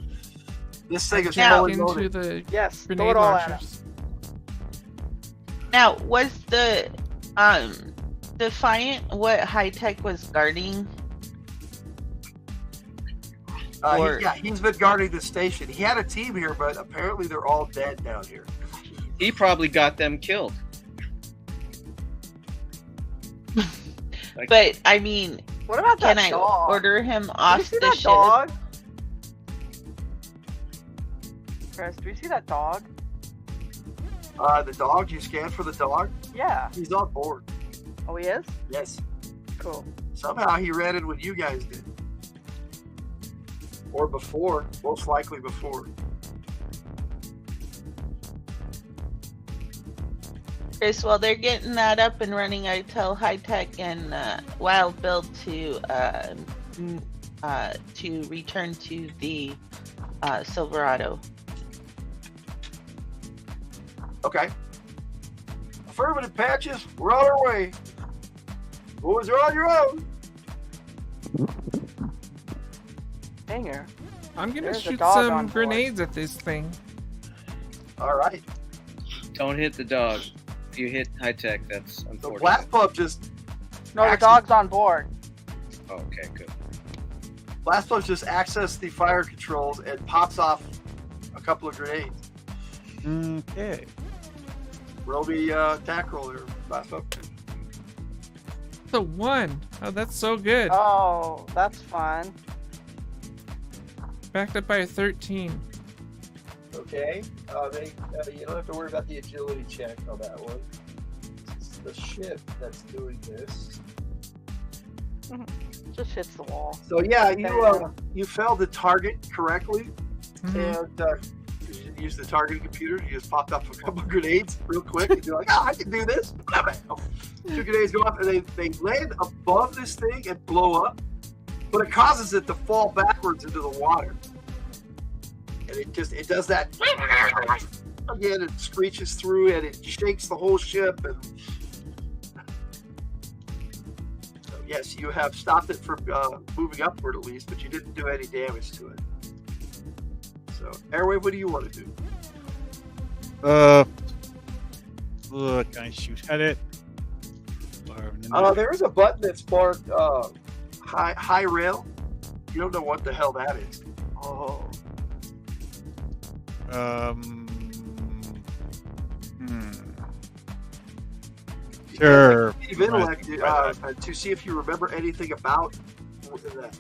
This thing is fully into loaded. the Yes, throw grenade it all at launchers. Now, was the Defiant what High Tech was guarding? He's been guarding the station. He had a team here, but apparently they're all dead down here. He probably got them killed. But I mean, What about can that I dog? order him Did you off see the that ship? dog? Chris, do you see that dog? The dog, you scanned for the dog? Yeah. He's on board. Oh, he is? Yes. Cool. Somehow he ran in when you guys did. Or before, most likely before. Chris, while they're getting that up and running, I tell High Tech and Wild Bill to return to the Silverado. Okay. Affirmative, Patches. We're on our way. Boys are on your own. Hanger. I'm gonna There's a shoot dog on some board. grenades at this thing. All right. Don't hit the dog. If you hit High Tech, that's The unfortunate. blast pump just No, the dog's on board. Oh, okay, good. blast pump just access the fire controls and pops off a couple of grenades. Okay. Roll the attack roller, blast pump. The 1. Oh, that's so good. Oh, that's fun. Backed up by a 13. Okay. You don't have to worry about the agility check on that one. It's the ship that's doing this. Just hits the wall. So yeah, you failed to target correctly, Mhm. and you use the targeting computer. You just popped up a couple of grenades real quick, and you're like, "Oh, I can do this." 2 grenades go off, and they land above this thing and blow up, but it causes it to fall backwards into the water, and it does that again. It screeches through, and it shakes the whole ship, and yes, you have stopped it from moving upward at least, but you didn't do any damage to it. So, Airwave, what do you want to do? Can I shoot at it? There is a button that's marked high rail. You don't know what the hell that is. Oh. Sure. Use intellect to see if you remember anything about that.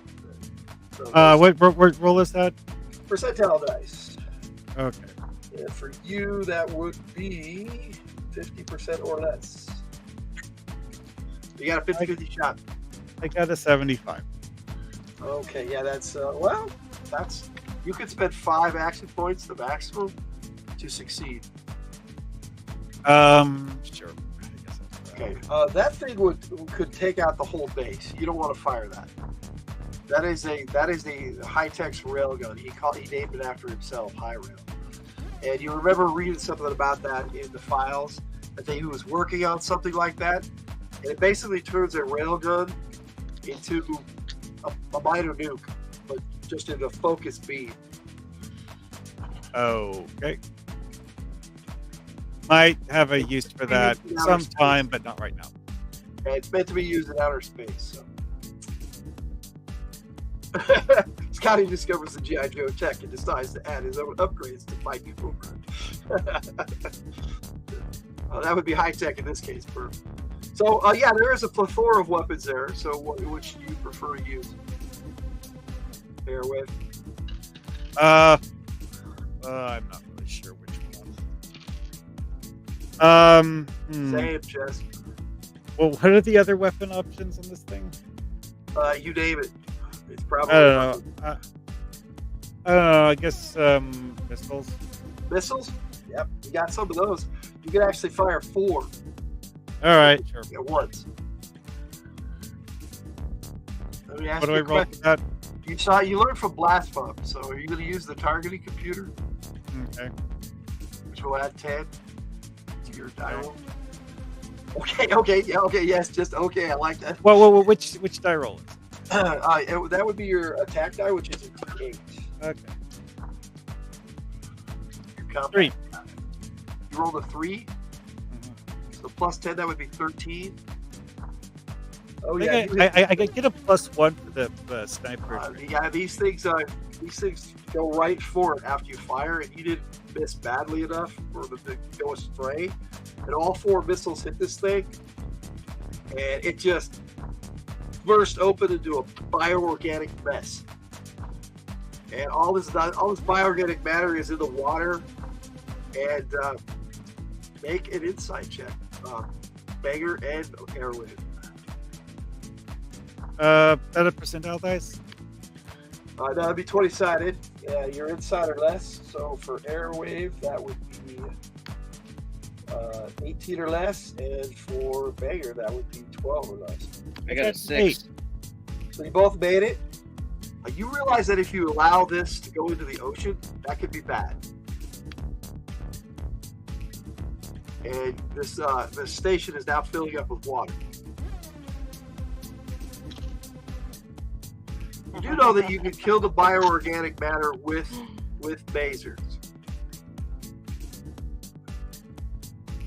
So, What roll is that? percentile dice. Okay. And for you, that would be 50% or less. You got a 50-50 shot. I got a 75. Okay, yeah, that's you could spend 5 action points, the maximum, to succeed. Sure. I guess that's Okay, that thing could take out the whole base. You don't want to fire that. That is a high-tech railgun. He named it after himself, High Rail. And you remember reading something about that in the files, that he was working on something like that, and it basically turns a railgun into a minor nuke, but just in a focused beam. Okay. Might have a use for that sometime, but not right now. And it's meant to be used in outer space. So. Scotty discovers the G.I. Joe tech and decides to add his own upgrades to fight you over. That would be high tech in this case. So, yeah, there is a plethora of weapons there. So, which do you prefer to use? Bear with. I'm not really sure which one. Same, Jess. Well, what are the other weapon options on this thing? You name it. It's probably. I don't know. I don't know. I guess missiles. Missiles? Yep, you got some of those. You can actually fire 4 All right, sure. at once. Let me ask What do you I a roll question. for that? You learned from Blast Pump, so are you going to use the targeting computer, Okay. which will add 10 to your die roll? Okay, yes, just okay. I like that. Well, which die roll is it? That would be your attack die, which is a 8. Okay. Your combat 3. die. You rolled a 3, so plus 10, that would be 13. Oh yeah, I get a +1 for the sniper. yeah. These things go right for it after you fire, and you didn't miss badly enough for them to go astray. And all 4 missiles hit this thing, and it just burst open into a bioorganic mess. and all this bioorganic matter is in the water. And make an insight check, Banger and Airwave. Better percentile dice. That'd be 20-sided. You're inside or less. So for Airwave, that would be 18 or less, and for Banger, that would be 12 or less. I got a 6. So you both made it. You realize that if you allow this to go into the ocean, that could be bad. And this station is now filling up with water. You do know that you can kill the bioorganic matter with masers.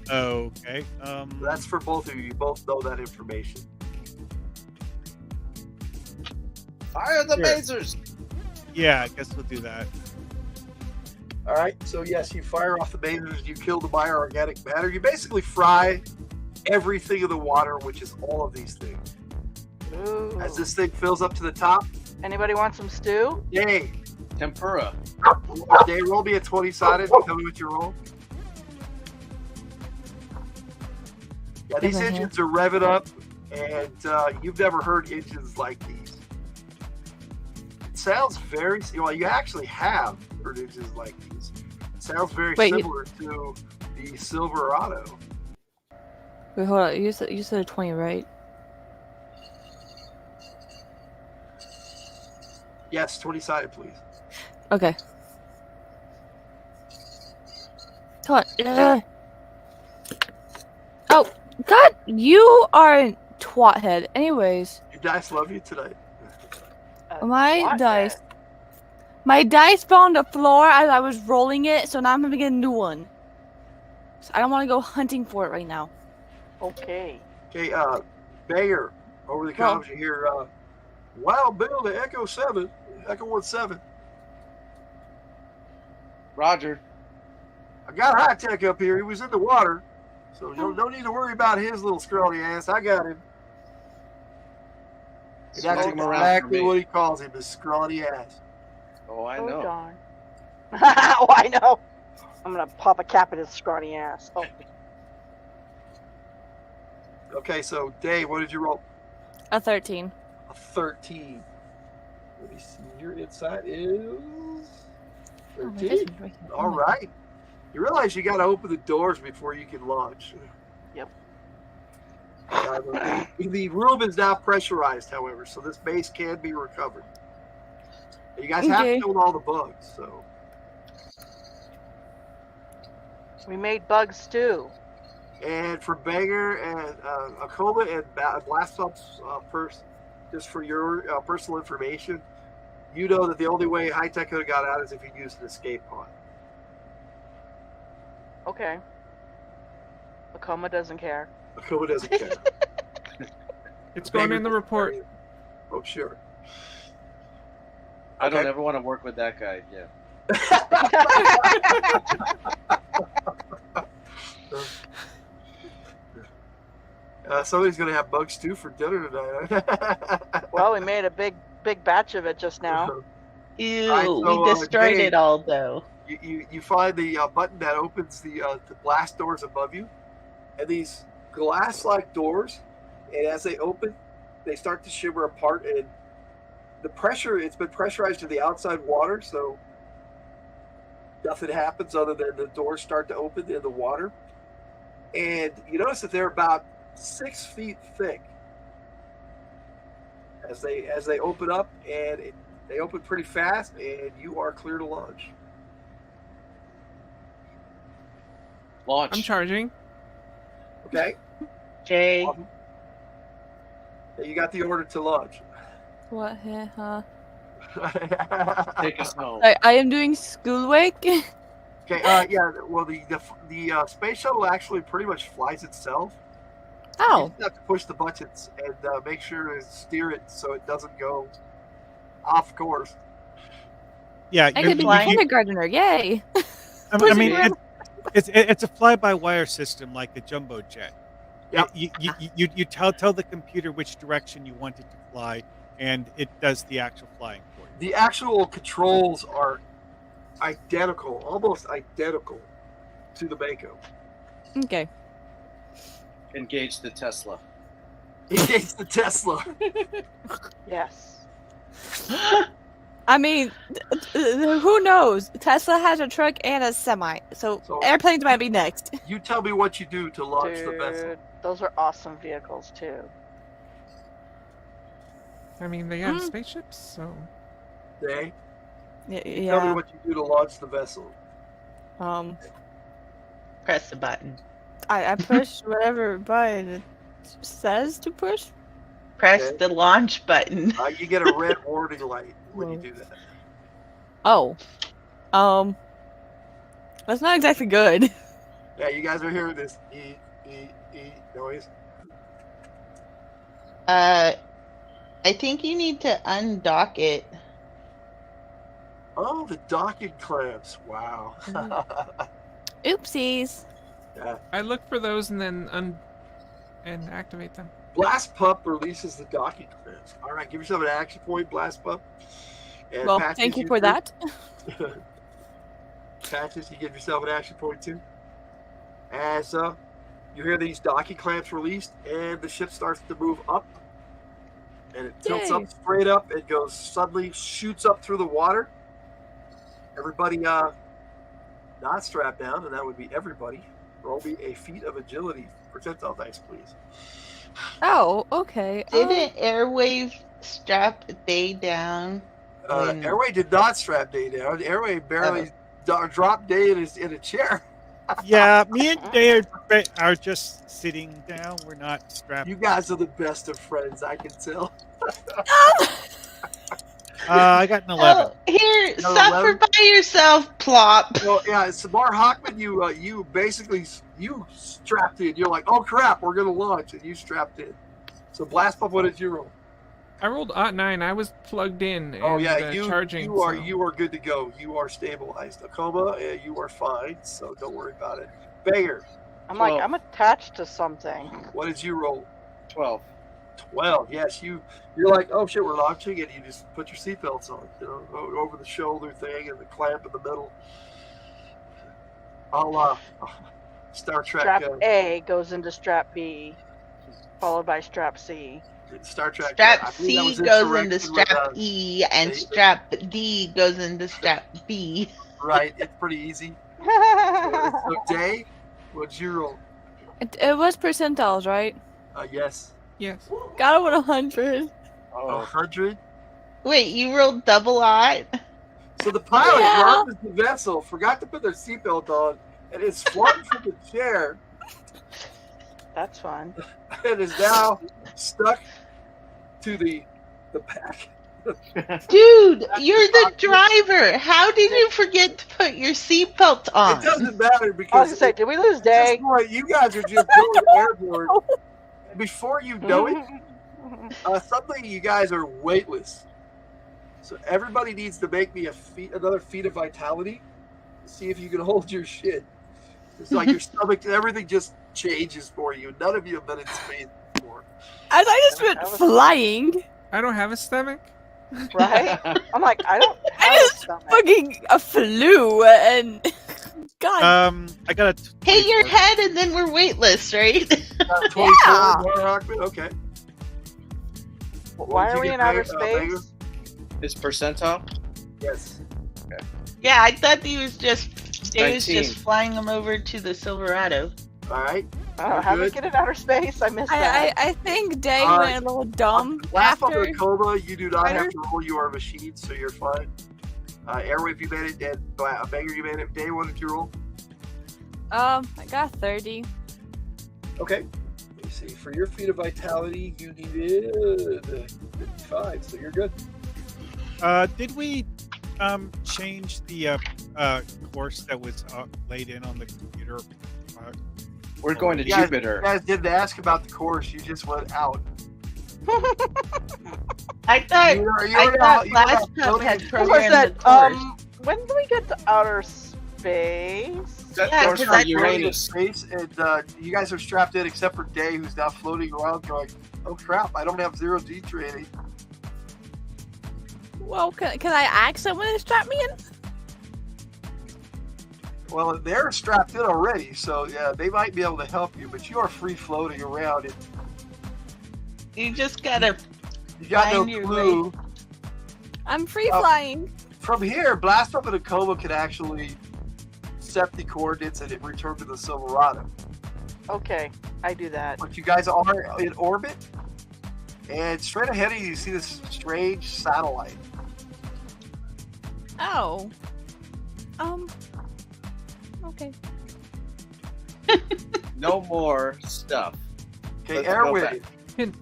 Okay. That's for both of you. You both know that information. Fire the Sure. masers! Yeah, I guess we'll do that. All right. So yes, you fire off the masers. You kill the bioorganic matter. You basically fry everything in the water, which is all of these things. Ooh. As this thing fills up to the top, Anybody want some stew? yay! Tempura. Day, roll me a 20-sided. Tell me what you roll. Yeah, these Okay. engines are revving up, and you've never heard engines like these. It sounds very well. You actually have heard engines like these. It sounds very Wait, similar to the Silverado. Wait, hold on. You said a 20, right? Yes, 20-sided, please. Okay. Come on. Ugh. Oh, God, you are a twat head. Anyways, Your dice love you tonight. my What? dice. My dice fell on the floor as I was rolling it, so now I'm gonna get a new one. So I don't want to go hunting for it right now. Okay. Okay, Banger, over the comms, you hear, Wild Bill to Echo 7, Echo 17. Roger. I got High Tech up here. He was in the water, so you don't need to worry about his little scrawny ass. I got him. And that's Smoke him around for exactly me. what he calls him, his scrawny ass. Oh, I Oh, know. darn. Oh, I know. I'm gonna pop a cap at his scrawny ass. Oh, Okay, so Dave, what did you roll? A 13. A 13. Let me see. Your insight is Oh, my 13. vision's right here. All right. You realize you got to open the doors before you can launch. Yep. The room is now pressurized, however, so this base can be recovered. You guys have Okay. killed all the bugs, so we made bug stew. and for Banger and Akoma and Blast Ops just for your personal information, you know that the only way High Tech could have got out is if you used an escape pod. Okay. Akoma doesn't care. Akoma doesn't care. It's going Banger in the doesn't report. care either. Oh, sure. I don't Okay. ever want to work with that guy. Yeah. Somebody's gonna have bug stew for dinner tonight. Well, we made a big batch of it just now. Ew, Alright, so, we destroyed Dave, it all though. You find the button that opens the blast doors above you, and these glass-like doors, and as they open, they start to shimmer apart, and the pressure, it's been pressurized to the outside water, so nothing happens other than the doors start to open in the water. And you notice that they're about 6 feet thick as they open up, and they open pretty fast, and you are clear to launch. Launch. I'm charging. Okay, Jay, awesome. You got the order to launch. What? Huh? Take us home. I am doing schoolwork. Okay, yeah. Well, the space shuttle actually pretty much flies itself. You Oh, just have to push the buttons and make sure to steer it so it doesn't go off course. Yeah, I could be a flying. kindergartner. Yay! I mean, it's a fly-by-wire system like the jumbo jet. Yep. You tell the computer which direction you want it to fly, and it does the actual flying for you. The actual controls are identical, almost identical to the Mako. Okay. Engage the Tesla. Engage the Tesla. Yes. I mean, who knows? Tesla has a truck and a semi, so airplanes might be next. You tell me what you do to launch the vessel. Dude, those are awesome vehicles too. I mean, they have spaceships, so. Day. Yeah. Tell me what you do to launch the vessel. Press the button. I push whatever button it says to push. Press the launch button. You get a red warning light when you do that. Oh. That's not exactly good. Yeah, you guys are hearing this noise. I think you need to undock it. Oh, the docking clamps. Wow. Oopsies. Yeah. I look for those and then and activate them. Blast Pup releases the docking clamps. All right, give yourself an action point, Blast Pup. And Well, Patches, thank you for that. Patches, you give yourself an action point too. As you hear these docking clamps released, and the ship starts to move up. And it tilts up, straight up, and goes suddenly shoots up through the water. Everybody not strapped down, and that would be everybody. Roll me a feat of agility. Percentile dice, please. Oh, okay. Didn't Airwave strap Day down? Airway did not strap Day down. Airway barely dropped Day in a chair. Yeah, me and Day are just sitting down. We're not strapped. You guys are the best of friends, I can tell. I got an 11. Oh, here, No, suffer 11? by yourself, plop. Well, yeah, Samar Hockman, you basically strapped in. You're like, oh crap, we're gonna launch, and you strapped in. So Blast Pup, what did you roll? I rolled 9. I was plugged in and Oh yeah, charging. you are good to go. You are stabilized. Akoma, you are fine, so don't worry about it. Banger, I'm like, I'm attached to something. what did you roll? 12. 12. Yes, you're like, oh shit, we're launching, and you just put your seatbelts on, over the shoulder thing and the clamp in the middle. I'll Star Trek. Strap A goes into strap B, followed by strap C. Star Trek. Strap C goes into strap E, and strap D goes into strap B. Right, it's pretty easy. So Day, what'd you roll? It was percentiles, right? Yes. Yes. Got it with 100. 100. Wait, you rolled double odd? So the pilot launches the vessel, forgot to put their seatbelt on, and is flung from the chair. That's fun. And is now stuck to the pack. Dude, you're the driver. How did you forget to put your seatbelt on? It doesn't matter I was because gonna say, did we lose at this Day? point, you guys are just going airborne. And before you know it, suddenly you guys are weightless. So everybody needs to make me another feat of vitality to see if you can hold your shit. It's like your stomach, everything just changes for you. None of you have been in space before. As I just went flying. I don't have a stomach. Right? I'm like, I don't have I a just stomach. fucking flew and God. I got a. Hit your head and then we're weightless, right? 24, Rockman? Okay. Why are we in outer space? Is percentile? Yes. Okay. Yeah, I thought he was just 19. flying them over to the Silverado. All right. How do we get in outer space? I missed that. I think Day went a little dumb Last one, after. Coma, you do not have Ryder? to roll. You are a machine, so you're fine. Airwave, you made it. And Banger, you made it. Day, what did you roll? I got 30. Okay. Let me see. For your feat of vitality, you needed 55, so you're good. Did we change the course that was laid in on the computer? We're going to You guys- Jupiter. You guys didn't ask about the course. You just went out. I thought Last Cup had Of course, programmed that, the course. when do we get to outer space? Yeah, Course 'cause for I- Uranus. Space, and you guys are strapped in except for Day, who's now floating around going, oh crap, I don't have 0G training. Well, can I ask someone to strap me in? Well, they're strapped in already, so yeah, they might be able to help you, but you are free floating around. You just gotta You got no find your clue. I'm free flying. From here, Blast Off and Akoma can actually set the coordinates and it return to the Silverado. Okay, I do that. But you guys are in orbit, and straight ahead of you, you see this strange satellite. Oh. Okay. No more stuff. Okay, Let's go back. Airway. Can-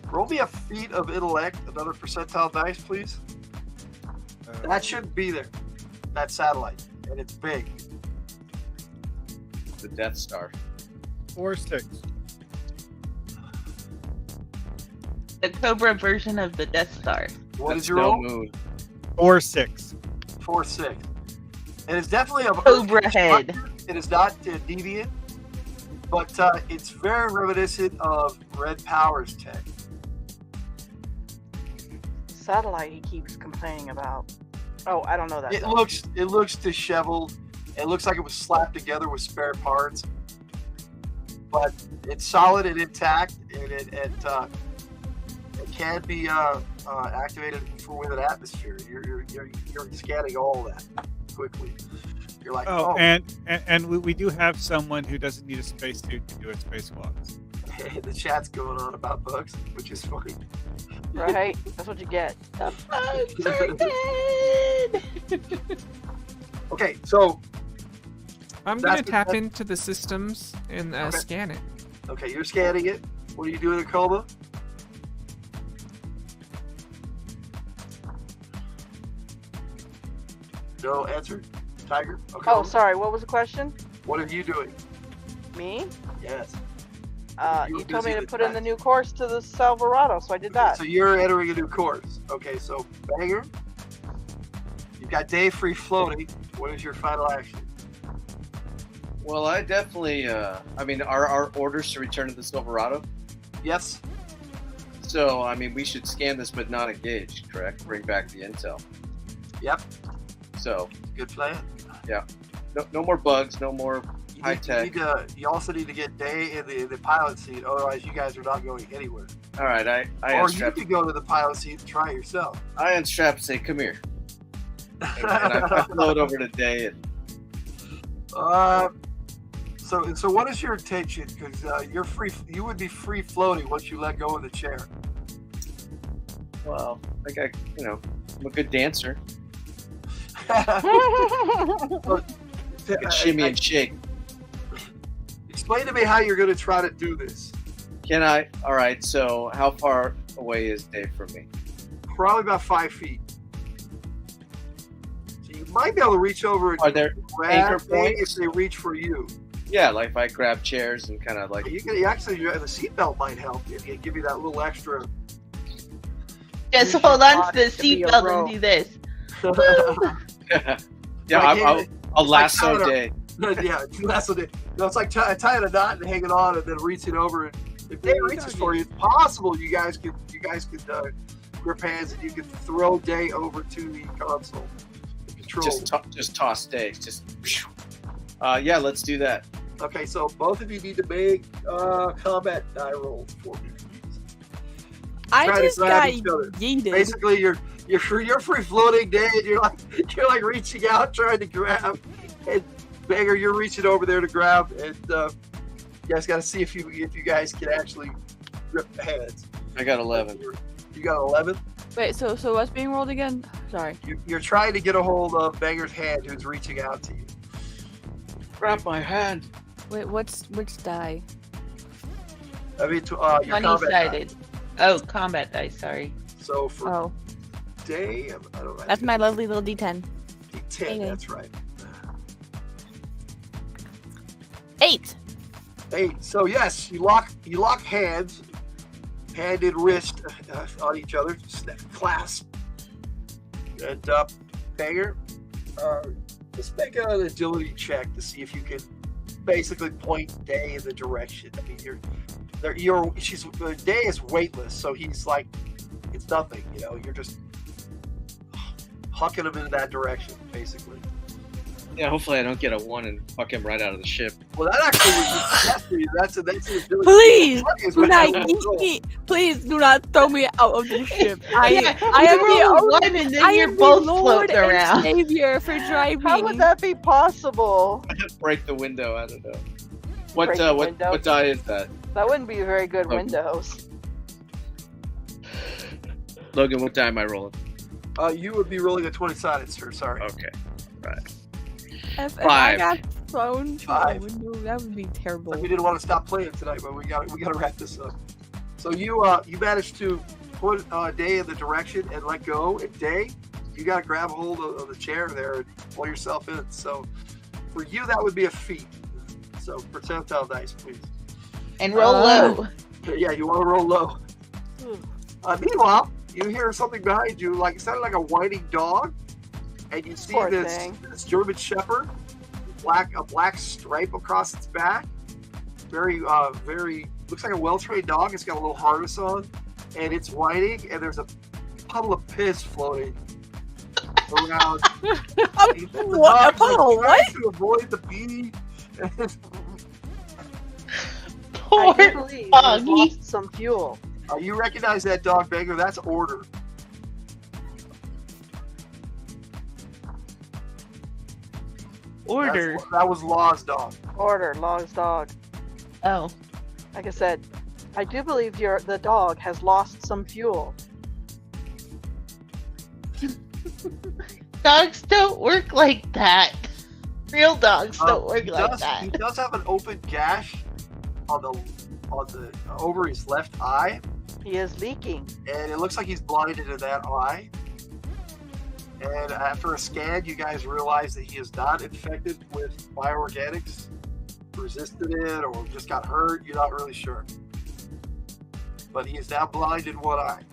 Roll me a feat of intellect, another percentile dice, please. That shouldn't be there. That satellite, and it's big. The Death Star. 4 6. the Cobra version of the Death Star. What That's is your no roll? moon. 4 6. 4 6. And it's definitely a Cobra head. It is not deviant, but it's very reminiscent of Red Power's tech. Satellite he keeps complaining about. Oh, I don't know that. It song. looks disheveled. It looks like it was slapped together with spare parts, but it's solid and intact, and it can be activated from within atmosphere. You're scanning all that quickly. You're like, Oh, oh, and we do have someone who doesn't need a spacesuit to do a spacewalk. the chat's going on about bugs, which is funny. Right? That's what you get. The bugs are dead. Okay, so I'm gonna That's- tap that's- into the systems and Okay. scan it. okay, you're scanning it. What are you doing, Akoma? No answer. Tiger. Okay. Oh, sorry. What was the question? What are you doing? Me? Yes. You were You told me busy to with put in that. the new course to the Silverado, so I did that. So you're entering a new course. Okay, so Banger, you've got day free floating. What is your final action? Well, I definitely. I mean, are our orders to return to the Silverado? Yes. So, I mean, we should scan this, but not engage. Correct? Bring back the intel. Yep. So, Good plan. no more bugs. No more You high need, tech. you also need to get Day in the pilot seat. Otherwise, you guys are not going anywhere. All right, I Or you unstrap. could go to the pilot seat and try yourself. I unstrap and say, "Come here," and I float over to Day. And So what is your intention? Because you're free. You would be free floating once you let go of the chair. well, like I'm a good dancer. Like a shimmy and shake. Explain to me how you're going to try to do this. Can I? All right. So, how far away is Dave from me? Probably about 5 feet. So you might be able to reach over and Are there grab anchor Dave if points? they reach for you. Yeah, like if I grab chairs and kind of like. You can actually the seatbelt might help you. It give you that little extra. Just Use hold your on to body the to be a seatbelt rope. and do this. Yeah, I'll like lasso tying a- Day. Yeah, that's what it. No, it's like tying a knot and hanging on, and then reaching over. And if Day reaches for you, it's possible you guys could grip hands and you could throw Day over to the console. The control. Just toss Day. Just. Yeah, let's do that. Okay, so both of you need to make combat die rolls for me. I Try to just grab got each other. yeeted. Basically, you're free floating, Day, and you're like reaching out, trying to grab, and Banger, you're reaching over there to grab, and you guys got to see if you guys can actually grip the hands. I got 11. You got 11. Wait, so what's being rolled again? Sorry. You're trying to get a hold of Banger's hand, who's reaching out to you. Grab my hand. Wait, which die? I mean, your combat die. One-sided. Oh, combat dice. Sorry. So for Oh, Day, I don't know. that's my lovely little D10. D10. Okay. That's right. 8. 8. So yes, you lock hands, hand and wrist on each other, clasp. And Banger, just make an agility check to see if you can basically point Day in the direction. I mean, Day is weightless, so he's like, it's nothing. You're just hucking him in that direction, basically. Yeah, hopefully I don't get a 1 and fuck him right out of the ship. Well, that actually would be that's his ability. Please Is do when not you roll. yeet me. Please do not throw me out of the ship. I You am the roll only- one and then I you're am both the Lord floating and around. Savior for driving. How would that be possible? Break the window. I don't know. What Break the what window? what die is that? That wouldn't be very good Okay. windows. Logan, what die am I rolling? You would be rolling a 20-sided, sir. Sorry. Okay. Right. If I 5. got thrown through a 5. window, that would be terrible. We didn't want to stop playing tonight, but we got to wrap this up. So you managed to put Day in the direction and let go. And Day, you got to grab hold of the chair there and pull yourself in. So for you, that would be a feat. So percentile dice, please. And roll low. Yeah, you want to roll low. Meanwhile, you hear something behind you, like it sounded like a whining dog, and you see Poor this thing. German Shepherd, a black stripe across its back. Very looks like a well-trained dog. It's got a little harness on, and it's whining, and there's a puddle of piss floating around. What? A puddle? What? To avoid the bee. Poor I do believe he doggy. lost some fuel. You recognize that dog, Banger? That's Order. Order. That was Law's dog. Order, Log's dog. Oh. Like I said, I do believe the dog has lost some fuel. Dogs don't work like that. Real dogs don't work He like does- that. He does have an open gash on the over his left eye, He is leaking. and it looks like he's blinded in that eye. And after a scan, you guys realize that he is not infected with bioorganics, resisted it, or just got hurt. You're not really sure. But he is now blind in one eye.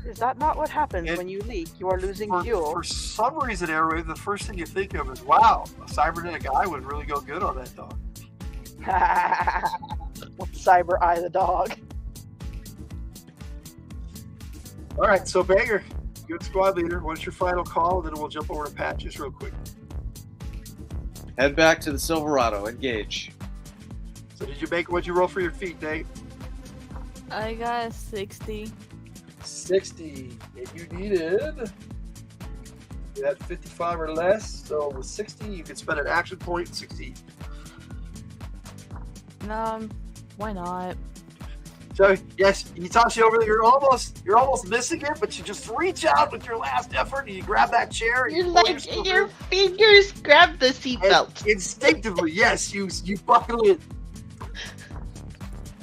Is that not what happens And when you leak? You are losing For fuel. some reason, Airwave, the first thing you think of is, wow, a cybernetic eye would really go good on that dog. With Cyber Eye the dog. All right, so Banger, good squad leader. What's your final call? And then we'll jump over to patches real quick. Head back to the Silverado. Engage. So what'd you roll for your feet, Dave? I got a 60. 60. And you needed... You had 55 or less, so with 60, you could spend an action point and succeed. Why not? So, yes, Hitachi over there, you're almost missing it, but you just reach out with your last effort and you grab that chair and You're you pull like, yourself your in. fingers grab the seatbelt. Instinctively, yes, you buckle in.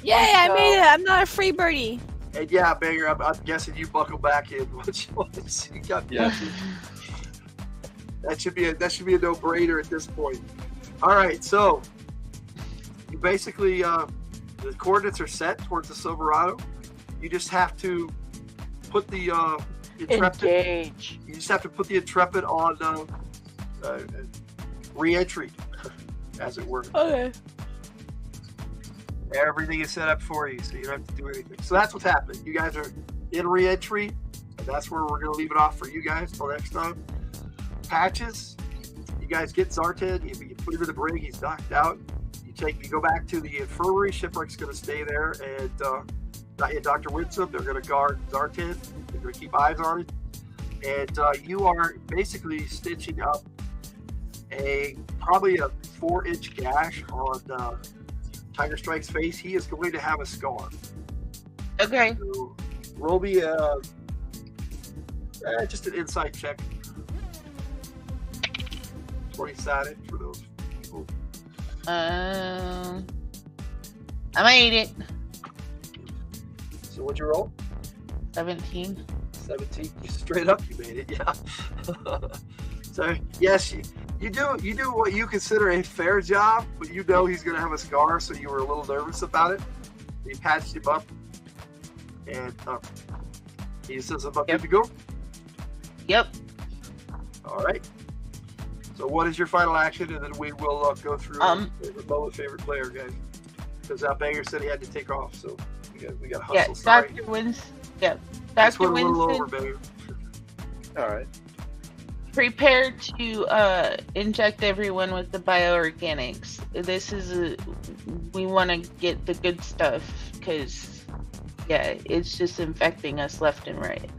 Yay, I made it! I'm not a free birdie. And yeah, Banger, I'm guessing you buckle back in once you got Yeah. That should be a no-brainer at this point. All right, so you basically the coordinates are set towards the Silverado. You just have to put the Intrepid. Engage. You just have to put the Intrepid on re-entry, as it were. Okay. Everything is set up for you, so you don't have to do anything. So that's what's happening. You guys are in re-entry, and that's where we're going to leave it off for you guys till next time. Patches, you guys get Zartan, you put him in the brig, he's knocked out. You go back to the infirmary, Shipwreck's going to stay there, and Dr. Winsome, they're going to guard Zartan, they're going to keep eyes on it. And you are basically stitching up probably a 4-inch gash on Tiger Strike's face. He is going to have a scar. Okay. So roll me just an insight check. 20-sided for those people. I made it. So what'd you roll? 17. 17. Straight up, you made it. Yeah. So yes, you do what you consider a fair job, but you know he's going to have a scar, so you were a little nervous about it. You patched him up, and he says, "I'm good to go." Yep. All right. So what is your final action, and then we will go through favorite player, guys. Because Banger said he had to take off, so we got to hustle. Yeah, Sorry. Dr. Winston. Yeah, That's Dr. a little over, Winston. Banger. All right. Prepare to inject everyone with the bioorganics. We want to get the good stuff because, yeah, it's just infecting us left and right.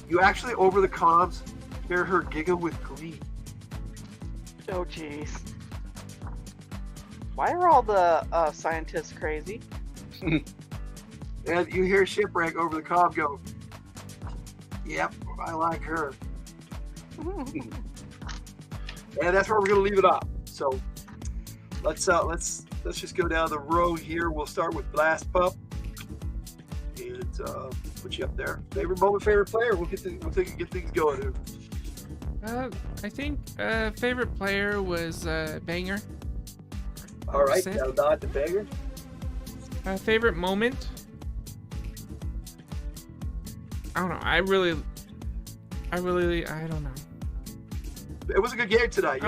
You actually, over the comms, hear her giggle with glee. Oh, jeez. Why are all the scientists crazy? And you hear Shipwreck over the comm go, "Yep, I like her." And that's where we're gonna leave it off. So let's just go down the road here. We'll start with Blast Pup, and put you up there. Favorite moment, favorite player. We'll get things going here. I think favorite player was Banger. All right, Sid. now nod to Banger. Favorite moment. I don't know. I don't know. It was a good game tonight.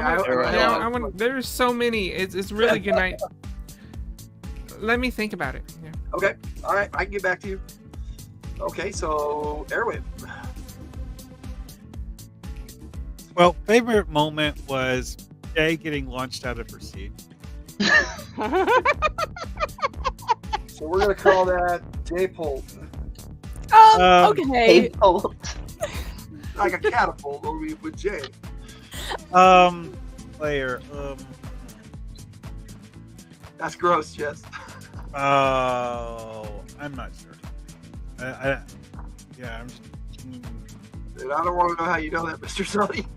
There's so many. It's really good night. Let me think about it. Yeah. Okay. All right. I can get back to you. Okay. So Airwave. Well, favorite moment was Jay getting launched out of her seat. So we're gonna call that J-Pult. Okay. Like a catapult, only with J. Player. That's gross, Jess. Oh, I'm not sure. I'm just. Dude, I don't want to know how you know that, Mr. Sully.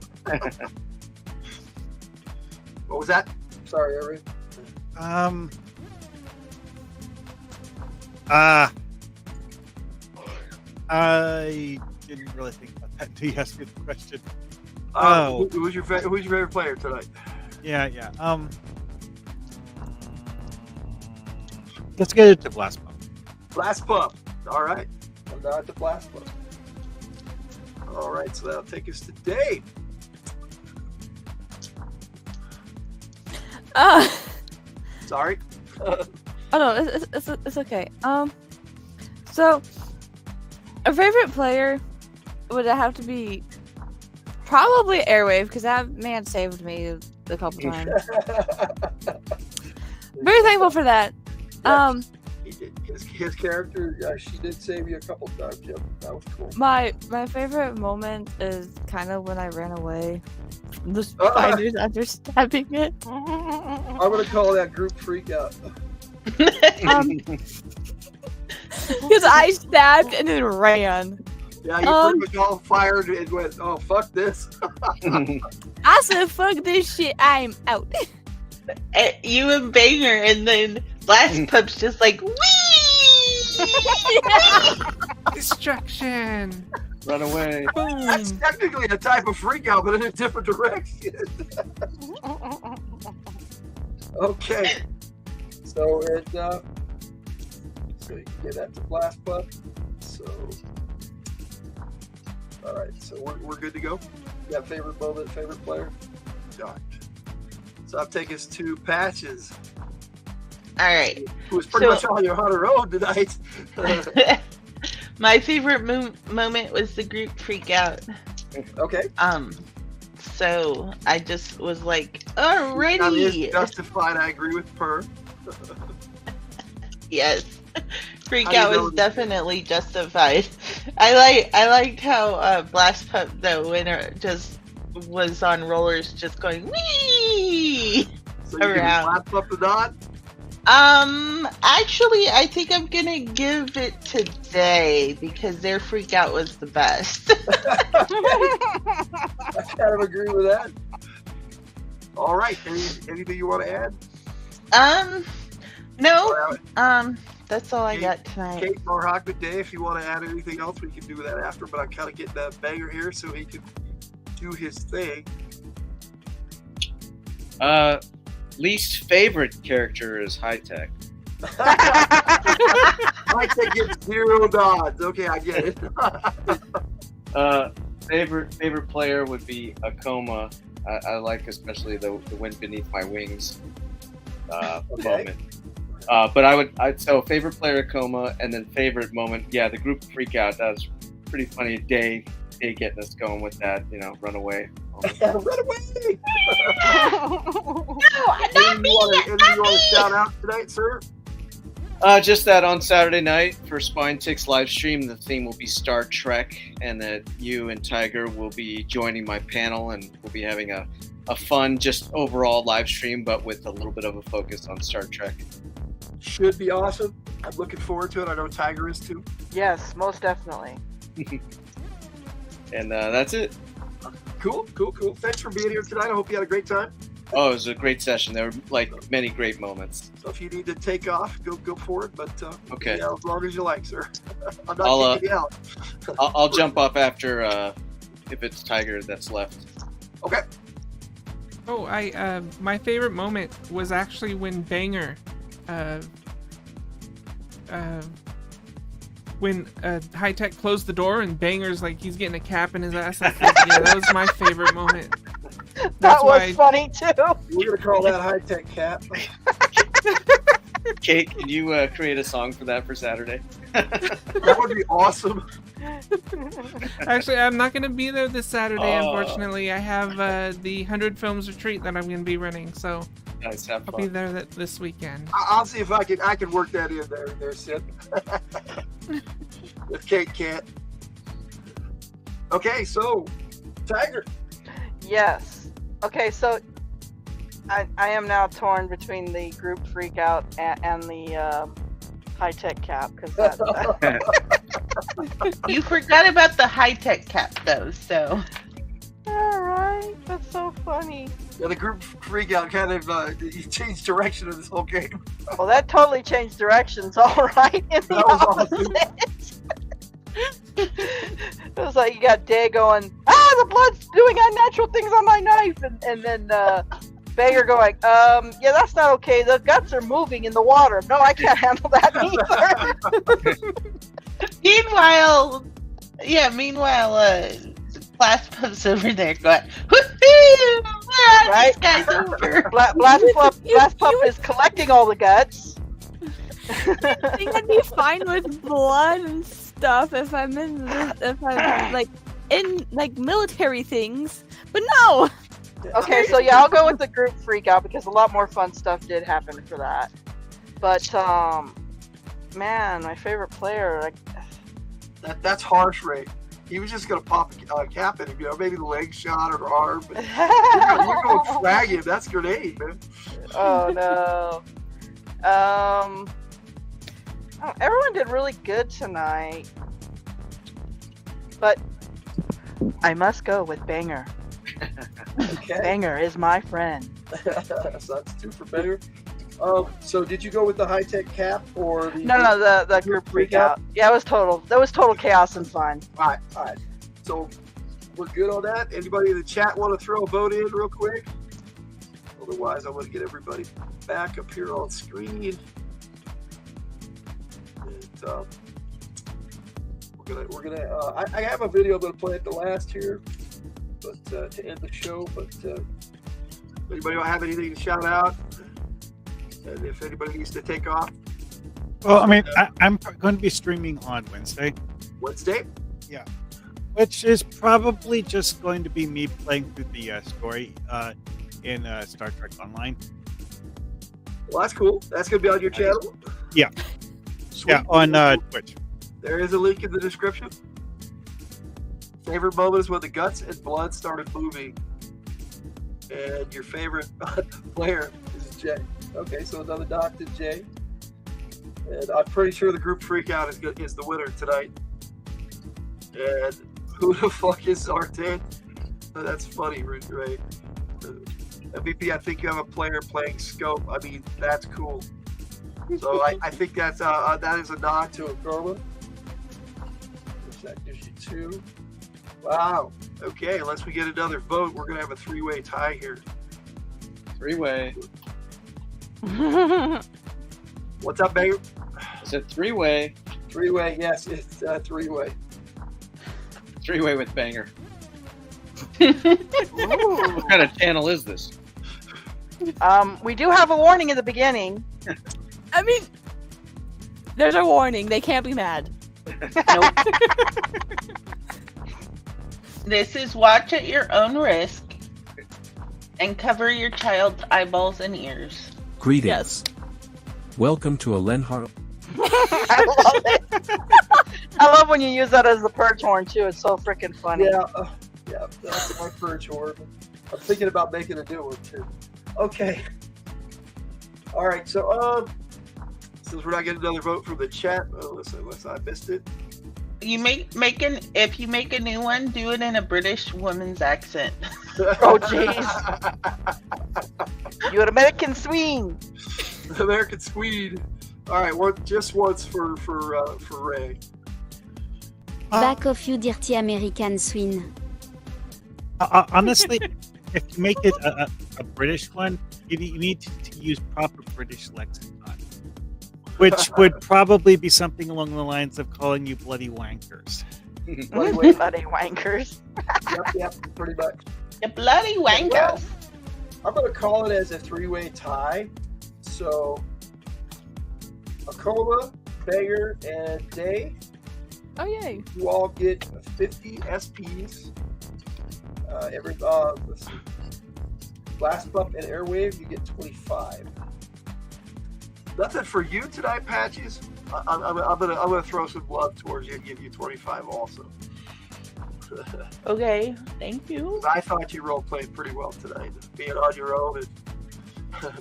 What was that? Sorry, Airwave. I didn't really think about that until you asked me the question. Who's your favorite player tonight? Yeah. Let's get it to Blast Pup. Blast Pup. All right. I'm down at the Blast Pup. All right, so that'll take us to Dave. Sorry. Oh no, it's okay. So a favorite player would have to be probably Airwave because that man saved me a couple times. Very thankful for that. Yeah, he did. His character, she did save you a couple times. Yep, that was cool. My favorite moment is kind of when I ran away. The spiders after stabbing it. I'm gonna call that group freak out. Because I stabbed and then ran. Yeah, you pretty much all fired and went, "Oh, fuck this." I said, "Fuck this shit, I'm out." You and Banger, and then Blast Pup's just like, wee! Distraction. Run away. That's technically a type of freak out, but in a different direction. Okay. So it so you can get that to Blast Pup. So all right, so we're good to go. You got favorite moment, favorite player? Got it. So I'll take us to Patches. All right. Who was pretty much on your own tonight. My favorite moment was the group freak out. Okay. So I just was like, alrighty. That is justified. I agree with Per. Yes. Freak out was definitely justified. I liked how Blast Pup, the winner, just was on rollers, just going wee So you around. Blast Pup the dot? Actually, I think I'm gonna give it to Day because their freak out was the best. I kind of agree with that. All right. Anything you want to add? No. That's all I got tonight. Kate Marhawk, good day. If you want to add anything else, we can do that after. But I'm kind of getting that Banger here so he can do his thing. Least favorite character is High Tech. High Tech gets 0 nods. Okay, I get it. Favorite player would be Akoma. I like especially the wind beneath my wings moment. But I'd so favorite player Akoma, and then favorite moment, yeah, the group freak out. That was pretty funny day getting us going with that. Runaway. Run away! No, Anything you want to shout out tonight, sir? Just that on Saturday night for Spine Ticks live stream, the theme will be Star Trek, and that you and Tiger will be joining my panel, and we'll be having a fun, just overall live stream, but with a little bit of a focus on Star Trek. Should be awesome. I'm looking forward to it. I know Tiger is too. Yes, most definitely. And that's it. Cool. Thanks for being here tonight. I hope you had a great time. Oh, it was a great session. There were many great moments. So if you need to take off, go for it. But okay, yeah, as long as you like, sir. I'm not kicking you out. I'll jump off after if it's Tiger that's left. Okay. Oh, my favorite moment was actually when Banger, when High Tech closed the door and Banger's like he's getting a cap in his ass. Yeah, that was my favorite moment. That was funny too. We're gonna call that High Tech cap. Kate, can you create a song for that for Saturday? That would be awesome. Actually, I'm not going to be there this Saturday, unfortunately. I have the 100 Films Retreat that I'm going to be running, so nice, have fun. I'll be there this weekend. I'll see if I can work that in there, Sid. If Kate can't. Okay, so Tiger. Yes. Okay, so I am now torn between the group freakout and the high-tech cap because You forgot about the high-tech cap, though, so. All right, that's so funny. Yeah, the group freakout kind of you changed direction of this whole game. Well, that totally changed directions, all right. In the That was opposite. It was like you got Day going, the blood's doing unnatural things on my knife, and then Banger going, yeah, that's not okay. The guts are moving in the water. No, I can't handle that either. Meanwhile, Blast Puff's over there going, woohoo! Right? This guy's over. Blast Puff is collecting all the guts. I think I'd be fine with blood and stuff if I'm in military things, but no. Okay, so yeah, I'll go with the group freak out because a lot more fun stuff did happen for that. But man, my favorite player. That's harsh, Ray. He was just gonna pop a cap in him, maybe the leg shot or arm. But you're going frag him. That's grenade, man. Oh no. Everyone did really good tonight, but I must go with Banger. Okay. Banger is my friend. So that's 2 for Banger. So did you go with the high tech cap or the No, the group freak out. Yeah, that was total chaos and fun. All right. So we're good on that. Anybody in the chat want to throw a vote in real quick? Otherwise, I want to get everybody back up here on screen. And, we're gonna. I have a video I'm gonna play at the last here, but to end the show. But anybody have anything to shout out? And if anybody needs to take off. Well, I mean, I'm going to be streaming on Wednesday. Wednesday? Yeah. Which is probably just going to be me playing through the story in Star Trek Online. Well, that's cool. That's going to be on your channel? Yeah. Sweet. Yeah, on Twitch. There is a link in the description. Favorite moment is when the guts and blood started moving. And your favorite player is Jay. Okay, so another dot to Jay. And I'm pretty sure the group freakout is the winner tonight. And who the fuck is Zartan? That's funny, right? MVP, I think you have a player playing Scope. I mean, that's cool. So I think that is a nod to a Karma. That gives you 2. Wow. Okay, unless we get another vote, we're going to have a 3-way tie here. 3-way. What's up, Banger? Is it 3-way? 3-way, yes, it's 3-way. 3-way with Banger. What kind of channel is this? We do have a warning in the beginning. I mean, there's a warning. They can't be mad. Nope. This is watch at your own risk and cover your child's eyeballs and ears. Greetings. Yes. Welcome to a Lenharrow. I love it. I love when you use that as the perch horn too. It's so freaking funny. Yeah, that's my perch horn. I'm thinking about making a new one too. Okay. All right, so since we're not getting another vote from the chat, unless I missed it. You if you make a new one, do it in a British woman's accent. Oh jeez. You an American swing. American Swede. All right, just once for Ray. Back of you dirty American swine. Honestly, if you make it a British one, you need to use proper British lexicon, which would probably be something along the lines of calling you bloody wankers. Bloody wankers. Yep, pretty much. You bloody wankers. Well, I'm going to call it as a three-way tie. So, Akoma, Banger, and Day, Oh yay! you all get 50 SPs. Let's see. Blast Buff and Airwave, you get 25. Nothing for you tonight, Patches. I'm gonna throw some blood towards you and give you 25 also. Okay, thank you. I thought you role played pretty well tonight, being on your own and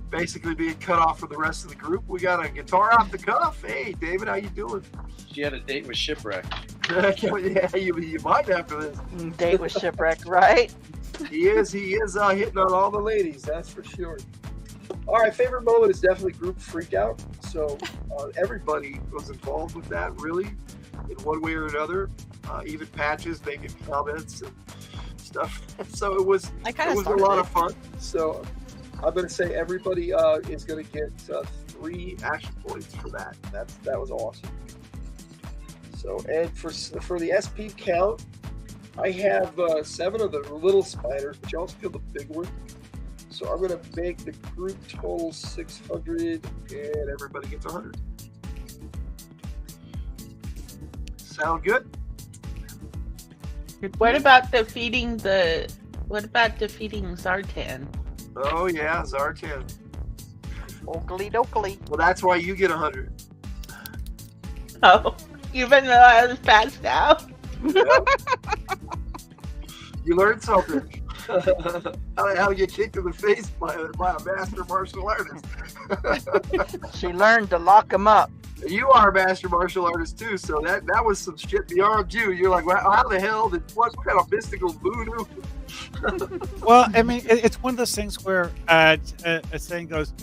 basically being cut off from the rest of the group. We got a guitar off the cuff. Hey, David, how you doing? She had a date with Shipwreck. Yeah, you might after this. Date with Shipwreck, right? He is hitting on all the ladies, that's for sure. All right, favorite moment is definitely group freak out. So everybody was involved with that, really, in one way or another. Even Patches making comments and stuff. So it was a lot of fun. So I'm going to say everybody is going to get 3 action points for that. That was awesome. So, and for the SP count, I have 7 of the little spiders, but you also kill the big one. So I'm going to make the group total 600, and everybody gets 100. Sound good? What about defeating Zartan? Oh yeah, Zartan. Oakley dokley. Well, that's why you get 100. Oh, even though I was passed out. Yep. You learned something. How to get kicked in the face by a master martial artist. She learned to lock him up. You are a master martial artist too, so that was some shit beyond you. You're like, well, how the hell what kind of mystical voodoo? Well, I mean, it's one of those things where a saying goes,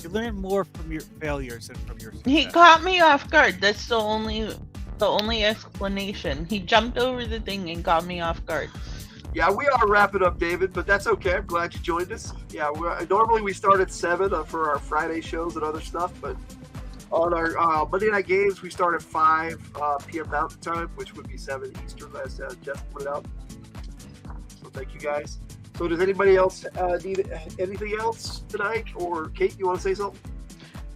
you learn more from your failures than from your success. He caught me off guard. That's the only explanation. He jumped over the thing and caught me off guard. Yeah, we ought to wrap it up, David, but that's okay. I'm glad you joined us. Yeah, normally we start at 7 for our Friday shows and other stuff, but on our Monday night games, we start at 5 p.m. Mountain Time, which would be 7 Eastern, as Jeff put it out. So thank you, guys. So does anybody else need anything else tonight? Or Kate, you want to say something?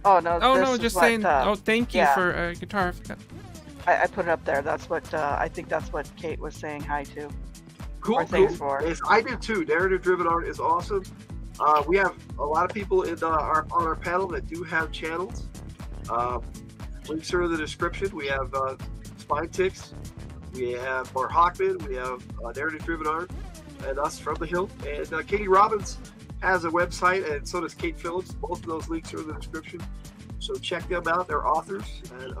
Oh, no. Oh, this no, is just what, saying, thank you yeah. for guitar. I put it up there. That's what, I think that's what Kate was saying hi to. Cool, Or thanks for. Yes, I did too. Narrative-driven art is awesome. We have a lot of people on our panel that do have channels. Links are in the description. We have Spine Ticks, we have Mark Hockman, we have Narrative-driven art, and us from the Hill. And Katie Robbins has a website, and so does Kate Phillips. Both of those links are in the description. So check them out. They're authors. And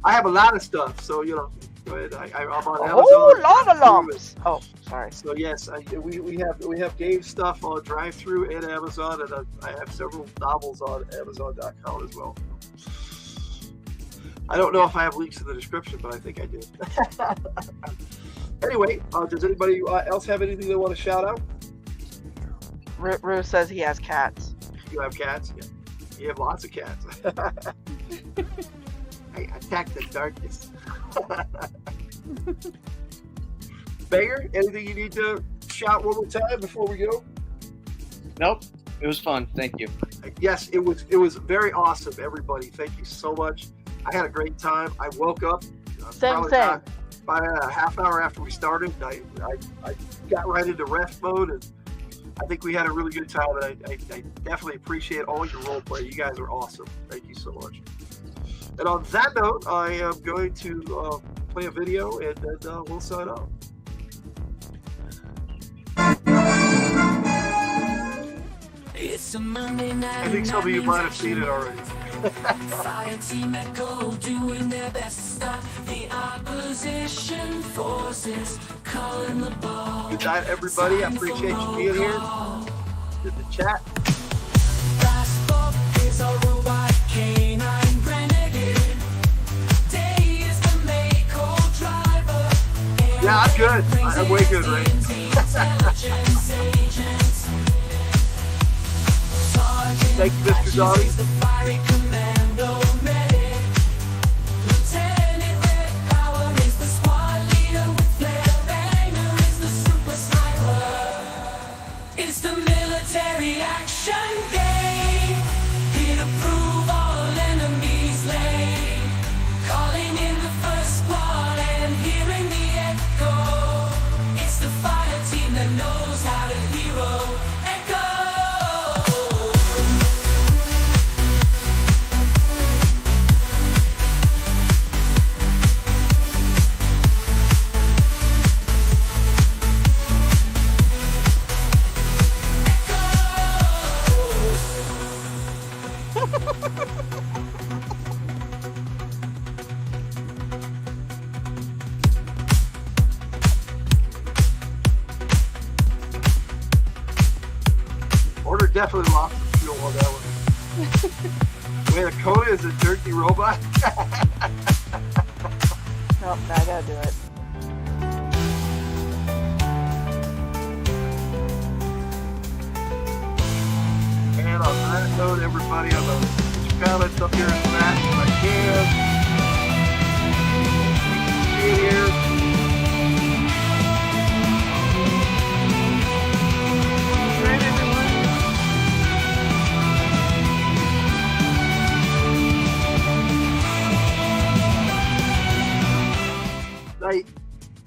I have a lot of stuff, so go ahead. I'm on Amazon. Oh, lot of lumps. Oh, sorry. So yes, we have game stuff on Drive-Thru and Amazon, and I have several novels on Amazon.com as well. I don't know if I have links in the description, but I think I did. Anyway, does anybody else have anything they want to shout out? Rue says he has cats. You have cats? Yeah. You have lots of cats. I attack the darkness. Banger, anything you need to shout one more time before we go? Nope. It was fun. Thank you. Yes, it was very awesome, everybody. Thank you so much. I had a great time. I woke up. Same. About a half hour after we started. I got right into ref mode, and I think we had a really good time. And I definitely appreciate all your role play. You guys are awesome. Thank you so much. And on that note, I am going to play a video, and then we'll sign off. It's a Monday night. I think some of you might have seen it already. Fire team Echo doing their best to stop the opposition forces, calling the ball. Good night, everybody. I appreciate you being here. Did the chat. Fast Bob is a robot canine renegade. Day is the Mako driver. Yeah, I'm good. I'm way good, right? Intelligence agents. Thank you, Mr. Donnie. The fiery commando medic. Lieutenant Red Power is the squad leader with flair. Banger is the super sniper. It's the military action game. Here to prove all enemies lay. Calling in the first squad and hearing the echo. It's the fire team that knows how to hero. Echo. Order definitely lost the fuel on that one. Wait, Dakota is a dirty robot? Nope, now I gotta do it. And on that note, everybody, I'm going to put your comments up here in the chat if I can.